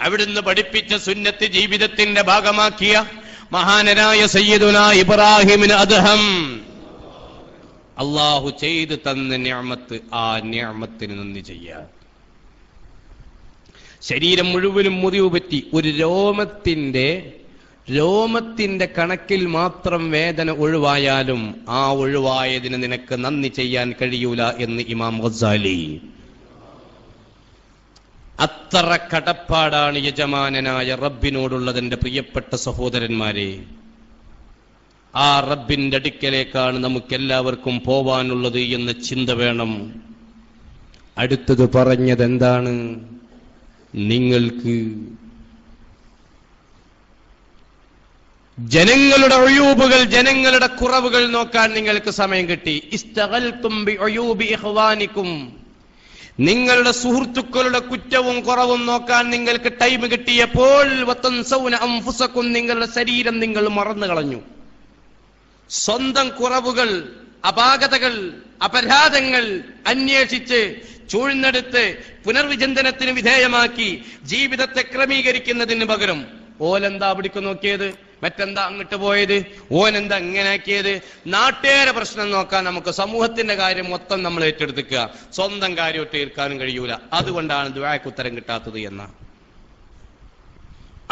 അവിടുന്ന് പഠിപ്പിച്ച സുന്നത്ത് ജീവിതത്തിന്റെ ഭാഗമാക്കിയ മഹാനരായ സയ്യിദുനാ ഇബ്രാഹിമിന് അദ്ഹം അല്ലാഹു ചെയ്തു തന്ന നിഅമത്ത്, ആ നിഅമത്തിന് നന്ദി ചെയ്യുക. ശരീരം മുഴുവനും മുറിവ് പറ്റി, ഒരു രോമത്തിന്റെ കണക്കിൽ മാത്രം വേദന ഒഴിവായാലും ആ ഒഴിവായതിന് നിനക്ക് നന്ദി ചെയ്യാൻ കഴിയൂല എന്ന് ഇമാം ഗസാലി. അത്ര കടപ്പാടാണ് യജമാനനായ റബ്ബിനോടുള്ളതെന്റെ പ്രിയപ്പെട്ട സഹോദരന്മാരെ. ആ റബ്ബിന്റെ അടുക്കലേക്കാണ് നമുക്കെല്ലാവർക്കും പോവാനുള്ളത് എന്ന ചിന്ത വേണം. അടുത്തത് പറഞ്ഞത് എന്താണ്? നിങ്ങൾക്ക് ജനങ്ങളുടെ ഒയൂബുകൾ, ജനങ്ങളുടെ കുറവുകൾ നോക്കാൻ നിങ്ങൾക്ക് സമയം കിട്ടി. ഇസ്തഗൽതും ബിഉയൂബി ഇഖ്വാനിക്കും, നിങ്ങളുടെ സുഹൃത്തുക്കളുടെ കുറ്റവും കുറവും നോക്കാൻ നിങ്ങൾക്ക് ടൈം കിട്ടിയപ്പോൾ വതൻസൗന അൻഫുസക്കും, നിങ്ങളുടെ ശരീരം നിങ്ങൾ മറന്നു കളഞ്ഞു. സ്വന്തം കുറവുകൾ, അപാകതകൾ, അപരാധങ്ങൾ അന്വേഷിച്ച് ചൂഴ്ന്നെടുത്ത് പുനർവിചിന്തനത്തിന് വിധേയമാക്കി ജീവിതത്തെ ക്രമീകരിക്കുന്നതിന് പകരം ഓലെന്താ പിടിക്കു നോക്കിയത്, മറ്റെന്താ അങ്ങോട്ട് പോയത്, ഓനെന്താ ഇങ്ങനാക്കിയത്, നാട്ടേറെ പ്രശ്നം നോക്കാൻ നമുക്ക് സമൂഹത്തിന്റെ കാര്യം മൊത്തം നമ്മൾ ഏറ്റെടുക്കുക, സ്വന്തം കാര്യം തീർക്കാനും കഴിയൂല. അതുകൊണ്ടാണ് ദുആക്ക് ഉത്തരം കിട്ടാത്തത് എന്ന.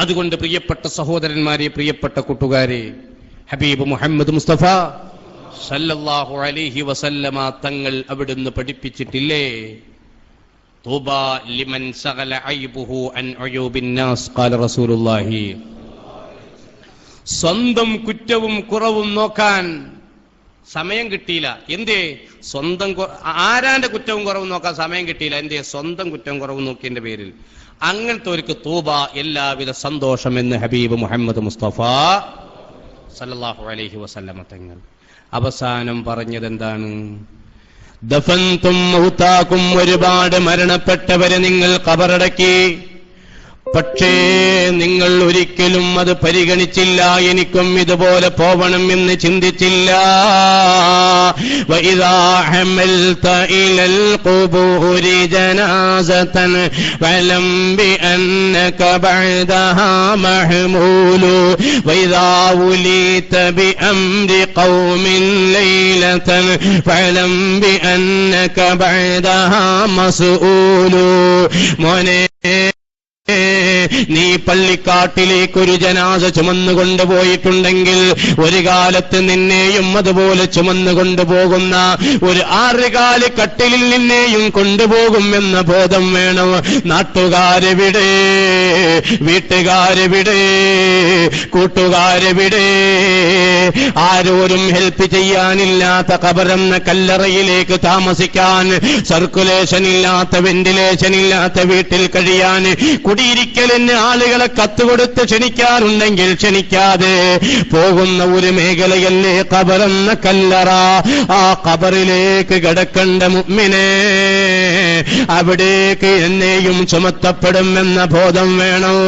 അതുകൊണ്ട് പ്രിയപ്പെട്ട സഹോദരന്മാരെ, പ്രിയപ്പെട്ട കൂട്ടുകാരെ, ഹബീബ് മുഹമ്മദ് മുസ്തഫ സല്ലല്ലാഹു അലൈഹി വസല്ലമ തങ്ങൾ അവിടുന്ന് പഠിപ്പിച്ചിട്ടില്ലേ, തൂബാ ലിമൻ സഗല ഐബുഹു അൻ ഉയൂബിൻ നാസ് ഖാല റസൂലുള്ളാഹി. സ്വന്തം കുറ്റവും കുറവും നോക്കാൻ സമയം കിട്ടിയില്ല. എന്തേ? സ്വന്തം ആരാന്റെ കുറ്റവും കുറവും നോക്കാൻ സമയം കിട്ടിയില്ല. എന്തേ? സ്വന്തം കുറ്റവും കുറവും നോക്കിയതിന്റെ പേരിൽ. അങ്ങനത്തെ ഒരു തൂബ, എല്ലാവിധ സന്തോഷം എന്ന് ഹബീബ് മുഹമ്മദ് മുസ്തഫ സല്ലല്ലാഹു അലൈഹി വസല്ലമ തങ്ങൾ അവസാനം പറഞ്ഞത് എന്താണ്? ദഫൻതും മൗതാകും, ഒരുപാട് മരണപ്പെട്ടവരെ നിങ്ങൾ ഖബറടക്കി, പക്ഷേ നിങ്ങൾ ഒരിക്കലും അത് പരിഗണിച്ചില്ല, എനിക്കും ഇതുപോലെ പോവണം എന്ന് ചിന്തിച്ചില്ല. വഇദാ ഹമൽത ഇലൽ ഖുബൂരി ജനാസതൻ വലം ബിഅന്നക ബഅദഹാ മഹ്മൂലു വഇദാ ഉലീത ബിഅംരി ഖൗമിൻ ലൈലതൻ ഫലം ബിഅന്നക ബഅദഹാ മസ്ഊലു. മോനെ, നീ പള്ളിക്കാട്ടിലേക്ക് ഒരു ജനാസ ചുമന്നുകൊണ്ടുപോയിട്ടുണ്ടെങ്കിൽ ഒരു കാലത്ത് നിന്നെയും അതുപോലെ ചുമന്നുകൊണ്ടുപോകുന്ന ഒരു 6 കാല് കട്ടിലിൽ നിന്നെയും കൊണ്ടുപോകും എന്ന ബോധം വേണം. നാട്ടുകാരെവിടെ, വീട്ടുകാരെവിടെ, കൂട്ടുകാരെവിടെ? ആരോരും ഹെൽപ്പ് ചെയ്യാനില്ലാത്ത ഖബറെന്ന കല്ലറയിലേക്ക് താമസിക്കാൻ, സർക്കുലേഷൻ ഇല്ലാത്ത, വെന്റിലേഷൻ ഇല്ലാത്ത വീട്ടിൽ കഴിയാൻ, കുടിയിരിക്കലിന് ആളുകളെ കത്തുകൊടുത്ത് ക്ഷണിക്കാറുണ്ടെങ്കിൽ ക്ഷണിക്കാതെ പോകുന്ന ഒരു മേഖലയല്ലേ ഖബറെന്ന കല്ലറ. ആ ഖബറിലേക്ക് കിടക്കേണ്ട മുഅ്മിനേ, അവിടേക്ക് എന്നെയും ചുമത്തപ്പെടുമെന്ന ബോധം വേണം.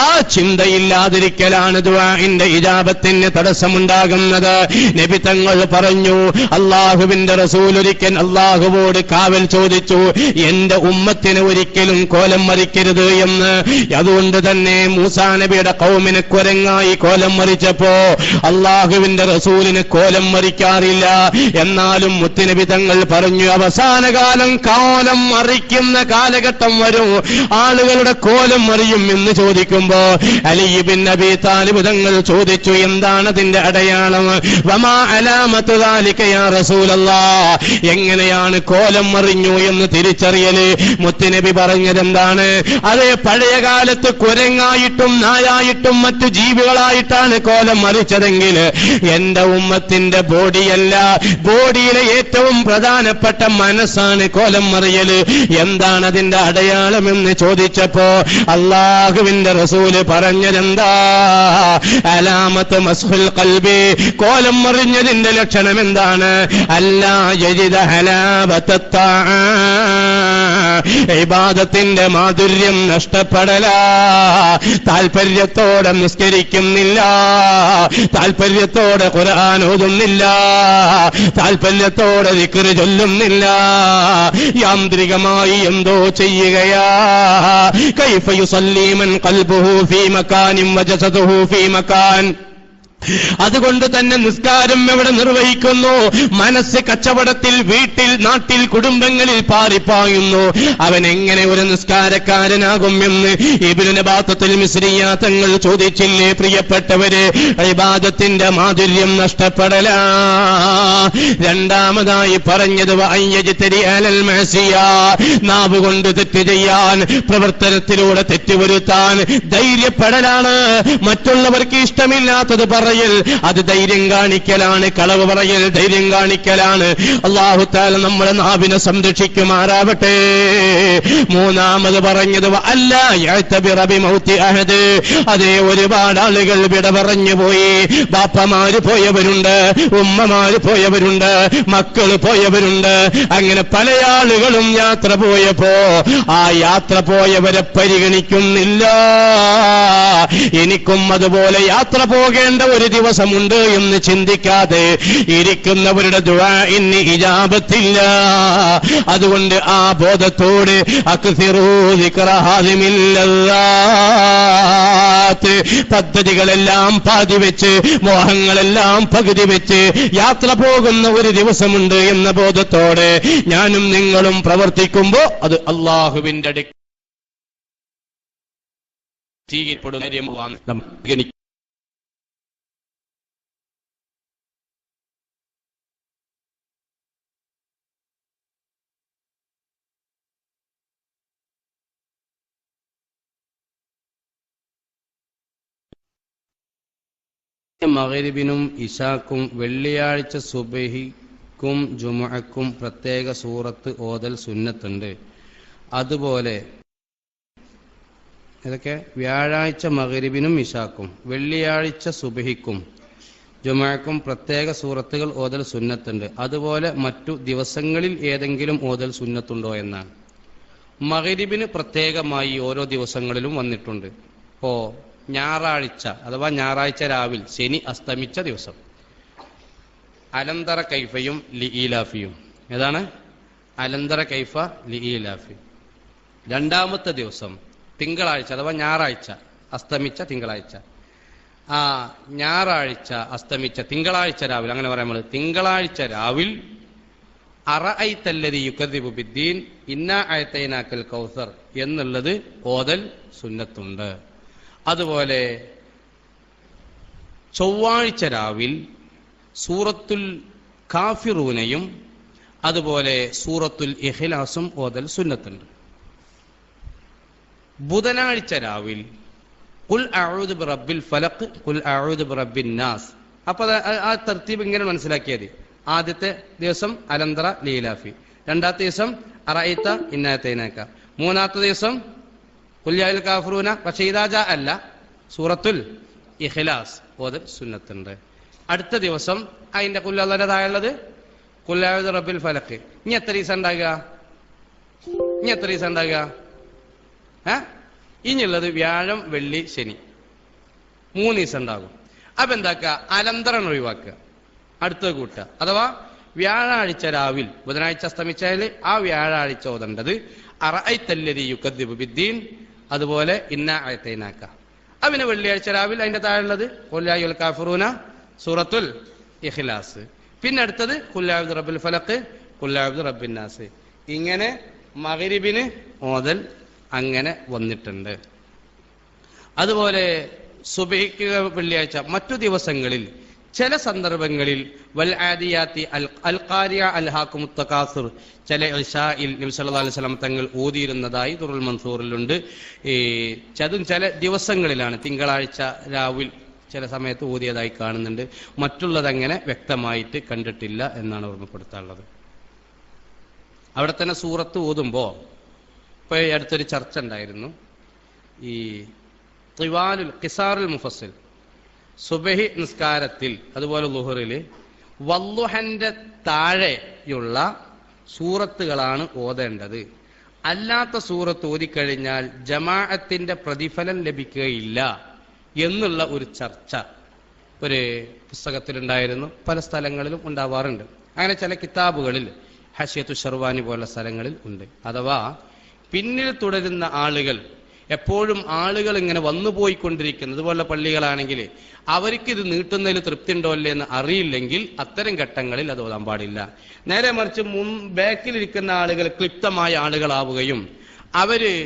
ആ ചിന്തയില്ലാതിരിക്കലാണ് ദുആഇന്റെ ഇജാബത്തിന് തടസ്സമുണ്ടാകുന്നത്. നബി തങ്ങൾ പറഞ്ഞു, അല്ലാഹുവിന്റെ റസൂൽ ഒരിക്കൽ അല്ലാഹുവോട് കാവൽ ചോദിച്ചു, എന്റെ ഉമ്മത്തിന് ഒരിക്കലും കോലം മറിക്കരുത് എന്ന്. അതുകൊണ്ട് തന്നെ മൂസാ നബിയുടെ ഖൗമിനെ കുരങ്ങായി കോലം മറിച്ചപ്പോ അല്ലാഹുവിന്റെ റസൂലിന് കോലം മറിക്കാറില്ല. എന്നാലും മുത്തുനബി തങ്ങൾ പറഞ്ഞു, അവസാന കാലം കോലം മറിക്കുന്ന കാലഘട്ടം വരും, ആളുകളുടെ കോലം മറിയും എന്ന് ചോദിക്കുമ്പോ അലി ഇബ്നു അബീ താലിബ് തങ്ങൾ ചോദിച്ചു, എന്താണ് അതിന്റെ അടയാളം? വമാ അലാമത്തു ദാലിക യാ റസൂലല്ലാഹ്, എങ്ങനെയാണ് കോലം മറിഞ്ഞു എന്ന് തിരിച്ചറിയല്? മുത്തുനബി പറഞ്ഞതെന്താണ്? അതേ, പഴയ കാലത്ത് കുരങ്ങായിട്ടും നായായിട്ടും മറ്റു ജീവികളായിട്ടാണ് കോലം മറിച്ചതെങ്കിൽ എന്റെ ഉമ്മത്തിന്റെ ബോഡിയല്ല, ബോഡിയിലെ ഏറ്റവും പ്രധാനപ്പെട്ട മനസ്സാണ് കോലം മറിയല്. എന്താണ് അതിന്റെ അടയാളമെന്ന് ചോദിച്ചപ്പോ അല്ലാഹുവിന്റെ റസൂല് പറഞ്ഞതെന്താ? അലാമത്ത് മസ്ഹുൽ ഖൽബി, കോലം മറിഞ്ഞതിന്റെ ലക്ഷണം എന്താണ്? അല്ലാ യജിദ ഹലാവത്ത ഇബാദത്തിന്റെ മാധുര്യം നഷ്ടപ്പെടല. താൽപര്യത്തോടെ നിസ്കരിക്കുന്നില്ല, താൽപര്യത്തോടെ ഖുർആൻ ഓതുന്നില്ല, താൽപര്യത്തോടെ ദിക്ർ ചൊല്ലുന്നില്ല, യാന്ത്രികമായി എന്തോ ചെയ്യുകയാ. കൈഫ യുസല്ലി മൻ ഖൽബുഹു ഫീ മകാനിൻ വജസദുഹു ഫീ മകാൻ. അതുകൊണ്ട് തന്നെ നിസ്കാരം എവിടെ നിർവഹിക്കുന്നു? മനസ്സ് കച്ചവടത്തിൽ, വീട്ടിൽ, നാട്ടിൽ, കുടുംബങ്ങളിൽ പാറിപ്പായുന്നു. അവൻ എങ്ങനെ ഒരു നിസ്കാരക്കാരനാകും എന്ന് ഇബ്നു നബാത്തത്തുൽ മിസ്രിയ തങ്ങൾ ചോദിച്ചില്ലേ? പ്രിയപ്പെട്ടവരെ, ഇബാദത്തിന്റെ മാധുര്യം നഷ്ടപ്പെടല. രണ്ടാമതായി പറഞ്ഞത് വഅയ്യജ്തരി അലൽ മഅസിയ, നാവ് കൊണ്ട് തെറ്റ് ചെയ്യാൻ, പ്രവർത്തനത്തിലൂടെ തെറ്റുവരുത്താൻ ധൈര്യപ്പെടലാണ്. മറ്റുള്ളവർക്ക് ഇഷ്ടമില്ലാത്തത് പറയൽ അത് ധൈര്യം കാണിക്കലാണ്, കളവ് പറയൽ ധൈര്യം കാണിക്കലാണ്. അല്ലാഹു തആല നമ്മുടെ നാവിനെ സംരക്ഷിക്കുമാറാവട്ടെ. മൂന്നാമത് പറഞ്ഞത് അല്ലാ യഅ്തബിറ ബിമൗതി അഹദ്, അതേ, ഒരുപാട് ആളുകൾ വിട പറഞ്ഞു പോയി. ബാപ്പമാര് പോയവരുണ്ട്, ഉമ്മമാര് പോയവരുണ്ട്, മക്കള് പോയവരുണ്ട്. അങ്ങനെ പല ആളുകളും യാത്ര പോയപ്പോ ആ യാത്ര പോയവരെ പരിഗണിക്കുന്നില്ല. എനിക്കും അതുപോലെ യാത്ര പോകേണ്ട ഒരു ദിവസമുണ്ട് എന്ന് ചിന്തിക്കാതെ ഇരിക്കുന്നവരുടെ ദുആഇന് ഇജാബത്തില്ല. അതുകൊണ്ട് ആ ബോധത്തോട് അക്സിറൂ ദിക്റ ഹാദിമിൽ ലദ്ദാത്ത്, പദ്ധതികളെല്ലാം പാതി വെച്ച് മോഹങ്ങളെല്ലാം പകുതി വെച്ച് യാത്ര പോകുന്ന ഒരു ദിവസമുണ്ട് എന്ന ബോധത്തോടെ ഞാനും നിങ്ങളും പ്രവർത്തിക്കുമ്പോ അത് അള്ളാഹുവിന്റെ അടുക്കൽ മഗ്രിബിനും ഇശാക്കും വെള്ളിയാഴ്ച സുബഹിക്കും ജുമുഅക്കും പ്രത്യേക സൂറത്ത് ഓതൽ സുന്നത്തുണ്ട്. അതുപോലെ ഇതൊക്കെ വ്യാഴാഴ്ച മഗ്രിബിനും ഇശാക്കും വെള്ളിയാഴ്ച സുബഹിക്കും ജുമുഅക്കും പ്രത്യേക സൂറത്തുകൾ ഓതൽ സുന്നത്തുണ്ട്. അതുപോലെ മറ്റു ദിവസങ്ങളിൽ ഏതെങ്കിലും ഓതൽ സുന്നത്തുണ്ടോ എന്നാണ്. മഗ്രിബിന് പ്രത്യേകമായി ഓരോ ദിവസങ്ങളിലും വന്നിട്ടുണ്ട്. ഇപ്പോ ഞായറാഴ്ച അഥവാ ഞായറാഴ്ച രാവിൽ ശനി അസ്തമിച്ച ദിവസം അലന്തറ കൈഫയും ലിഈലാഫിയും. ഏതാണ് അലന്തറ കൈഫ ലിഈലാഫി? രണ്ടാമത്തെ ദിവസം തിങ്കളാഴ്ച അഥവാ ഞായറാഴ്ച അസ്തമിച്ച തിങ്കളാഴ്ച. ആ ഞായറാഴ്ച അസ്തമിച്ച തിങ്കളാഴ്ച രാവിൽ, അങ്ങനെ പറയാൻ നമ്മൾ തിങ്കളാഴ്ച രാവിൽ അറഅയ്തല്ലദീ യുകദ്ദിബു ബിദ്ദീൻ ഇന്നാ അഅതൈനാക്കൽ കൗസർ എന്നുള്ളത് ഓതൽ സുന്നത്തുണ്ട്. അതുപോലെ ചൊവ്വാഴ്ച രാവിൽ സൂറത്തുൽ കാഫിറൂനയും അതുപോലെ സൂറത്തുൽ ഇഖ്ലാസും ഓതൽ സുന്നത്തുണ്ട്. ബുധനാഴ്ച രാവിൽ ഖുൽ അഊദു ബിറബ്ബിൽ ഫലഖ് ഖുൽ അഊദു ബിറബ്ബിൻ നാസ്. അപ്പൊ ആ തർത്തീബ് ഇങ്ങനെ മനസ്സിലാക്കിയത്: ആദ്യത്തെ ദിവസം അലന്തറ ലീലാഫി, രണ്ടാമത്തെ ദിവസം അറഅയ്ത ഇന്നാ അഅതൈനാക, മൂന്നാമത്തെ ദിവസം ഖുൽ യാ അയ്യുൽ കാഫിറൂന. പക്ഷേ ഇദാജ അല്ല, സൂറത്തുൽ ഇഖ്ലാസ് ഓതൽ സുന്നത്തുണ്ട്. അടുത്ത ദിവസം അതിന്റെ കുല്ലയുടെ താഴെയുള്ളത് ഖുൽ അഊദു ബിറബ്ബിൽ ഫലഖ്. ഇനി എത്ര ദിവസം ഉണ്ടാകുക? ഇനിയുള്ളത് വ്യാഴം വെള്ളി ശനി, 3 ദിവസം ഉണ്ടാകും. അപ്പൊ എന്താക്കുക? അലന്തറൻ ഒഴിവാക്കുക, അടുത്തത് കൂട്ടുക. അഥവാ വ്യാഴാഴ്ച രാവിൽ ബുധനാഴ്ച അസ്തമിച്ചാൽ ആ വ്യാഴാഴ്ച ഓതേണ്ടത് അറഅയ്തല്ലദീ യുകദ്ദിബു ബിദ്ദീൻ, അതുപോലെ ഇന്നാ അഅതൈനാക. അവന് വെള്ളിയാഴ്ച രാവിൽ അതിന്റെ താഴെയുള്ളത് ഖുൽ യാ അയ്യുൽ കാഫിറൂന, സൂറത്തുൽ ഇഖ്ലാസ്. പിന്നെ അടുത്തത് ഖുൽ അഊദു ബിറബ്ബിൽ ഫലഖ് ഖുൽ അഊദു ബിറബ്ബിൻ നാസ്. ഇങ്ങനെ മഗ്രിബിന് ഓതൽ അങ്ങനെ വന്നിട്ടുണ്ട്. അതുപോലെ സുബഹിക്ക് വെള്ളിയാഴ്ച. മറ്റു ദിവസങ്ങളിൽ ചില സന്ദർഭങ്ങളിൽ വൽ ആദിയാത്തി അൽ ഖാരിയ അൽഹാകുമുത് തകാസുർ ചില ഇശാഇൽ നബി സല്ലല്ലാഹു അലൈഹി വസല്ലം തങ്ങൾ ഓതിയിരുന്നതായി ദുറുൽ മൻസൂറിലുണ്ട്. അതും ചില ദിവസങ്ങളിലാണ്, തിങ്കളാഴ്ച രാവിൽ ചില സമയത്ത് ഓതിയതായി കാണുന്നുണ്ട്. മറ്റുള്ളതങ്ങനെ വ്യക്തമായിട്ട് കണ്ടിട്ടില്ല എന്നാണ് ഓർമ്മപ്പെടുത്താനുള്ളത്. അവിടെ തന്നെ സൂറത്ത് ഓതുമ്പോൾ ഇപ്പൊ അടുത്തൊരു ചർച്ച ഉണ്ടായിരുന്നു. ഈ ഖിസാറുൽ മുഫസ്സിൽ സുബഹി നിസ്കാരത്തിൽ അതുപോലെ ളുഹറിൽ വള്ളുഹന്റെ താഴെയുള്ള സൂറത്തുകളാണ് ഓതേണ്ടത്. അല്ലാത്ത സൂറത്ത് ഓതിക്കഴിഞ്ഞാൽ ജമാഅത്തിന്റെ പ്രതിഫലം ലഭിക്കുകയില്ല എന്നുള്ള ഒരു ചർച്ച ഒരു പുസ്തകത്തിലുണ്ടായിരുന്നു. പല സ്ഥലങ്ങളിലും ഉണ്ടാവാറുണ്ട്. അങ്ങനെ ചില കിതാബുകളിൽ ഹശിയത്തു ഷർവാനി പോലുള്ള സ്ഥലങ്ങളിൽ ഉണ്ട്. അഥവാ പിന്നിൽ തുടരുന്ന ആളുകൾ, എപ്പോഴും ആളുകൾ ഇങ്ങനെ വന്നുപോയിക്കൊണ്ടിരിക്കുന്നത് പോലുള്ള പള്ളികളാണെങ്കിൽ അവർക്ക് ഇത് നീട്ടുന്നതിൽ തൃപ്തി ഉണ്ടോ അല്ലേ എന്ന് അറിയില്ലെങ്കിൽ അത്തരം ഘട്ടങ്ങളിൽ അത് ഓതാൻ പാടില്ല. നേരെ മറിച്ച് ബാക്കിലിരിക്കുന്ന ആളുകൾ ക്ലിപ്തമായ ആളുകളാവുകയും അവര്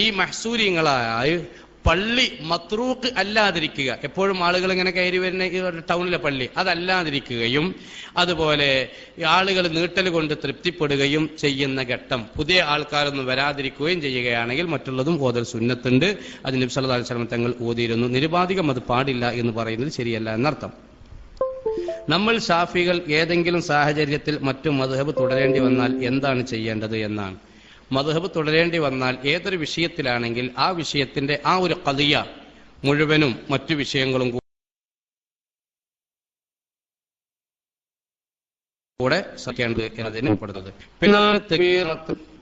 ഈ മഹ്സൂരിങ്ങളായ പള്ളി മത്രൂക്ക് അല്ലാതിരിക്കുക, എപ്പോഴും ആളുകൾ ഇങ്ങനെ കയറി വരുന്ന ഈ ടൗണിലെ പള്ളി അതല്ലാതിരിക്കുകയും അതുപോലെ ആളുകൾ നീട്ടൽ കൊണ്ട് തൃപ്തിപ്പെടുകയും ചെയ്യുന്ന ഘട്ടം, പുതിയ ആൾക്കാരൊന്നും വരാതിരിക്കുകയും ചെയ്യുകയാണെങ്കിൽ മറ്റുള്ളതും ഓതൽ സുന്നത്തുണ്ട്. അത് നബി സല്ലല്ലാഹു അലൈഹി വസല്ലം തങ്ങൾ ഓതിയിരുന്നു. നിരുപാധികം അത് പാടില്ല എന്ന് പറയുന്നത് ശരിയല്ല എന്നർത്ഥം. നമ്മൾ ശാഫികൾ ഏതെങ്കിലും സാഹചര്യത്തിൽ മറ്റു മദ്ഹബ് തുടരേണ്ടി വന്നാൽ എന്താണ് ചെയ്യേണ്ടത് എന്നാണ്. മദ്ഹബ് തുടരേണ്ടി വന്നാൽ ഏതൊരു വിഷയത്തിലാണെങ്കിൽ ആ വിഷയത്തിന്റെ ആ ഒരു ഖദിയ മുഴുവനും മറ്റു വിഷയങ്ങളും കൂടെ ശ്രദ്ധിക്കേണ്ടത് എന്നതിന് ഉൾപ്പെടുന്നത്. പിന്നെ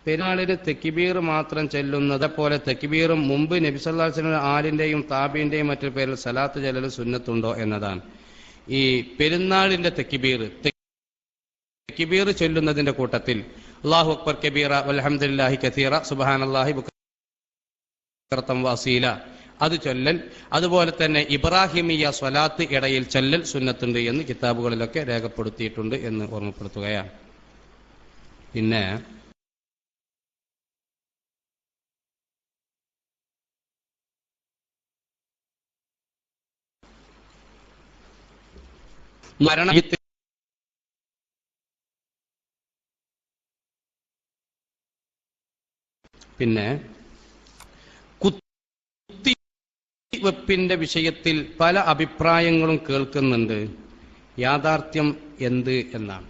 പെരുന്നാളിന് തെക്ബീർ മാത്രം ചെല്ലുന്നത് പോലെ തെക്ബീറും മുമ്പ് നബി സല്ലല്ലാഹു അലൈഹി വസല്ലം ആലിന്റെയും താബീന്റെയും മറ്റൊരു പേരിൽ സലാത്ത് ചെല്ലൽ സുന്നത്തുണ്ടോ എന്നതാണ്. ഈ പെരുന്നാളിന്റെ തെക്ബീർ ചൊല്ലുന്നതിന്റെ കൂട്ടത്തിൽ അല്ലാഹു അക്ബർ കബീറ വൽഹംദുലില്ലാഹി കസീറ സുബ്ഹാനല്ലാഹി ബുക്റതൻ വഅസീല അത് ചൊല്ലൽ, അതുപോലെ തന്നെ ഇബ്രാഹിമിയ സ്വലാത്ത് ഇടയിൽ ചൊല്ലൽ സുന്നത്തുണ്ട് എന്ന് കിതാബുകളിലൊക്കെ രേഖപ്പെടുത്തിയിട്ടുണ്ട് എന്ന് ഓർമ്മപ്പെടുത്തുകയാണ്. പിന്നെ കുത്തിവെപ്പിന്റെ വിഷയത്തിൽ പല അഭിപ്രായങ്ങളും കേൾക്കുന്നുണ്ട്. യാഥാർത്ഥ്യം എന്ത് എന്നാണ്.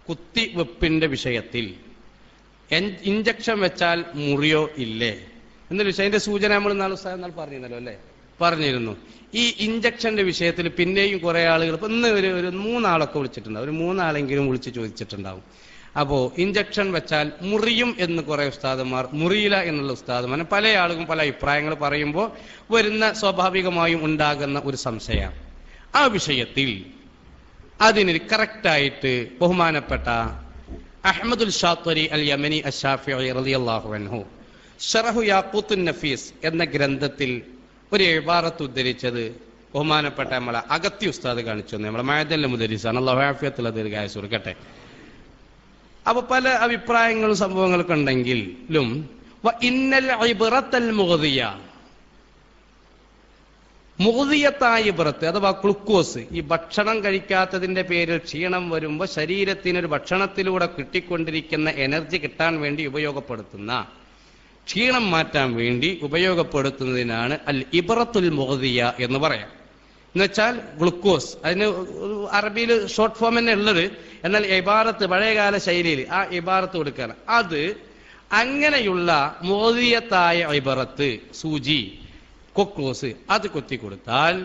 കുത്തിവെപ്പിന്റെ വിഷയത്തിൽ ഇഞ്ചക്ഷൻ വെച്ചാൽ മുറിയോ ഇല്ലേ എന്നൊരു വിഷയത്തിന്റെ സൂചന നമ്മൾ നാളെ പറഞ്ഞിരുന്നല്ലോ അല്ലെ, പറഞ്ഞിരുന്നു. ഈ ഇഞ്ചക്ഷന്റെ വിഷയത്തിൽ പിന്നെയും കുറെ ആളുകൾ ഇപ്പൊ ഇന്ന് ഒരു 3 ആളൊക്കെ വിളിച്ചിട്ടുണ്ടാവും, ഒരു 3 ആളെങ്കിലും വിളിച്ച് ചോദിച്ചിട്ടുണ്ടാവും. അപ്പോ ഇഞ്ചക്ഷൻ വെച്ചാൽ മുറിയും എന്ന് കുറെ ഉസ്താദന്മാർ, മുറിയില്ല എന്നുള്ള ഉസ്താദന്മാർ, പല ആളുകളും പല അഭിപ്രായങ്ങൾ പറയുമ്പോൾ വരുന്ന സ്വാഭാവികമായും ഉണ്ടാകുന്ന ഒരു സംശയമാണ്. ആ വിഷയത്തിൽ അതിന് കറക്റ്റായിട്ട് ബഹുമാനപ്പെട്ട അഹ്മദുൽ ഷാത്വരി അൽ യമനി അശ്ശാഫിഈ റളിയല്ലാഹു അൻഹു ശറഹു യാഖൂത്തുൻ നഫീസ് എന്ന ഗ്രന്ഥത്തിൽ ഒരു ഇബാറത്ത് ഉദ്ധരിച്ചത് ബഹുമാനപ്പെട്ട നമ്മളെ അഗത്തി ഉസ്താദ് കാണിച്ചു തന്നെ, നമ്മളെ മഅദല്ല മുദരിസാണ്, അല്ലാഹു ആഫിയത്തുള്ള ദീർഘായുസ്സ് കൊടുക്കട്ടെ. അപ്പൊ പല അഭിപ്രായങ്ങളും സംഭവങ്ങളൊക്കെ ഉണ്ടെങ്കിലും ഇന്നൽ ഇബ്റത്തൽ മുഗ്ദിയ, മുഗ്ദിയത്തായ ഇബ്റത്ത് അഥവാ ഗ്ലൂക്കോസ്, ഈ ഭക്ഷണം കഴിക്കാത്തതിന്റെ പേരിൽ ക്ഷീണം വരുമ്പോൾ ശരീരത്തിനൊരു ഭക്ഷണത്തിലൂടെ കിട്ടിക്കൊണ്ടിരിക്കുന്ന എനർജി കിട്ടാൻ വേണ്ടി ഉപയോഗപ്പെടുത്തുന്ന, ക്ഷീണം മാറ്റാൻ വേണ്ടി ഉപയോഗപ്പെടുത്തുന്നതിനാണ് അൽ ഇബ്റത്തുൽ മുഗ്ദിയ എന്ന് പറയാം. എന്നുവെച്ചാൽ ഗ്ലൂക്കോസ്, അതിന് അറബിയിൽ ഷോർട്ട് ഫോം തന്നെ ഉള്ളത്, എന്നാൽ ഇബാറത്ത് പഴയകാല ശൈലിയിൽ ആ ഇബാറത്ത് കൊടുക്കുകയാണ്. അത് അങ്ങനെയുള്ള മുഗ്ദിയത്തായ ഇബ്റത്ത്, സൂചി, ഗ്ലൂക്കോസ് അത് കുത്തിക്കൊടുത്താൽ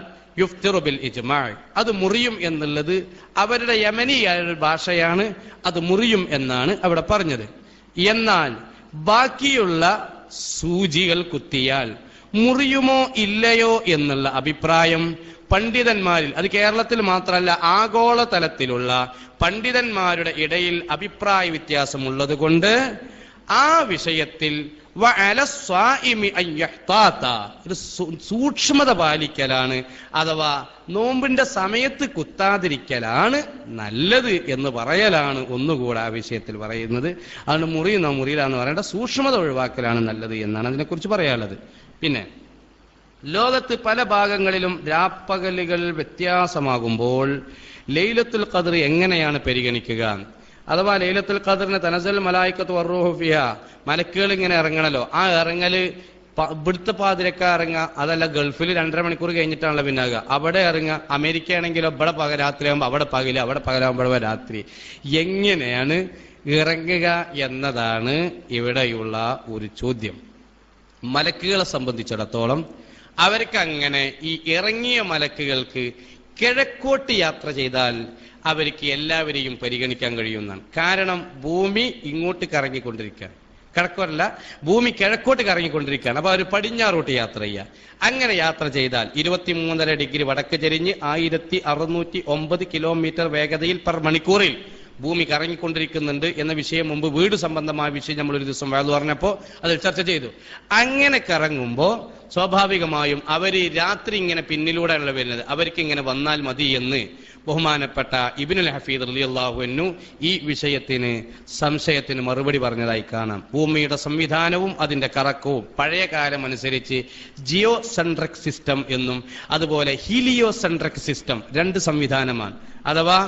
യുഫ്തിറു ബിൽ ഇജ്മാഅ്, അത് മുറിയും എന്നുള്ളത് അവരുടെ യമനിയായ ഭാഷയാണ്, അത് മുറിയും എന്നാണ് അവിടെ പറഞ്ഞത്. എന്നാൽ ബാക്കിയുള്ള സൂചികൾ കുത്തിയാൽ മുറിയുമോ ഇല്ലയോ എന്നുള്ള അഭിപ്രായം പണ്ഡിതന്മാരിൽ, അത് കേരളത്തിൽ മാത്രമല്ല ആഗോളതലത്തിലുള്ള പണ്ഡിതന്മാരുടെ ഇടയിൽ അഭിപ്രായ വ്യത്യാസമുള്ളത് കൊണ്ട് ആ വിഷയത്തിൽ ഒരു സൂക്ഷ്മത പാലിക്കലാണ്, അഥവാ നോമ്പിന്റെ സമയത്ത് കുത്താതിരിക്കലാണ് നല്ലത് എന്ന് പറയലാണ് ഒന്നുകൂടെ ആ വിഷയത്തിൽ പറയുന്നത്. അതുകൊണ്ട് മുറിയിലാന്ന് പറയേണ്ട, സൂക്ഷ്മത ഒഴിവാക്കലാണ് നല്ലത് എന്നാണ് അതിനെക്കുറിച്ച് പറയാനുള്ളത്. പിന്നെ ലോകത്ത് പല ഭാഗങ്ങളിലും രാപ്പകലുകൾ വ്യത്യാസമാകുമ്പോൾ ലൈലത്തുൽ ഖദ്ർ എങ്ങനെയാണ് പരിഗണിക്കുക? അഥവാ ലൈലത്തുൽ ഖദ്റിന് തനസൽ മലായിക്കത്തു വറൂഹു ഫിഹാ, മലക്കുകൾ ഇങ്ങനെ ഇറങ്ങണല്ലോ, ആ ഇറങ്ങല് ഇവിടുത്തെ പാതിരക്ക ഇറങ്ങുക, അതല്ല ഗൾഫിൽ 2.5 മണിക്കൂർ കഴിഞ്ഞിട്ടാണല്ലോ പിന്നാകുക, അവിടെ ഇറങ്ങുക. അമേരിക്ക ആണെങ്കിലോ ഇവിടെ രാത്രിയാകുമ്പോൾ അവിടെ പകല്, അവിടെ പകലാകുമ്പോൾ രാത്രി. എങ്ങനെയാണ് ഇറങ്ങുക എന്നതാണ് ഇവിടെയുള്ള ഒരു ചോദ്യം. മലക്കുകളെ സംബന്ധിച്ചിടത്തോളം അവർക്ക് അങ്ങനെ ഈ ഇറങ്ങിയ മലക്കുകൾക്ക് കിഴക്കോട്ട് യാത്ര ചെയ്താൽ അവർക്ക് എല്ലാവരെയും പരിഗണിക്കാൻ കഴിയുന്നതാണ്. കാരണം ഭൂമി ഇങ്ങോട്ട് കറങ്ങിക്കൊണ്ടിരിക്കുകയാണ്, കിഴക്കോട്ടല്ല, ഭൂമി കിഴക്കോട്ട് കറങ്ങിക്കൊണ്ടിരിക്കുകയാണ്. അപ്പൊ അവർ പടിഞ്ഞാറോട്ട് യാത്ര ചെയ്യുക. അങ്ങനെ യാത്ര ചെയ്താൽ 23.5 ഡിഗ്രി വടക്ക് ചെരിഞ്ഞ് 1609 കിലോമീറ്റർ വേഗതയിൽ പെർ മണിക്കൂറിൽ ഭൂമി കറങ്ങിക്കൊണ്ടിരിക്കുന്നുണ്ട് എന്ന വിഷയം മുമ്പ് വീട് സംബന്ധമായ വിഷയം നമ്മൾ ഒരു ദിവസം വേദ പറഞ്ഞപ്പോൾ അതിൽ ചർച്ച ചെയ്തു. അങ്ങനെ കറങ്ങുമ്പോൾ സ്വാഭാവികമായും അവര് രാത്രി ഇങ്ങനെ പിന്നിലൂടെയുള്ള വരുന്നത്, അവർക്ക് ഇങ്ങനെ വന്നാൽ മതി എന്ന് ബഹുമാനപ്പെട്ട ഇബ്നുൽ ഹഫീദ് റളിയല്ലാഹു അൻഹു ഈ വിഷയത്തിന് സംശയത്തിന് മറുപടി പറഞ്ഞതായി കാണാം. ഭൂമിയുടെ സംവിധാനവും അതിന്റെ കറക്കവും പഴയ കാലം അനുസരിച്ച് ജിയോ സെൻട്രിക് സിസ്റ്റം എന്നും അതുപോലെ ഹീലിയോ സെൻട്രിക് സിസ്റ്റം 2 സംവിധാനമാണ്. അഥവാ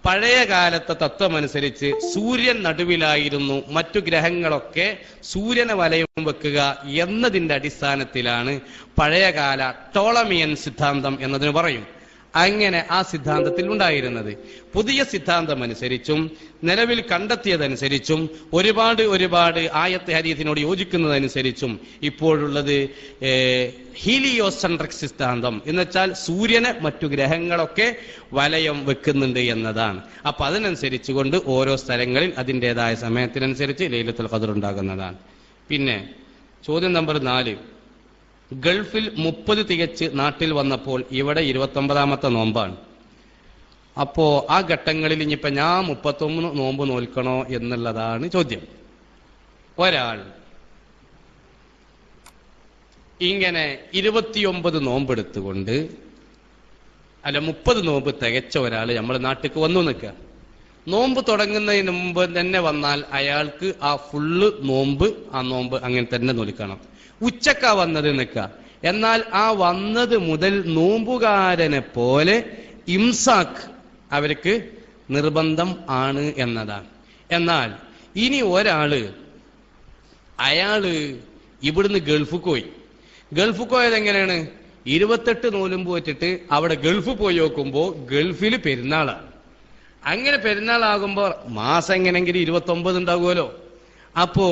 പഴയ കാലത്തെ തത്വമനുസരിച്ച് സൂര്യൻ നടുവിലായിരുന്നു, മറ്റു ഗ്രഹങ്ങളൊക്കെ സൂര്യനെ വലയം വെക്കുക എന്നതിന്റെ അടിസ്ഥാനത്തിലാണ് പഴയകാല ടോളമിയൻ സിദ്ധാന്തം എന്നതിന് പറയും. അങ്ങനെ ആ സിദ്ധാന്തത്തിൽ ഉണ്ടായിരുന്നത്. പുതിയ സിദ്ധാന്തം അനുസരിച്ചും നിലവിൽ കണ്ടെത്തിയതനുസരിച്ചും ഒരുപാട് ആയത്തെ ഹദീസിനോട് യോജിക്കുന്നതനുസരിച്ചും ഇപ്പോഴുള്ളത് ഹീലിയോസെൻട്രിക് സിദ്ധാന്തം എന്നുവെച്ചാൽ സൂര്യനെ മറ്റു ഗ്രഹങ്ങളൊക്കെ വലയം വെക്കുന്നുണ്ട് എന്നതാണ്. അപ്പൊ അതിനനുസരിച്ച് കൊണ്ട് ഓരോ സ്ഥലങ്ങളിൽ അതിൻ്റെതായ സമയത്തിനനുസരിച്ച് ലൈലത്തുൽ ഖദ്ർ ഉണ്ടാകുന്നതാണ്. പിന്നെ ചോദ്യം നമ്പർ 4, ഗൾഫിൽ 30 തികച്ച് നാട്ടിൽ വന്നപ്പോൾ ഇവിടെ 29ാമത്തെ നോമ്പാണ്. അപ്പോ ആ ഘട്ടങ്ങളിൽ ഇനിയിപ്പോ ഞാൻ 31 നോമ്പ് നോൽക്കണോ എന്നുള്ളതാണ് ചോദ്യം. ഒരാൾ ഇങ്ങനെ 29 നോമ്പെടുത്തുകൊണ്ട് 30 നോമ്പ് തികച്ച ഒരാൾ നമ്മുടെ നാട്ടിലേക്ക് വന്നു നിൽക്കുക. നോമ്പ് തുടങ്ങുന്നതിന് മുമ്പ് തന്നെ വന്നാൽ അയാൾക്ക് ആ ഫുള്ള് നോമ്പ് അങ്ങനെ തന്നെ നോൽക്കണം. ഉച്ചക്ക വന്നത് നിൽക്കുക. എന്നാൽ ആ വന്നത് മുതൽ നോമ്പുകാരനെ പോലെ ഇംസാക്ക് അവർക്ക് നിർബന്ധം ആണ് എന്നതാണ്. എന്നാൽ ഇനി അയാള് ഇവിടുന്ന് ഗൾഫ് പോയത് എങ്ങനെയാണ്? 28 നോലുമ്പ് വെച്ചിട്ട് അവിടെ ഗൾഫ് പോയി നോക്കുമ്പോ ഗൾഫിൽ പെരുന്നാളാണ്. അങ്ങനെ പെരുന്നാളാകുമ്പോ മാസം എങ്ങനെങ്കിലും 29 ഉണ്ടാകുമല്ലോ. അപ്പോ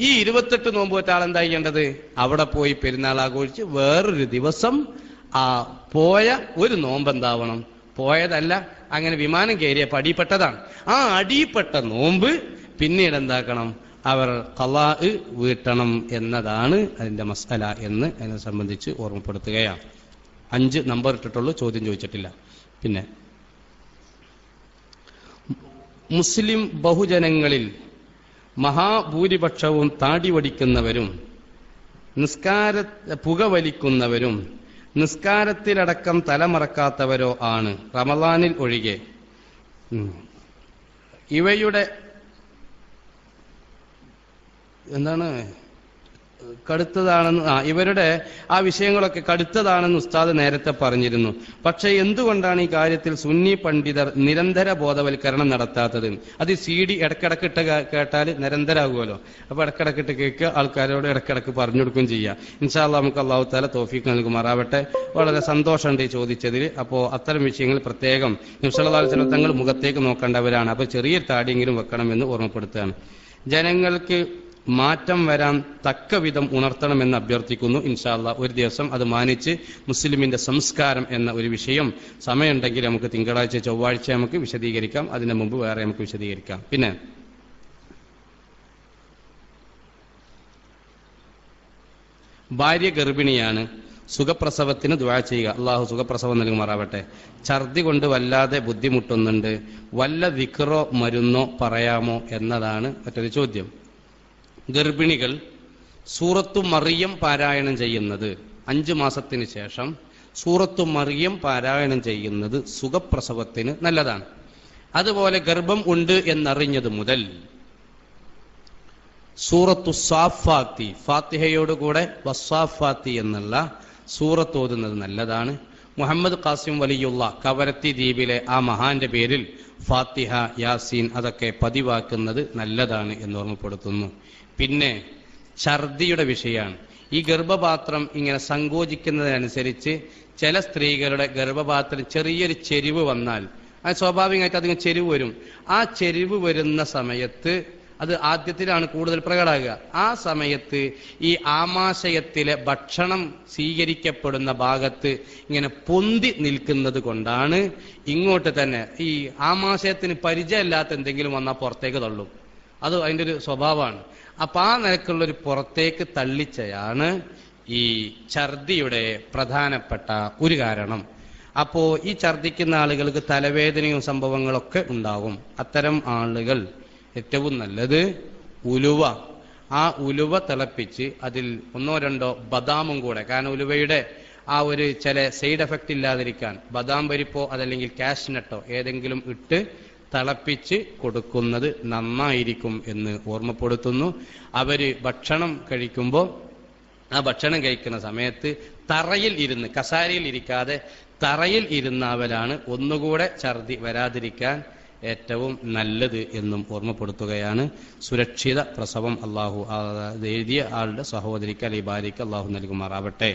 ഈ 28 നോമ്പ് വെച്ച ആളെന്താ ചെയ്യേണ്ടത്? അവിടെ പോയി പെരുന്നാൾ ആഘോഷിച്ച് വേറൊരു ദിവസം ആ പോയ ഒരു നോമ്പ് എന്താവണം? പോയതല്ല, അങ്ങനെ വിമാനം കയറിയപ്പോ അടിപ്പെട്ടതാണ്. ആ അടിപ്പെട്ട നോമ്പ് പിന്നീട് എന്താക്കണം? അവർ ഖളാ വീട്ടണം എന്നതാണ് അതിന്റെ മസ്അല എന്ന് അതിനെ സംബന്ധിച്ച് ഓർമ്മപ്പെടുത്തുകയാണ്. 5 നമ്പർ ഇട്ടിട്ടുള്ളൂ, ചോദ്യം ചോദിച്ചിട്ടില്ല. പിന്നെ മുസ്ലിം ബഹുജനങ്ങളിൽ മഹാഭൂരിപക്ഷവും താടി വടിക്കുന്നവരും പുകവലിക്കുന്നവരും നിസ്കാരത്തിലടക്കം തലമറക്കാത്തവരോ ആണ്, റമളാനിൽ ഒഴികെ. ഇവയുടെ എന്താണ് കടുത്തതാണെന്ന് ഇവരുടെ ആ വിഷയങ്ങളൊക്കെ കടുത്തതാണെന്ന് ഉസ്താദ് നേരത്തെ പറഞ്ഞിരുന്നു. പക്ഷെ എന്തുകൊണ്ടാണ് ഈ കാര്യത്തിൽ സുന്നി പണ്ഡിതർ നിരന്തര ബോധവൽക്കരണം നടത്താത്തത്? അത് CD ഇടക്കിടക്കിട്ട് കേട്ടാൽ നിരന്തരാകുമല്ലോ. അപ്പൊ ഇടക്കിടക്കിട്ട് കേൾക്കുക, ആൾക്കാരോട് ഇടക്കിടക്ക് പറഞ്ഞു കൊടുക്കുകയും ചെയ്യുക. ഇൻഷാ അല്ലാഹ് നമുക്ക് അല്ലാഹു തആല തൗഫീഖ് നൽകുമാറാവട്ടെ. വളരെ സന്തോഷമുണ്ട് ഈ ചോദിച്ചതിൽ. അപ്പോ അത്തരം വിഷയങ്ങൾ പ്രത്യേകം നബി സല്ലല്ലാഹു അലൈഹി വസല്ലം തങ്ങൾ മുഖത്തേക്ക് നോക്കേണ്ടവരാണ്. അപ്പൊ ചെറിയൊരു താടിയെങ്കിലും വെക്കണമെന്ന് ഓർമ്മപ്പെടുത്തുകയാണ്. ജനങ്ങൾക്ക് മാറ്റം വരാൻ തക്ക വിധം ഉണർത്തണമെന്ന് അഭ്യർത്ഥിക്കുന്നു. ഇൻഷാ അല്ലാഹ് ഒരു ദിവസം അത് മാനിച്ച് മുസ്ലിമിന്റെ സംസ്കാരം എന്ന ഒരു വിഷയം സമയമുണ്ടെങ്കിൽ നമുക്ക് തിങ്കളാഴ്ച ചൊവ്വാഴ്ച നമുക്ക് വിശദീകരിക്കാം. അതിന് മുമ്പ് വേറെ നമുക്ക് വിശദീകരിക്കാം. പിന്നെ ഭാര്യ ഗർഭിണിയാണ്, സുഖപ്രസവത്തിന് ദുആ ചെയ്യുക. അള്ളാഹു സുഖപ്രസവം നൽകുമാറാവട്ടെ. ഛർദി കൊണ്ട് വല്ലാതെ ബുദ്ധിമുട്ടുന്നുണ്ട്, വല്ല ദിക്റോ മരുന്നോ പറയാമോ എന്നതാണ് മറ്റൊരു ചോദ്യം. ഗർഭിണികൾ സൂറത്തു മറിയം പാരായണം ചെയ്യുന്നത് 5 മാസത്തിന് ശേഷം സൂറത്തു മറിയം പാരായണം ചെയ്യുന്നത് സുഖപ്രസവത്തിന് നല്ലതാണ്. അതുപോലെ ഗർഭം ഉണ്ട് എന്നറിഞ്ഞത് മുതൽ സൂറത്തു സാഫാത്തി, ഫാത്തിഹയോടുകൂടെ വസ്സാഫാത്തി എന്നുള്ള സൂറത്ത് ഓതുന്നത് നല്ലതാണ്. മുഹമ്മദ് ഖാസിം വലിയുള്ള കവരത്തി ദ്വീപിലെ ആ മഹാന്റെ പേരിൽ ഫാത്തിഹ, യാസീൻ അതൊക്കെ പതിവാക്കുന്നത് നല്ലതാണ് എന്ന് ഓർമ്മപ്പെടുത്തുന്നു. പിന്നെ ഛർദിയുടെ വിഷയമാണ്. ഈ ഗർഭപാത്രം ഇങ്ങനെ സങ്കോചിക്കുന്നതിനനുസരിച്ച് ചില സ്ത്രീകളുടെ ഗർഭപാത്രം ചെറിയൊരു ചെരിവ് വന്നാൽ അത് സ്വാഭാവികമായിട്ട് അതിന് ചെരിവ് വരും. ആ ചെരിവ് വരുന്ന സമയത്ത് അത് ആദ്യത്തിലാണ് കൂടുതൽ പ്രകടമാകുക. ആ സമയത്ത് ഈ ആമാശയത്തിലെ ഭക്ഷണം സ്വീകരിക്കപ്പെടുന്ന ഭാഗത്ത് ഇങ്ങനെ പൊന്തി നിൽക്കുന്നത് കൊണ്ടാണ് ഇങ്ങോട്ട് തന്നെ ഈ ആമാശയത്തിന് പരിചയമില്ലാത്ത എന്തെങ്കിലും വന്നാൽ പുറത്തേക്ക് തള്ളും. അത് അതിൻ്റെ ഒരു സ്വഭാവമാണ്. അപ്പൊ ആ നിലക്കുള്ളൊരു പുറത്തേക്ക് തള്ളിച്ചയാണ് ഈ ഛർദിയുടെ പ്രധാനപ്പെട്ട ഒരു കാരണം. അപ്പോ ഈ ഛർദിക്കുന്ന ആളുകൾക്ക് തലവേദനയും സംഭവങ്ങളൊക്കെ ഉണ്ടാവും. അത്തരം ആളുകൾ ഏറ്റവും നല്ലത് ആ ഉലുവ തിളപ്പിച്ച് അതിൽ 1-2 ബദാമും കൂടെ, കാരണം ഉലുവയുടെ ആ ഒരു ചില സൈഡ് എഫക്റ്റ് ഇല്ലാതിരിക്കാൻ ബദാം പരിപ്പോ അതല്ലെങ്കിൽ കാഷ്നട്ടോ ഏതെങ്കിലും ഇട്ട് തിളപ്പിച്ച് കൊടുക്കുന്നത് നന്നായിരിക്കും എന്ന് ഓർമ്മപ്പെടുത്തുന്നു. അവര് ഭക്ഷണം കഴിക്കുമ്പോൾ ആ ഭക്ഷണം കഴിക്കുന്ന സമയത്ത് തറയിൽ ഇരുന്ന്, കസാരയിൽ ഇരിക്കാതെ തറയിൽ ഇരുന്നവരാണ് ഒന്നുകൂടെ ഛർദി വരാതിരിക്കാൻ ഏറ്റവും നല്ലത് എന്നും ഓർമ്മപ്പെടുത്തുകയാണ്. സുരക്ഷിത പ്രസവം അള്ളാഹു എഴുതിയ ആളുടെ സഹോദരിക്ക് അല്ലെങ്കിൽ ഭാര്യയ്ക്ക് അള്ളാഹു നൽകുമാറാവട്ടെ.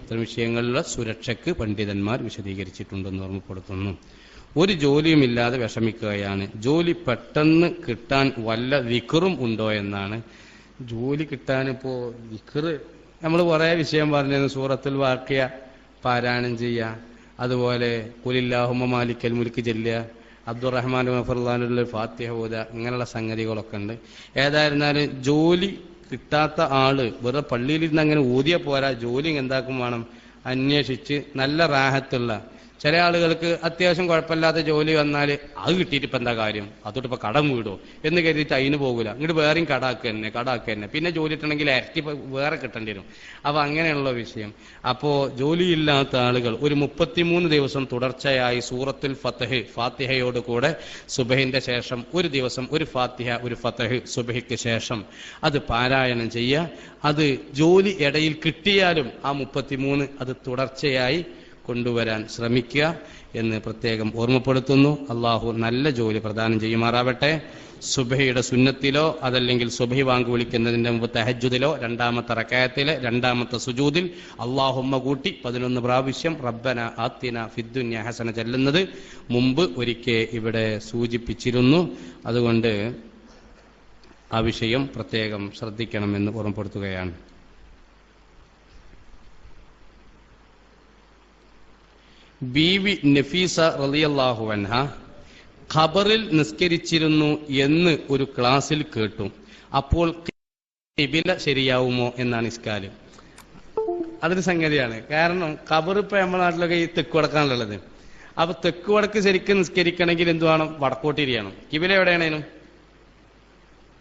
ഇത്തരം വിഷയങ്ങളിലുള്ള സുരക്ഷയ്ക്ക് പണ്ഡിതന്മാർ വിശദീകരിച്ചിട്ടുണ്ടെന്ന് ഓർമ്മപ്പെടുത്തുന്നു. ഒരു ജോലിയുമില്ലാതെ വിഷമിക്കുകയാണ്. ജോലി പെട്ടെന്ന് കിട്ടാൻ വല്ല ദിക്റും ഉണ്ടോ എന്നാണ്. ജോലി കിട്ടാനിപ്പോ ദിക്റ് നമ്മൾ കുറേ വിഷയം പറഞ്ഞിരുന്നു. സൂറത്തുൽ വാഖിയ പാരായണം ചെയ്യുക, അതുപോലെ ഖുലില്ലാഹുമ്മ മാലിക്കൽ മുൽക്ക് ചൊല്ലുക, അബ്ദുറഹ്മാൻ ഗഫറുല്ലാനുള്ള ഫാത്തിഹ ഓതുക, ഇങ്ങനെയുള്ള സംഗതികളൊക്കെ ഉണ്ട്. ഏതായിരുന്നാലും ജോലി കിട്ടാത്ത ആള് വെറുതെ പള്ളിയിലിരുന്ന് അങ്ങനെ ഊതിയ പോരാ, ജോലി എന്താക്കും വേണം, അന്വേഷിച്ച് നല്ല റാഹത്തുള്ള. ചില ആളുകൾക്ക് അത്യാവശ്യം കുഴപ്പമില്ലാത്ത ജോലി വന്നാൽ അത് കിട്ടിയിട്ട് ഇപ്പം എന്താ കാര്യം, അതോട്ട് ഇപ്പം കടം വീടോ എന്ന് കരുതിയിട്ട് അതിന് പോകില്ല, ഇങ്ങോട്ട് വേറെയും കടാക്കുക തന്നെ, പിന്നെ ജോലി കിട്ടണമെങ്കിൽ ഇരട്ടി വേറെ കിട്ടേണ്ടി വരും. അപ്പം അങ്ങനെയുള്ള വിഷയം. അപ്പോൾ ജോലിയില്ലാത്ത ആളുകൾ ഒരു 33 ദിവസം തുടർച്ചയായി സൂറത്തുൽ ഫത്ഹ് ഫാത്തിഹയോട് കൂടെ സുബഹിന്റെ ശേഷം ഒരു ദിവസം ഒരു ഫാത്തിഹ ഒരു ഫത്ഹ് സുബഹിക്ക് ശേഷം അത് പാരായണം ചെയ്യുക. അത് ജോലി ഇടയിൽ കിട്ടിയാലും ആ 33 അത് തുടർച്ചയായി കൊണ്ടുവരാൻ ശ്രമിക്കുക എന്ന് പ്രത്യേകം ഓർമ്മപ്പെടുത്തുന്നു. അള്ളാഹു നല്ല ജോലി പ്രദാനം ചെയ്യുമാറാവട്ടെ. സുബഹിയുടെ സുന്നത്തിലോ അതല്ലെങ്കിൽ സുബഹി വാങ്ക് വിളിക്കുന്നതിന്റെ മുമ്പ് തഹജ്ജുദിലോ രണ്ടാമത്തെ റകഅത്തിലെ രണ്ടാമത്തെ സുജൂദിൽ അല്ലാഹുമ്മ കൂട്ടി 11 പ്രാവശ്യം റബ്ബന ആത്തിന ഫിദ്ദുനിയ ഹസന ചൊല്ലുന്നത് മുമ്പ് ഒരിക്കൽ ഇവിടെ സൂചിപ്പിച്ചിരുന്നു. അതുകൊണ്ട് ആ വിഷയം പ്രത്യേകം ശ്രദ്ധിക്കണമെന്ന് ഓർമ്മപ്പെടുത്തുകയാണ്. ബീവി നഫീസ റളിയല്ലാഹു അൻഹ ഖബറിൽ നിസ്കരിച്ചിരുന്നു എന്ന് ഒരു ക്ലാസ്സിൽ കേട്ടു. അപ്പോൾ ഖിബില ശരിയാവുമോ എന്നാണ് ഇസ്കാല്. അതൊരു സംഗതിയാണ്. കാരണം ഖബർ ഇപ്പൊ നമ്മുടെ നാട്ടിലൊക്കെ ഈ തെക്ക് വടക്കാണുള്ളത്. അപ്പൊ തെക്ക് വടക്ക് ശരിക്കും നിസ്കരിക്കണമെങ്കിൽ എന്ത് വേണം, വടക്കോട്ടിരിയണം. ഖിബില എവിടെയാണേനും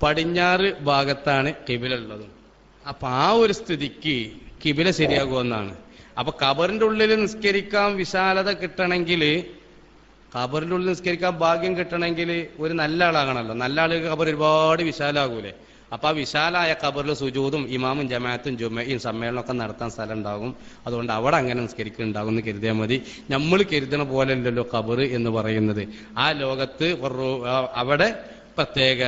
പടിഞ്ഞാറ് ഭാഗത്താണ് ഖിബില ഉള്ളത്. അപ്പൊ ആ ഒരു സ്ഥിതിക്ക് ഖിബില ശരിയാകുമെന്നാണ്. അപ്പൊ ഖബറിന്റെ ഉള്ളിൽ നിസ്കരിക്കാൻ വിശാലത കിട്ടണമെങ്കിൽ, ഖബറിന്റെ ഉള്ളിൽ നിസ്കരിക്കാൻ ഭാഗ്യം കിട്ടണമെങ്കിൽ ഒരു നല്ല ആളാകണമല്ലോ. നല്ല ആളുകൾക്ക് ഖബർ ഒരുപാട് വിശാലാകൂലേ. അപ്പൊ ആ വിശാലായ ഖബറിൽ സുജൂദും ഇമാമും ജമാഅത്തും ജുമയും സമ്മേളനമൊക്കെ നടത്താൻ സ്ഥലം ഉണ്ടാകും. അതുകൊണ്ട് അവിടെ അങ്ങനെ നിസ്കരിക്കുന്നുണ്ടാകും എന്ന് കരുതിയാൽ മതി. നമ്മൾ കരുതണ പോലെ അല്ലല്ലോ ഖബർ എന്ന് പറയുന്നത്. ആ ലോകത്ത് അവിടെ പ്രത്യേക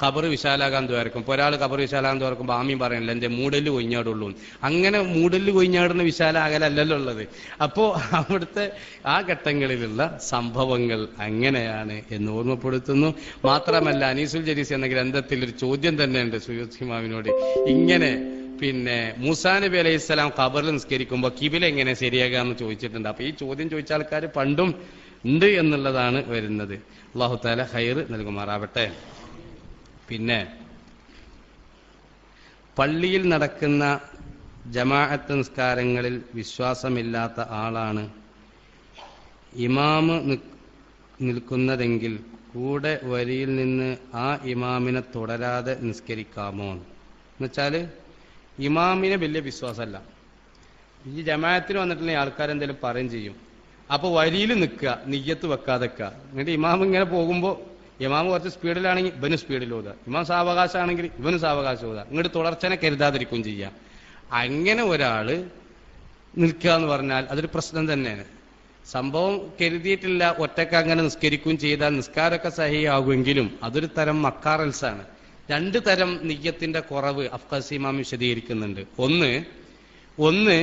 ഖബർ വിശാലാകാൻ തോർക്കും. ഇപ്പൊ ഒരാൾ ഖബർ വിശാലാകാൻ തോർക്കുമ്പോൾ ആമീൻ പറയണില്ല, എന്റെ മൂടല് കൊഞ്ഞാടുള്ളൂ. അങ്ങനെ മൂടല് കൊഞ്ഞാടുന്ന വിശാലാകലല്ലോ ഉള്ളത്. അപ്പോ അവിടുത്തെ ആ ഘട്ടങ്ങളിലുള്ള സംഭവങ്ങൾ അങ്ങനെയാണ് എന്ന് ഓർമ്മപ്പെടുത്തുന്നു. മാത്രമല്ല അനീസുൽ ജരീസ് എന്ന ഗ്രന്ഥത്തിൽ ഒരു ചോദ്യം തന്നെയുണ്ട് സുയൂത്ത് ഇമാമിനോട്. ഇങ്ങനെ പിന്നെ മൂസാ നബി അലൈഹി സ്വലാം ഖബറിൽ നിസ്കരിക്കുമ്പോൾ ഖിബില എങ്ങനെ ശരിയാകാന്ന് ചോദിച്ചിട്ടുണ്ട്. അപ്പൊ ഈ ചോദ്യം ചോദിച്ച ആൾക്കാർ പണ്ടും ഉണ്ട് എന്നുള്ളതാണ് വരുന്നത്. അല്ലാഹു തആല ഖൈർ നൽകുമാറാവട്ടെ. പിന്നെ പള്ളിയിൽ നടക്കുന്ന ജമാഅത്ത് നിസ്കാരങ്ങളിൽ വിശ്വാസമില്ലാത്ത ആളാണ് ഇമാമ് നിൽക്കുന്നതെങ്കിൽ കൂടെ വരിയിൽ നിന്ന് ആ ഇമാമിനെ തുടരാതെ നിസ്കരിക്കാമോ എന്നുവെച്ചാല് ഇമാമിനെ വലിയ വിശ്വാസമല്ല. ഈ ജമാഅത്തിന് വന്നിട്ടുള്ള ആൾക്കാരെന്തെങ്കിലും പറയും ചെയ്യും. അപ്പൊ വരിയിൽ നിൽക്കുക, നിയ്യത്ത് വെക്കാതെ നിൽക്കുക. എന്നിട്ട് ഇമാം ഇങ്ങനെ പോകുമ്പോൾ ഇമാം കുറച്ച് സ്പീഡിലാണെങ്കിൽ ഇവന് സ്പീഡിൽ ഓതുക, ഇമാം സാവകാശമാണെങ്കിൽ ഇവന് സാവകാശം ഓതുക. ഇങ്ങോട്ട് തുടർച്ചനെ കരുതാതിരിക്കുകയും ചെയ്യുക. അങ്ങനെ ഒരാള് നിൽക്കുക എന്ന് പറഞ്ഞാൽ അതൊരു പ്രശ്നം തന്നെയാണ്. സംഭവം കരുതിയിട്ടില്ല, ഒറ്റക്ക് അങ്ങനെ നിസ്കരിക്കുകയും ചെയ്താൽ നിസ്കാരമൊക്കെ സഹിയാകുമെങ്കിലും അതൊരു തരം മക്കാറൽസാണ്. 2 തരം നിയ്യത്തിന്റെ കുറവ് അഫ്ഖാസി ഇമാം വിശദീകരിക്കുന്നുണ്ട്. ഒന്ന്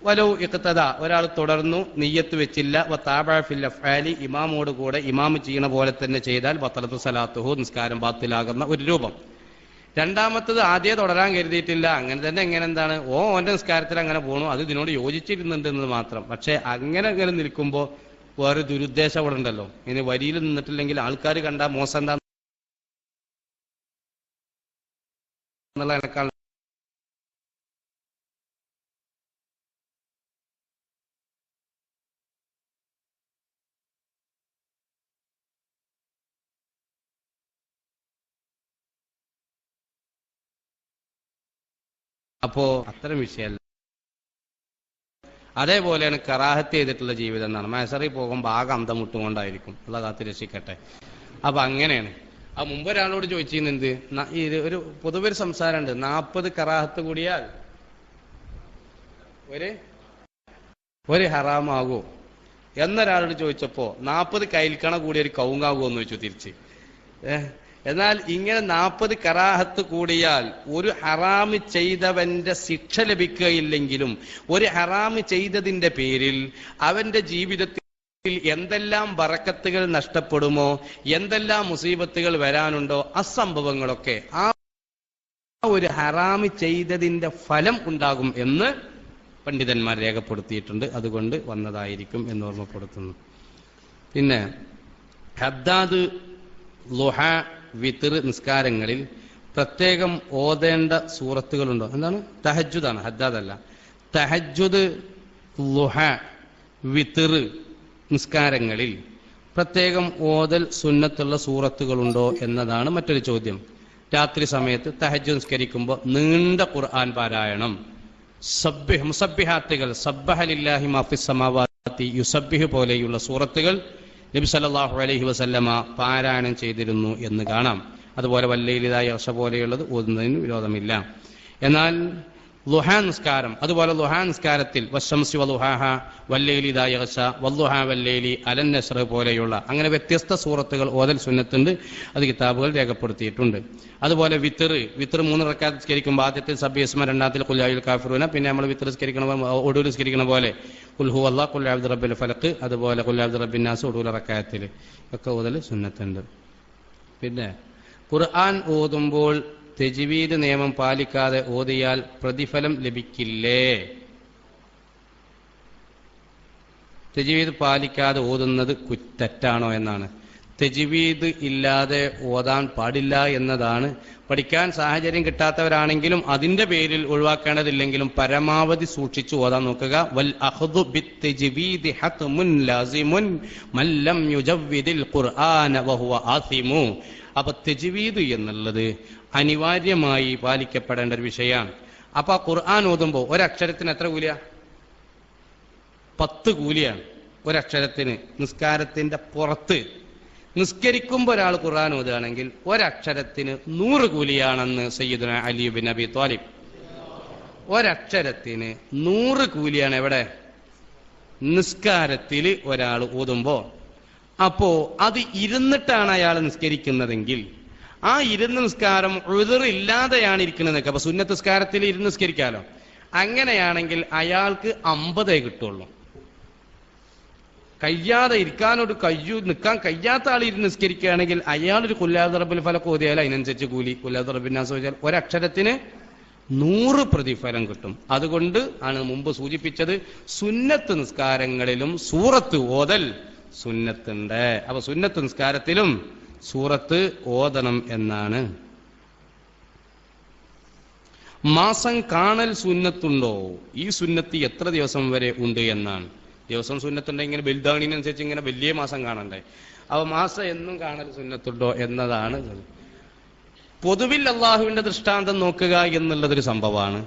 വലൗ ഇഖ്തദ, ഒരാൾ തുടർന്നു നിയ്യത്ത് വെച്ചില്ല, വതാബഅ ഫിൽ അഫ്ആലി, ഇമാമോട് കൂടെ ഇമാം ചെയ്യണ പോലെ തന്നെ ചെയ്താൽ ബത്തലത്തു സലാത്തുഹു, നിസ്കാരം ബാത്തിലാകുന്ന ഒരു രൂപം. രണ്ടാമത്തത് ആദ്യം തുടരാൻ കരുതിയിട്ടില്ല, അങ്ങനെ തന്നെ എങ്ങനെ എന്താണ് ഓന്റെ നിസ്കാരത്തിൽ അങ്ങനെ പോണു, അത് ഇതിനോട് യോജിച്ചിരുന്നുണ്ട് എന്നത് മാത്രം. പക്ഷെ അങ്ങനെ നിൽക്കുമ്പോൾ വേറെ ദുരുദ്ദേശം അവിടെ ഉണ്ടല്ലോ. ഇനി വരിയിൽ നിന്നിട്ടില്ലെങ്കിൽ ആൾക്കാർ കണ്ടാൽ മോശം എന്താ എന്നുള്ള കണക്കാണ്. അപ്പോ അത്തരം വിഷയമല്ല. അതേപോലെയാണ് കറാഹത്ത് ചെയ്തിട്ടുള്ള ജീവിതം എന്നാണ്. മൈസറിൽ പോകുമ്പോൾ ആകെ അന്തമുട്ടും കൊണ്ടായിരിക്കും. ഉള്ള കാത്ത് രക്ഷിക്കട്ടെ. അപ്പൊ അങ്ങനെയാണ്. ആ മുമ്പ് ഒരാളോട് ചോദിച്ചിരുന്നത് ഒരു പൊതുവെ ഒരു സംസാരമുണ്ട്, 40 കറാഹത്ത് കൂടിയാൽ ഒരു ഹറാമാകൂ എന്നൊരാളോട് ചോദിച്ചപ്പോ 40 കൈൽക്കണ കൂടി ഒരു കൗങ്ങാകുമോ എന്ന് ചോദിച്ചു തിരിച്ച്. എന്നാൽ ഇങ്ങനെ 40 കറാഹത്ത് കൂടിയാൽ ഒരു ഹറാമ് ചെയ്തവന്റെ ശിക്ഷ ലഭിക്കുകയില്ലെങ്കിലും ഒരു ഹറാമ് ചെയ്തതിന്റെ പേരിൽ അവന്റെ ജീവിതത്തിൽ എന്തെല്ലാം ബറക്കത്തുകൾ നഷ്ടപ്പെടുമോ, എന്തെല്ലാം മുസീബത്തുകൾ വരാനുണ്ടോ, അസംഭവങ്ങളൊക്കെ ആ ഒരു ഹറാമ് ചെയ്തതിന്റെ ഫലം ഉണ്ടാകും എന്ന് പണ്ഡിതന്മാർ രേഖപ്പെടുത്തിയിട്ടുണ്ട്. അതുകൊണ്ട് വന്നതായിരിക്കും എന്ന് ഓർമ്മപ്പെടുത്തുന്നു. പിന്നെ ഹദ്ദാദ്, ളുഹ, വിത്ർ നിസ്കാരങ്ങളിൽ പ്രത്യേകം ഓതേണ്ട സൂറത്തുകളുണ്ടോ? എന്താണ്? തഹജ്ജുദാണ്, ഹദ്ദാദല്ല. തഹജ്ജുദ്, ളുഹ, വിത്ർ നിസ്കാരങ്ങളിൽ പ്രത്യേകം ഓതൽ സുന്നത്തുള്ള സൂറത്തുകളുണ്ടോ എന്നതാണ് മറ്റൊരു ചോദ്യം. രാത്രി സമയത്ത് തഹജ്ജുദ് നിസ്കരിക്കുമ്പോൾ നീണ്ട ഖുർആൻ പാരായണം, മുസബ്ബിഹാത്തുകൾ, സബ്ബഹ ലില്ലാഹി മാ ഫിസ് സമാവാതി യുസബ്ബിഹു പോലെയുള്ള സൂറത്തുകൾ നബി സല്ലല്ലാഹു അലൈഹി വസല്ലമ പാരായണം ചെയ്തിരുന്നു എന്ന് കാണാം. അതുപോലെ വല്ലൈലിദാ യഗ്ശ പോലെയുള്ളത് ഓതുന്നതിന് വിരോധമില്ല. എന്നാൽ ളുഹാ നിസ്കാരം, അതുപോലെ ളുഹാ നിസ്കാരത്തിൽ വശംസി വളുഹാഹ വല്ലൈലിദാ യഗ്ശ വല്ളുഹാ വല്ലൈലി അലൻ നസ്ർ പോലെയുള്ള അങ്ങനെ വ്യത്യസ്ത സൂറത്തുകൾ ഓതൽ സുന്നത്തുണ്ട്. അത് കിതാബുകൾ രേഖപ്പെടുത്തിയിട്ടുണ്ട്. അതുപോലെ വിത്ർ 3 റക്അത്ത് നിസ്കരിക്കുമ്പോൾ ആദ്യത്തിൽ സബ്ബിഹിസ്മ, രണ്ടാമത്തിൽ ഖുൽ യാ അയ്യുൽ കാഫിറൂന, പിന്നെ നമ്മൾ വിത്ർ നിസ്കരിക്കണം ഒടുവിൽ നിസ്കരിക്കണ പോലെ ഖുൽ ഹുവല്ലാഹ്, ഖുൽ അഊദു ബിറബ്ബിൽ ഫലഖ്, അതുപോലെ ഖുൽ അഊദു ബിറബ്ബിൻ നാസ് ഒടുവിൽ റക്അത്തിൽ ഒക്കെ ഓതൽ സുന്നത്തുണ്ട്. പിന്നെ ഖുർആൻ ഓതുമ്പോൾ തജ്വീദ് നിയമം പാലിക്കാതെ ഓതിയാൽ പ്രതിഫലം ലഭിക്കില്ലേ? തജ്വീദ് പാലിക്കാതെ ഓതുന്നത് തെറ്റാണോ എന്നാണ്. തജ്വീദ് ഇല്ലാതെ ഓതാൻ പാടില്ല എന്നതാണ്. പഠിക്കാൻ സാഹചര്യം കിട്ടാത്തവരാണെങ്കിലും അതിന്റെ പേരിൽ ഒഴിവാക്കേണ്ടതില്ലെങ്കിലും പരമാവധി സൂക്ഷിച്ചു ഓതാൻ നോക്കുക. വൽ അഖ്ദു ബിത്തജ്വീദി ഹത്മുൻ ലാസിമുൻ മൻ ലം യുജവ്വിദിൽ ഖുർആന വഹുവ ആസിമു. അപ്പൊ തജ്വീദ് എന്നുള്ളത് അനിവാര്യമായി പാലിക്കപ്പെടേണ്ട ഒരു വിഷയമാണ്. അപ്പൊ ഖുർആൻ ഓതുമ്പോൾ ഒരക്ഷരത്തിന് എത്ര കൂലിയാ? 10 കൂലിയാണ് ഒരക്ഷരത്തിന്. നിസ്കാരത്തിന്റെ പുറത്ത് നിസ്കരിക്കുമ്പോൾ ഒരാൾ ഖുർആൻ ഓതുകയാണെങ്കിൽ ഒരക്ഷരത്തിന് 100 കൂലിയാണെന്ന് സയ്യിദുനാ അലി ബിൻ അബി ത്വാലിബ്. ഒരക്ഷരത്തിന് 100 കൂലിയാണ്. എവിടെ? നിസ്കാരത്തിൽ ഒരാൾ ഓതുമ്പോ. അപ്പോ അത് ഇരുന്നിട്ടാണ് അയാൾ നിസ്കരിക്കുന്നതെങ്കിൽ ആ ഇരുന്ന് നിസ്കാരം ഉദ്റില്ലാതെയാണ് ഇരിക്കുന്നതൊക്കെ. അപ്പൊ സുന്നത്ത് നിസ്കാരത്തിൽ ഇരുന്ന് നിസ്കരിക്കാലോ. അങ്ങനെയാണെങ്കിൽ അയാൾക്ക് 50 കിട്ടുള്ളൂ. കഴിയാതെ നിൽക്കാൻ കഴിയാത്ത ആൾ ഇരുന്ന് നിസ്കരിക്കുകയാണെങ്കിൽ അയാളൊരു ഖുൽ അഊദു ബിറബ്ബിൽ ഫലഖ് ഓതിയാൽ അതിനനുസരിച്ച് കൂലി, ഖുൽ അഊദു ബിറബ്ബിൻ നാസ് ഓതിയാൽ ഒരക്ഷരത്തിന് 100 പ്രതിഫലം കിട്ടും. അതുകൊണ്ട് ആണ് മുമ്പ് സൂചിപ്പിച്ചത് സുന്നത്ത് നിസ്കാരങ്ങളിലും സൂറത്ത് ഓതൽ സുന്നത്തുണ്ട്. അപ്പൊ സുന്നത്ത് നിസ്കാരത്തിലും സൂറത്ത് ഓതണം എന്നാണ്. മാസം കാണൽ സുന്നത്തുണ്ടോ? ഈ സുന്നത്ത് എത്ര ദിവസം വരെ ഉണ്ട് എന്നാണ്. ദിവസം സുന്നത്തുണ്ടെങ്കിൽ ഇങ്ങനെ ബലിദാണിനനുസരിച്ച് ഇങ്ങനെ വലിയ മാസം കാണണ്ടേ? അപ്പൊ മാസം എന്നും കാണൽ സുന്നത്തുണ്ടോ എന്നതാണ്. പൊതുവിൽ അള്ളാഹുവിന്റെ ദൃഷ്ടാന്തം നോക്കുക എന്നുള്ളതൊരു സംഭവമാണ്.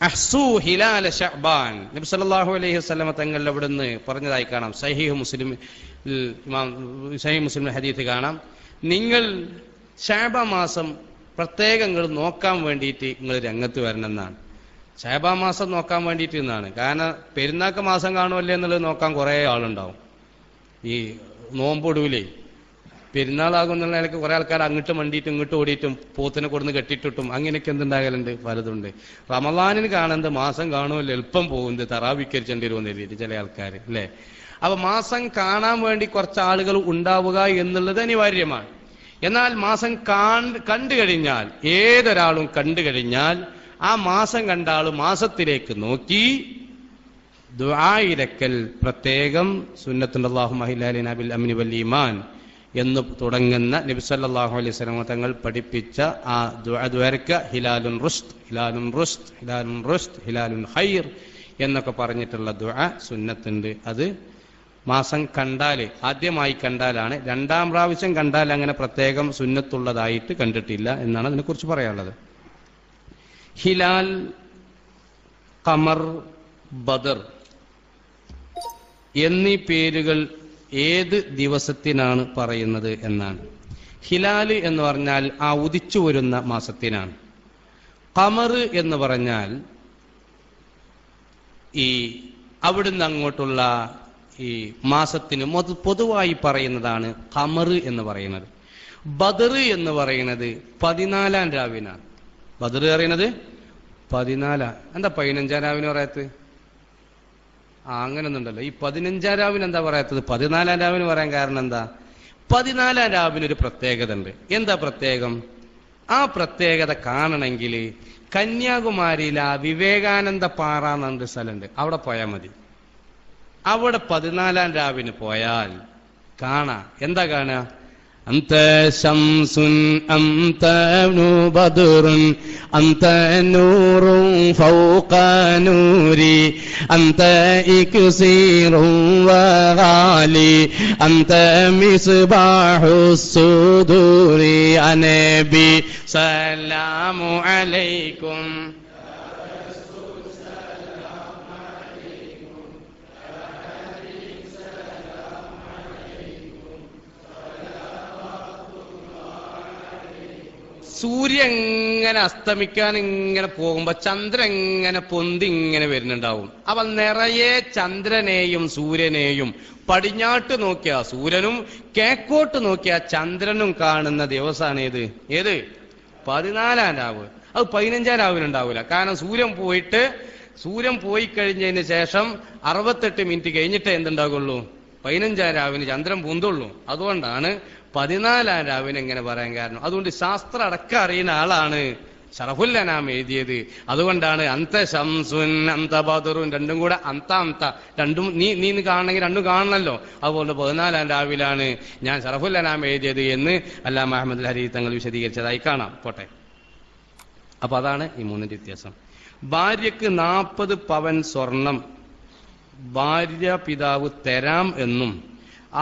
അഹ്സു ഹിലാല ശഅബാൻ നബി സല്ലല്ലാഹു അലൈഹി വസല്ലം തങ്ങൾ അവിടുന്ന് പറഞ്ഞതായി കാണാം. സഹീഹ് മുസ്ലിം ഹദീസ് കാണാം. നിങ്ങൾ ശഅബാൻ മാസം പ്രത്യേകം നോക്കാൻ വേണ്ടിയിട്ട് നിങ്ങൾ രംഗത്ത് വരണമെന്നാണ്. ശഅബാൻ മാസം നോക്കാൻ വേണ്ടിയിട്ട് എന്നാണ്. കാരണം പെരുന്നാൾക്ക് മാസം കാണുമല്ലേ എന്നുള്ളത് നോക്കാൻ കുറെ ആളുണ്ടാവും. ഈ നോമ്പൊടുവിലേ പെരുന്നാളാകുന്നുള്ള നിലയ്ക്ക് കുറെ ആൾക്കാർ അങ്ങോട്ട് മണ്ടിയിട്ടും ഇങ്ങോട്ട് ഓടിയിട്ടും പോത്തിനെ കൊടുന്ന് കെട്ടിട്ടിട്ടും അങ്ങനെയൊക്കെ എന്തുണ്ടാകലുണ്ട്, പലതുണ്ട്. റമളാനിന് കാണുന്നത് മാസം കാണുമല്ലോ, എളുപ്പം പോകുന്നത് തറാവിക്കരിച്ചേണ്ടി വരുമെന്ന് എഴുതിയിട്ട് ചില ആൾക്കാർ അല്ലേ. അപ്പൊ മാസം കാണാൻ വേണ്ടി കുറച്ച് ആളുകൾ ഉണ്ടാവുക എന്നുള്ളത് അനിവാര്യമാണ്. എന്നാൽ മാസം കണ്ടു കഴിഞ്ഞാൽ, ഏതൊരാളും കണ്ടു കഴിഞ്ഞാൽ ആ മാസം കണ്ട ആള് മാസത്തിലേക്ക് നോക്കി ദുആ ഇരക്കൽ പ്രത്യേകം സുന്നത്തുണ്ട്. അല്ലാഹുമ്മ ഹിലാലിനാ ബിൽ അംനി വൽ ഈമാൻ എന്ന് തുടങ്ങുന്ന നബി സല്ലല്ലാഹു അലൈഹി വസല്ലം തങ്ങൾ പഠിപ്പിച്ച ആ ദുആക്ക് ഹിലാലുൻ റുഷ്ദ്, ഹിലാലുൻ റുഷ്ദ്, ഹിലാലുൻ റുഷ്ദ്, ഹിലാലുൻ ഖൈർ എന്നൊക്കെ പറഞ്ഞിട്ടുള്ള ദുആ സുന്നത്തുണ്ട്. അത് മാസം കണ്ടാൽ, ആദ്യമായി കണ്ടാലാണ്. 2ാം പ്രാവശ്യം കണ്ടാൽ അങ്ങനെ പ്രത്യേകം സുന്നത്തുള്ളതായിട്ട് കണ്ടിട്ടില്ല എന്നാണ് അതിനെക്കുറിച്ച് പറയാനുള്ളത്. ഹിലാൽ, ഖമർ, ബദർ എന്നീ പേരുകൾ ഏത് ദിവസത്തിനാണ് പറയുന്നത് എന്നാണ്. ഹിലാൽ എന്ന് പറഞ്ഞാൽ ആ ഉദിച്ചു വരുന്ന മാസത്തിനാണ്. ഖമർ എന്ന് പറഞ്ഞാൽ ഈ അവിടുന്ന് അങ്ങോട്ടുള്ള ഈ മാസത്തിന് പൊതുവായി പറയുന്നതാണ് ഖമർ എന്ന് പറയുന്നത്. ബദർ എന്ന് പറയുന്നത് 14-ാം രാവിനാണ്. ബദർ പറയുന്നത് 14. എന്താ 15-ാം രാവിന് പറയാത്തത്? അങ്ങനൊന്നും ഉണ്ടല്ലോ. ഈ 15-ാം രാവിന് എന്താ പറയാത്തത്? 14-ാം രാവിന് പറയാൻ കാരണം എന്താ? 14-ാം രാവിനൊരു പ്രത്യേകത ഉണ്ട്. എന്താ പ്രത്യേകം? ആ പ്രത്യേകത കാണണമെങ്കിൽ കന്യാകുമാരിയിൽ ആ വിവേകാനന്ദ പാറ എന്നൊരു സ്ഥലമുണ്ട്, അവിടെ പോയാൽ മതി. അവിടെ 14-ാം രാവിന് പോയാൽ കാണാം. എന്താ കാണുക? أنت شمس أنت بدر أنت نور فوق نوري أنت إكسير وغالي أنت مصباح الصدور يا نبي سلام عليكم സൂര്യൻ ഇങ്ങനെ അസ്തമിക്കാൻ ഇങ്ങനെ പോകുമ്പോ ചന്ദ്രൻ ഇങ്ങനെ പൊന്തി ഇങ്ങനെ വരുന്നുണ്ടാവും. അപ്പൊ നിറയെ ചന്ദ്രനെയും സൂര്യനെയും പടിഞ്ഞാട്ട് നോക്കിയ സൂര്യനും കിഴക്കോട്ട് നോക്കിയ ചന്ദ്രനും കാണുന്ന ദിവസമാണ് ഏത് 14-ാം രാവ്. അത് 15-ാം രാവിനുണ്ടാവില്ല. കാരണം സൂര്യൻ പോയി കഴിഞ്ഞതിന് ശേഷം 68 മിനിറ്റ് കഴിഞ്ഞിട്ടേ എന്തുണ്ടാകുള്ളൂ? 15-ാം രാവിന് ചന്ദ്രൻ പൊന്തുള്ളൂ. അതുകൊണ്ടാണ് 14-ാം രാവിന് എങ്ങനെ പറയാൻ കാരണം. അതുകൊണ്ട് ശാസ്ത്രം അടക്കം അറിയുന്ന ആളാണ് ശറഫുൽ അനാം എഴുതിയത്. അതുകൊണ്ടാണ് അന്ത ശംസുൻ അന്ത ബദറുൻ, രണ്ടും കൂടെ രണ്ടും നീ കാണണമെങ്കിൽ രണ്ടും കാണണമല്ലോ. അതുകൊണ്ട് 14-ാം രാവിലാണ് ഞാൻ ശറഫുൽ അനാം എഴുതിയത് എന്ന് അല്ലാമ അഹ്മദ് ഹരീ തങ്ങൾ വിശദീകരിച്ചതായി കാണാം. പോട്ടെ. അപ്പൊ അതാണ് ഈ മൂന്നിന്റെ വ്യത്യാസം. ഭാര്യക്ക് 40 പവൻ സ്വർണം ഭാര്യ പിതാവ് തരാം എന്നും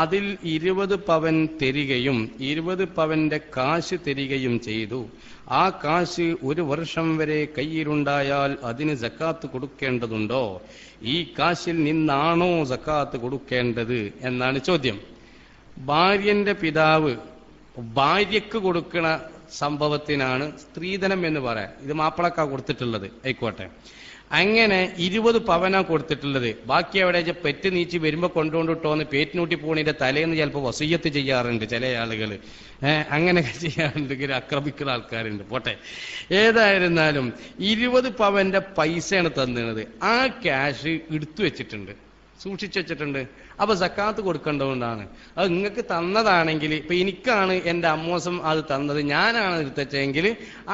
അതിൽ 20 പവൻ തരികയും 20 പവന്റെ കാശ് തരികയും ചെയ്തു. ആ കാശ് 1 വർഷം വരെ കയ്യിലുണ്ടായാൽ അതിന് സക്കാത്ത് കൊടുക്കേണ്ടതുണ്ടോ? ഈ കാശിൽ നിന്നാണോ സക്കാത്ത് കൊടുക്കേണ്ടത് എന്നാണ് ചോദ്യം. ഭാര്യന്റെ പിതാവ് ഭാര്യക്ക് കൊടുക്കുന്ന സംഭവത്തിനാണ് സ്ത്രീധനം എന്ന് പറയാം. ഇത് മാപ്പിളക്കാ കൊടുത്തിട്ടുള്ളത്, ആയിക്കോട്ടെ. അങ്ങനെ 20 പവനാ കൊടുത്തിട്ടുള്ളത്. ബാക്കി എവിടെ പെറ്റ് നീച്ച് വരുമ്പോ കൊണ്ടുകൊണ്ടിട്ടോന്ന് പേറ്റിനൂട്ടി പോണിന്റെ തലേന്ന് ചിലപ്പോൾ വസീയത്ത് ചെയ്യാറുണ്ട് ചില ആളുകൾ. അങ്ങനെയൊക്കെ ചെയ്യാറുണ്ട്, ആക്രമിക്കുന്ന ആൾക്കാരുണ്ട്. പോട്ടെ. ഏതായിരുന്നാലും 20 പവന്റെ പൈസയാണ് തന്നത്. ആ ക്യാഷ് എടുത്തു വെച്ചിട്ടുണ്ട്, സൂക്ഷിച്ചു വെച്ചിട്ടുണ്ട്. അപ്പൊ സക്കാത്ത് കൊടുക്കേണ്ടതുകൊണ്ടാണ്. അത് നിങ്ങൾക്ക് തന്നതാണെങ്കിൽ, ഇപ്പൊ എനിക്കാണ് എന്റെ അമ്മോസം അത് തന്നത്, ഞാനാണ് എടുത്തുവെച്ചെങ്കിൽ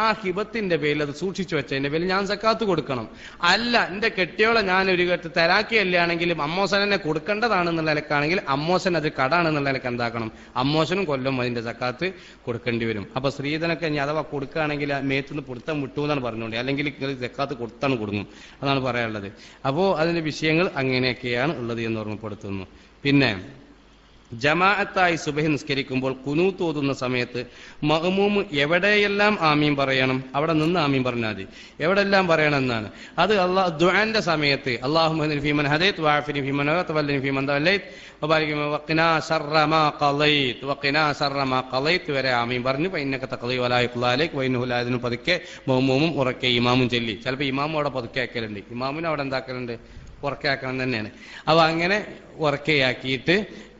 ആ ഹിബത്തിന്റെ പേരിൽ അത് സൂക്ഷിച്ചു വെച്ചതിന്റെ പേരിൽ ഞാൻ സക്കാത്ത് കൊടുക്കണം. അല്ല, എന്റെ കെട്ടിയോളെ ഞാൻ ഒരു തരാക്കിയല്ലാണെങ്കിലും അമ്മോസൻ തന്നെ കൊടുക്കേണ്ടതാണെന്നുള്ള നിലക്കാണെങ്കിൽ അമ്മോസൻ അത് കടാണെന്നുള്ള നിലക്ക് എന്താക്കണം? അമ്മോസനും കൊല്ലം അതിന്റെ സക്കാത്ത് കൊടുക്കേണ്ടി വരും. അപ്പൊ സ്ത്രീധനൊക്കെ ഇനി അഥവാ കൊടുക്കുകയാണെങ്കിൽ മേത്തുനിന്ന് പൊടുത്തം വിട്ടു എന്നാണ് പറഞ്ഞുകൊണ്ട്, അല്ലെങ്കിൽ സക്കാത്ത് കൊടുത്താണ് കൊടുക്കും, അതാണ് പറയാനുള്ളത്. അപ്പോ അതിന്റെ വിഷയങ്ങൾ അങ്ങനെയൊക്കെയാണ് ഉള്ളത് എന്ന് ഓർമ്മപ്പെടുത്തുന്നു. പിന്നെ ജമാഅത്തായി സുബഹി നിസ്കരിക്കുമ്പോൾ ഖുനൂത്ത് ഓതുന്ന സമയത്ത് മഅ്മൂം എവിടെയെല്ലാം ആമീൻ പറയണം? അവിടെ നിന്ന് ആമീൻ പറഞ്ഞാൽ മതി. എവിടെല്ലാം പറയണം എന്നാണ് അത്. ദുആന്റെ സമയത്ത് അല്ലാഹുമ്മ ഹദിനി ഫീമൻ ഹദൈത് വഅഫിനി ഫീമൻ വതവല്ലനി ഫീമൻ തവല്ലൈത് വബാരിക് വഖിനാ ശർറ മാ ഖളൈത് വഖിനാ ശർറ മാ ഖളൈത് വരെ ആമീൻ പറഞ്ഞു. ഫഇന്നക തഖളി വലാ യുഖ്ളാ അലൈക വഇന്നഹു ലാ യദ്നു പതുക്കെ മഅ്മൂമും ഉറക്കെ ഇമാമും ചൊല്ലി. ചിലപ്പോൾ ഇമാമും അവിടെ പതുക്കെ ആക്കലുണ്ട്, ഇമാമിനും അവിടെ എന്താക്കലുണ്ട്? ഉറക്കയാക്കണം തന്നെയാണ്. അപ്പൊ അങ്ങനെ ഉറക്കയാക്കിയിട്ട്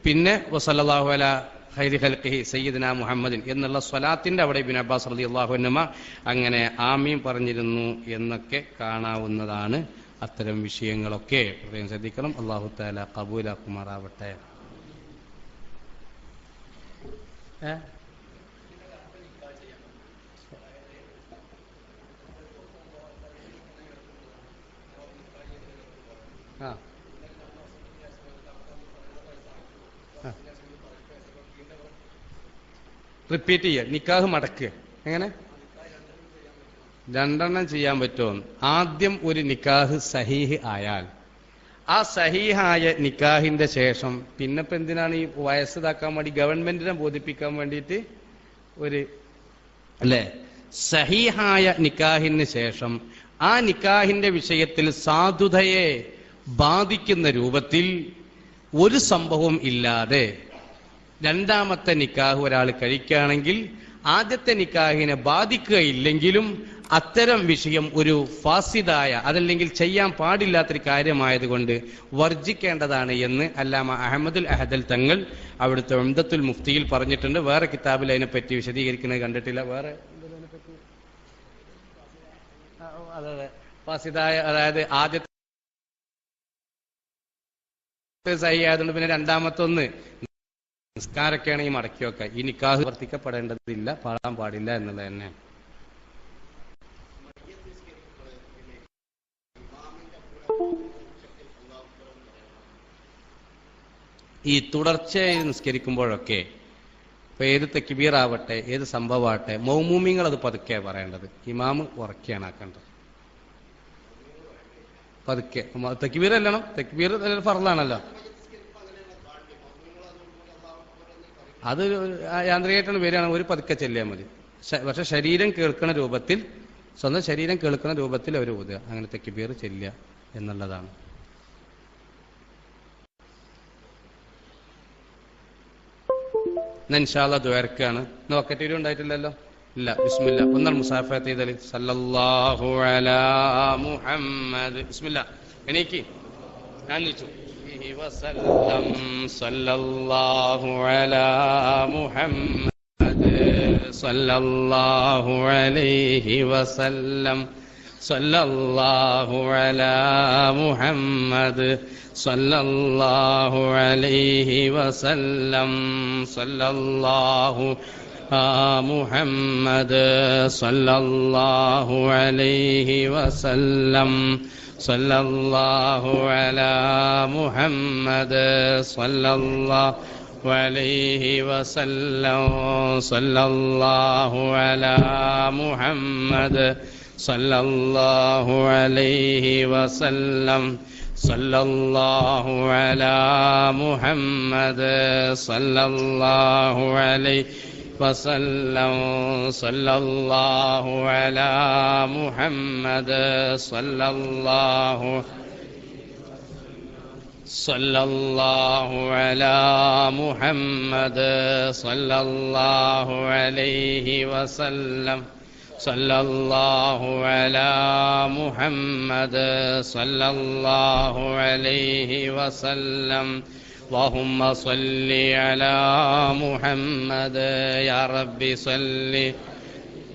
പിന്നെ വസല്ലല്ലാഹു അലാ ഖൈരി ഖൽഖിഹി സയ്യിദനാ മുഹമ്മദിൻ എന്നുള്ള സ്വലാത്തിന്റെ അവിടെ ഇബ്നു അബ്ബാസ് റളിയല്ലാഹു അൻഹുമ അങ്ങനെ ആമീൻ പറഞ്ഞിരുന്നു എന്നൊക്കെ കാണാവുന്നതാണ്. അത്തരം വിഷയങ്ങളൊക്കെ പ്രത്യേകം ശ്രദ്ധിക്കണം. അല്ലാഹു തആല ഖബൂലാക്കുമാറാവട്ടെ. റിപ്പീറ്റ് ചെയ്യുക, നിക്കാഹ് മടക്കുക. എങ്ങനെ 2 ചെയ്യാൻ പറ്റുമോ? ആദ്യം ഒരു നിക്കാഹ് സഹീഹ് ആയാൽ ആ സഹീഹായ നിക്കാഹിന്റെ ശേഷം പിന്നെ ഇപ്പൊ എന്തിനാണ് ഈ വയസ്സ് ഇതാക്കാൻ വേണ്ടി ഗവൺമെന്റിനെ ബോധിപ്പിക്കാൻ വേണ്ടിയിട്ട് അല്ലേ? സഹീഹായ നിക്കാഹിന് ശേഷം ആ നിക്കാഹിന്റെ വിഷയത്തിൽ സാധുതയെ ബാധിക്കുന്ന രൂപത്തിൽ ഒരു സംഭവം ഇല്ലാതെ രണ്ടാമത്തെ നിക്കാഹ് ഒരാൾ കഴിക്കുകയാണെങ്കിൽ ആദ്യത്തെ നിക്കാഹിനെ ബാധിക്കുകയില്ലെങ്കിലും അത്തരം വിഷയം ഒരു ഫാസിദായ അതല്ലെങ്കിൽ ചെയ്യാൻ പാടില്ലാത്തൊരു കാര്യമായതുകൊണ്ട് വർജിക്കേണ്ടതാണ് എന്ന് അല്ലാമ അഹമ്മദുൽ അഹദൽ തങ്ങൾ അവിടുത്തെ ഉംദത്തുൽ മുഫ്തിയിൽ പറഞ്ഞിട്ടുണ്ട്. വേറെ കിതാബിൽ അതിനെപ്പറ്റി വിശദീകരിക്കുന്നത് കണ്ടിട്ടില്ല. വേറെ അതെ ഫാസിദായ, അതായത് ആദ്യത്തെ സഹി ആയതുകൊണ്ട് പിന്നെ രണ്ടാമത്തൊന്ന് നിസ്കാരൊക്കെയാണ് ഈ മടക്കി വെക്കുക. ഈ നിക്കാഹ് വർത്തിക്കപ്പെടേണ്ടതില്ല, പാടാൻ പാടില്ല എന്നുള്ളത് തന്നെ. ഈ തുടർച്ചയായി നിസ്കരിക്കുമ്പോഴൊക്കെ ഇപ്പൊ ഏത് തക്ബീറാവട്ടെ ഏത് സംഭവമാവട്ടെ മൗമൂമിങ്ങൾ അത് പതുക്കെ പറയേണ്ടത്, ഇമാമ് ഉറക്കെയാണ് ആക്കേണ്ടത്. പതുക്കെ തക്ബീർ അല്ലണം, തക്ബീർ ഫർളാണല്ലോ. അത് യാന്ത്രികമായിട്ടാണ് വരികയാണ്, ഒരു പതുക്കെ ചെല്ലിയാൽ മതി. പക്ഷെ ശരീരം കേൾക്കുന്ന രൂപത്തിൽ, സ്വന്തം ശരീരം കേൾക്കുന്ന രൂപത്തിൽ അവർ ഓതുക, അങ്ങനെ തക്ബീർ ചെല്ലുക എന്നുള്ളതാണ്. ഇൻഷാ അല്ലാഹ് ദുആർക്കാണ്. ഇന്ന് വക്കറ്റീരും ഉണ്ടായിട്ടില്ലല്ലോ? ഇല്ല. ബിസ്മില്ല. ഒന്നാണ് മുസാഫത്ത് ചെയ്തല്. സല്ലല്ലാഹു അലാ മുഹമ്മദ്. ബിസ്മില്ല. എനിക്ക് ഞാൻ നിച്ചു വസല്ലം. സല്ലല്ലാഹു അലാ മുഹമ്മദ് സല്ലല്ലാഹു അലൈഹി വസല്ലം. സല്ലല്ലാഹു അലാ മുഹമ്മദ് സല്ലല്ലാഹു അലൈഹി വസല്ലം. സല്ലല്ലാഹു മുഹമ്മദ് സല്ലല്ലാഹു അലൈഹി വസല്ലം. സല്ലല്ലാഹു അലാ മുഹമ്മദ് സല്ലല്ലാഹു അലൈഹി വസല്ലം. സല്ലല്ലാഹു അലാ മുഹമ്മദ് സല്ലല്ലാഹു അലൈഹി വസല്ലം. സല്ലല്ലാഹു അലാ മുഹമ്മദ് സല്ലല്ലാഹു അലൈഹി വസല്ലം. സല്ലല്ലാഹു അലാ മുഹമ്മദ് സല്ലല്ലാഹു അലാ മുഹമ്മദ് സല്ലല്ലാഹു അലൈഹി വസല്ലം. സല്ലല്ലാഹു അലാ മുഹമ്മദ് സല്ലല്ലാഹു അലൈഹി വസല്ലം. اللهم صل على محمد يا رب صل.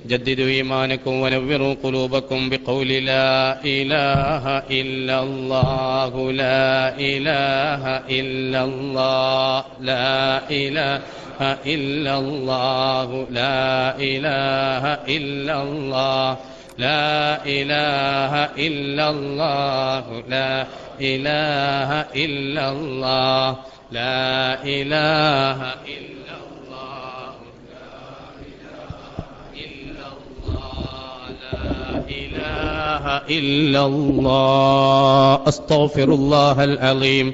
جددوا إيمانكم ونوروا قلوبكم بقول لا إله إلا الله. لا إله إلا الله. لا إله إلا الله. لا إله إلا الله. لا إله إلا الله. لا إله إلا الله. لا إله إلا الله. إله إلا الله. أستغفر الله العظيم.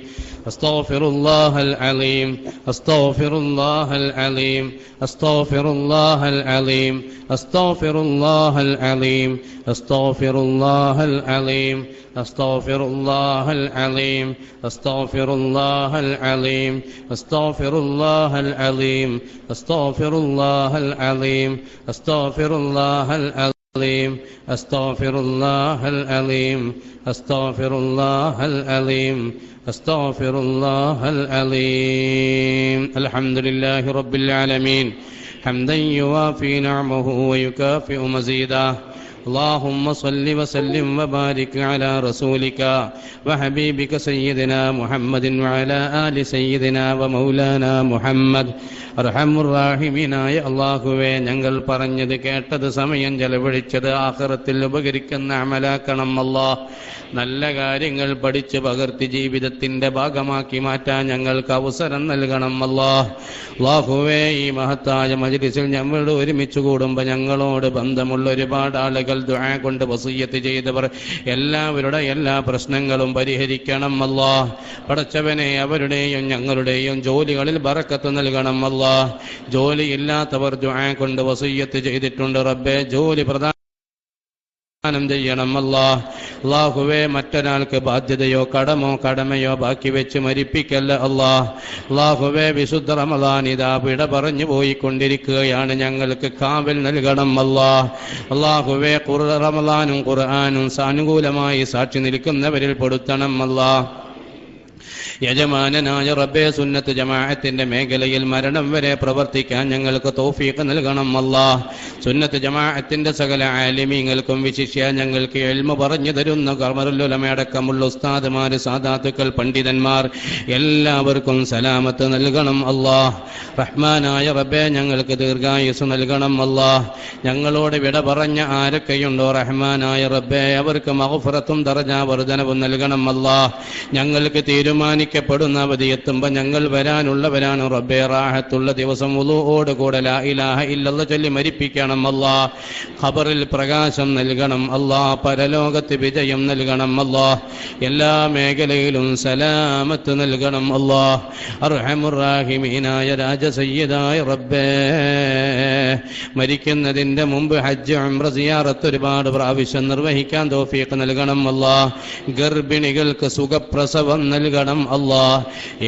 أستغفر الله العظيم. أستغفر الله العظيم. أستغفر الله العظيم. أستغفر الله العظيم. أستغفر الله العظيم. أستغفر الله العظيم. أستغفر الله العظيم. أستغفر الله العظيم. أستغفر الله العظيم. أستغفر الله العظيم. أستغفر الله العظيم. أستغفر الله العظيم. أستغفر الله العظيم. الحمد لله رب العالمين حمدا يوافي نعمه ويكافئ مزيدا. اللهم صل وسلم وبارك على رسولك وحبيبك سيدنا محمد وعلى آل سيدنا ومولانا محمد. അർഹമുർറാഹിമീനായ അല്ലാഹുവേ, ഞങ്ങൾ പറഞ്ഞത് കേട്ടത് സമയം ചെലവഴിച്ചത് ആഖിറത്തിൽ ഉപകരിക്കുന്ന അമലാക്കണം അല്ലാഹ്. നല്ല കാര്യങ്ങൾ പഠിച്ച് പകർത്തി ജീവിതത്തിന്റെ ഭാഗമാക്കി മാറ്റാൻ ഞങ്ങൾക്ക് അവസരം നൽകണം അല്ലാഹ്. അല്ലാഹുവേ, ഈ മഹത്തായ മജ്ലിസിൽ ഞങ്ങൾ ഒരുമിച്ച് കൂടുമ്പോൾ ഞങ്ങളോട് ബന്ധമുള്ള ഒരുപാട് ആളുകൾ ദുആ കൊണ്ട് വസിയ്യത്ത് ചെയ്തവർ എല്ലാവരുടെ എല്ലാ പ്രശ്നങ്ങളും പരിഹരിക്കണം അല്ലാഹ്. പടച്ചവനെ, അവരുടെയും ഞങ്ങളുടെയും ജോലികളിൽ ബറക്കത്ത് നൽകണം അല്ലാഹ്. ജോലിയില്ലാത്തവർ ദുആ കൊണ്ട് വസിയ്യത്ത് ചെയ്തിട്ടുണ്ട്. റബ്ബേ, ജോലി പ്രദാനം ചെയ്യണം അല്ലാഹ്. അല്ലാഹുവേ മറ്റൊരാൾക്ക് ബാധ്യതയോ കടമയോ ബാക്കി വെച്ച് മരിപ്പിക്കല്ല അല്ലാഹ്. അല്ലാഹുവേ വിശുദ്ധ റമളാൻ ഇതാ വിട പറഞ്ഞു പോയിക്കൊണ്ടിരിക്കുകയാണ്, ഞങ്ങൾക്ക് കാവൽ നൽകണം അല്ലാഹ്. അല്ലാഹുവേ റമളാനും ഖുർആനും സാനുകൂലമായി സാക്ഷി നിൽക്കുന്നവരിൽ പെടുത്തണം അല്ലാഹ്. യജമാനനായ റബ്ബേ സുന്നത്ത് ജമാഅത്തിന്റെ മേഖലയിൽ മരണം വരെ പ്രവർത്തിക്കാൻ ഞങ്ങൾക്ക് തൗഫീഖ് നൽകണം അല്ലാഹ്. സുന്നത്ത് ജമാഅത്തിന്റെ സകല ആലിമീങ്ങൾക്കും വിശിഷ്യ ഞങ്ങൾക്ക് ഇൽമു പറഞ്ഞു തരുന്ന ഖമറുൽ ഉലമയടക്കമുള്ള ഉസ്താദുമാർ, സാദാത്തുക്കൾ, പണ്ഡിതന്മാർ എല്ലാവർക്കും സലാമത്ത് നൽകണം അല്ലാഹ്. റഹ്മാനായ റബ്ബേ ഞങ്ങൾക്ക് ദീർഘായുസ് നൽകണം അല്ലാഹ്. ഞങ്ങളോട് വിട പറഞ്ഞ ആരൊക്കെയുണ്ടോ റഹ്മാനായ റബ്ബേ അവർക്ക് മഗ്ഫിറത്തും ദറജ വർധനവും നൽകണം അല്ലാഹ്. ഞങ്ങൾക്ക് തീരുമാനിക്കപ്പെടുന്ന അവധി എത്തുമ്പോൾ ഞങ്ങൾ വരാനുള്ളവരാണ് റബ്ബേ. റാഹത്തുള്ള ദിവസം വുളൂഓട് കൂടെ ലാ ഇലാഹ ഇല്ലല്ലാഹ് ചൊല്ലി മരിപ്പിക്കണം അല്ലാഹ്. ഖബറിൽ പ്രകാശം നൽകണം അല്ലാഹ്. പരലോകത്ത് വിജയം നൽകണം അല്ലാഹ്. എല്ലാ മേഖലയിലും സലാമത്ത് നൽകണം അല്ലാഹ്. അർഹമുർ റഹീമീനായ രാജസയ്യിദായ റബ്ബേ, മരിക്കുന്നതിന്റെ മുമ്പ് ഹജ്ജ് ഉംറ സിയാറത്ത് ഒരുപാട് പ്രാവശ്യം നിർവഹിക്കാൻ തൗഫീഖ് നൽകണം അല്ലാഹ്. ഗർഭിണികൾക്ക് സുഖപ്രസവം നൽകണം അല്ലാഹ്.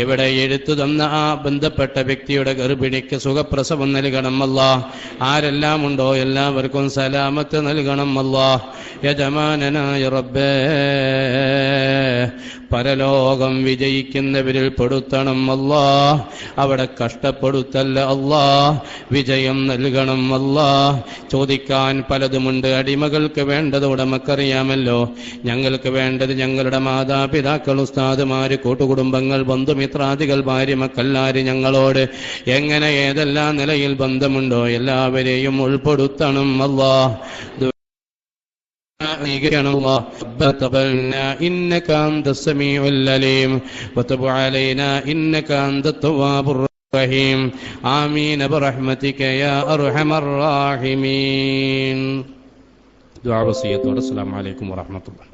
ഇവിടെ എഴുത്തു തന്ന ആ ബന്ധപ്പെട്ട വ്യക്തിയുടെ ഗർഭിണിക്ക് സുഖപ്രസവം നൽകണം അല്ലാഹ്. ആരെല്ലാം ഉണ്ടോ എല്ലാവർക്കും സലാമത്ത് നൽകണം അല്ലാഹ്. യജമാനനായ റബ്ബേ, പരലോകം വിജയിക്കുന്നവരിൽ പെടുത്തണം അല്ലാഹ്. അവിടെ കഷ്ടപ്പെടുത്തല്ല അല്ലാഹ്, വിജയം നൽകണം അല്ലാഹ്. ചോദിക്കാൻ പലതുമുണ്ട്. അടിമകൾക്ക് വേണ്ടത് ഉടമക്കറിയാമല്ലോ. ഞങ്ങൾക്ക് വേണ്ടത് ഞങ്ങളുടെ മാതാപിതാക്കൾ, ഉസ്താദുമാര്, കൂട്ടുകുടുംബങ്ങൾ, ബന്ധുമിത്രാദികൾ, ഭാര്യ, മക്കളാര് ഞങ്ങളോട് എങ്ങനെ ഏതെല്ലാം നിലയിൽ ബന്ധമുണ്ടോ എല്ലാവരെയും ഉൾപ്പെടുത്തണം അല്ലാഹ്. تقبلنا إنك أنت السميع العليم وتب علينا إنك أنت التواب الرحيم آمين برحمتك يا أرحم الراحمين. دعاء وصية. السلام عليكم ورحمة الله.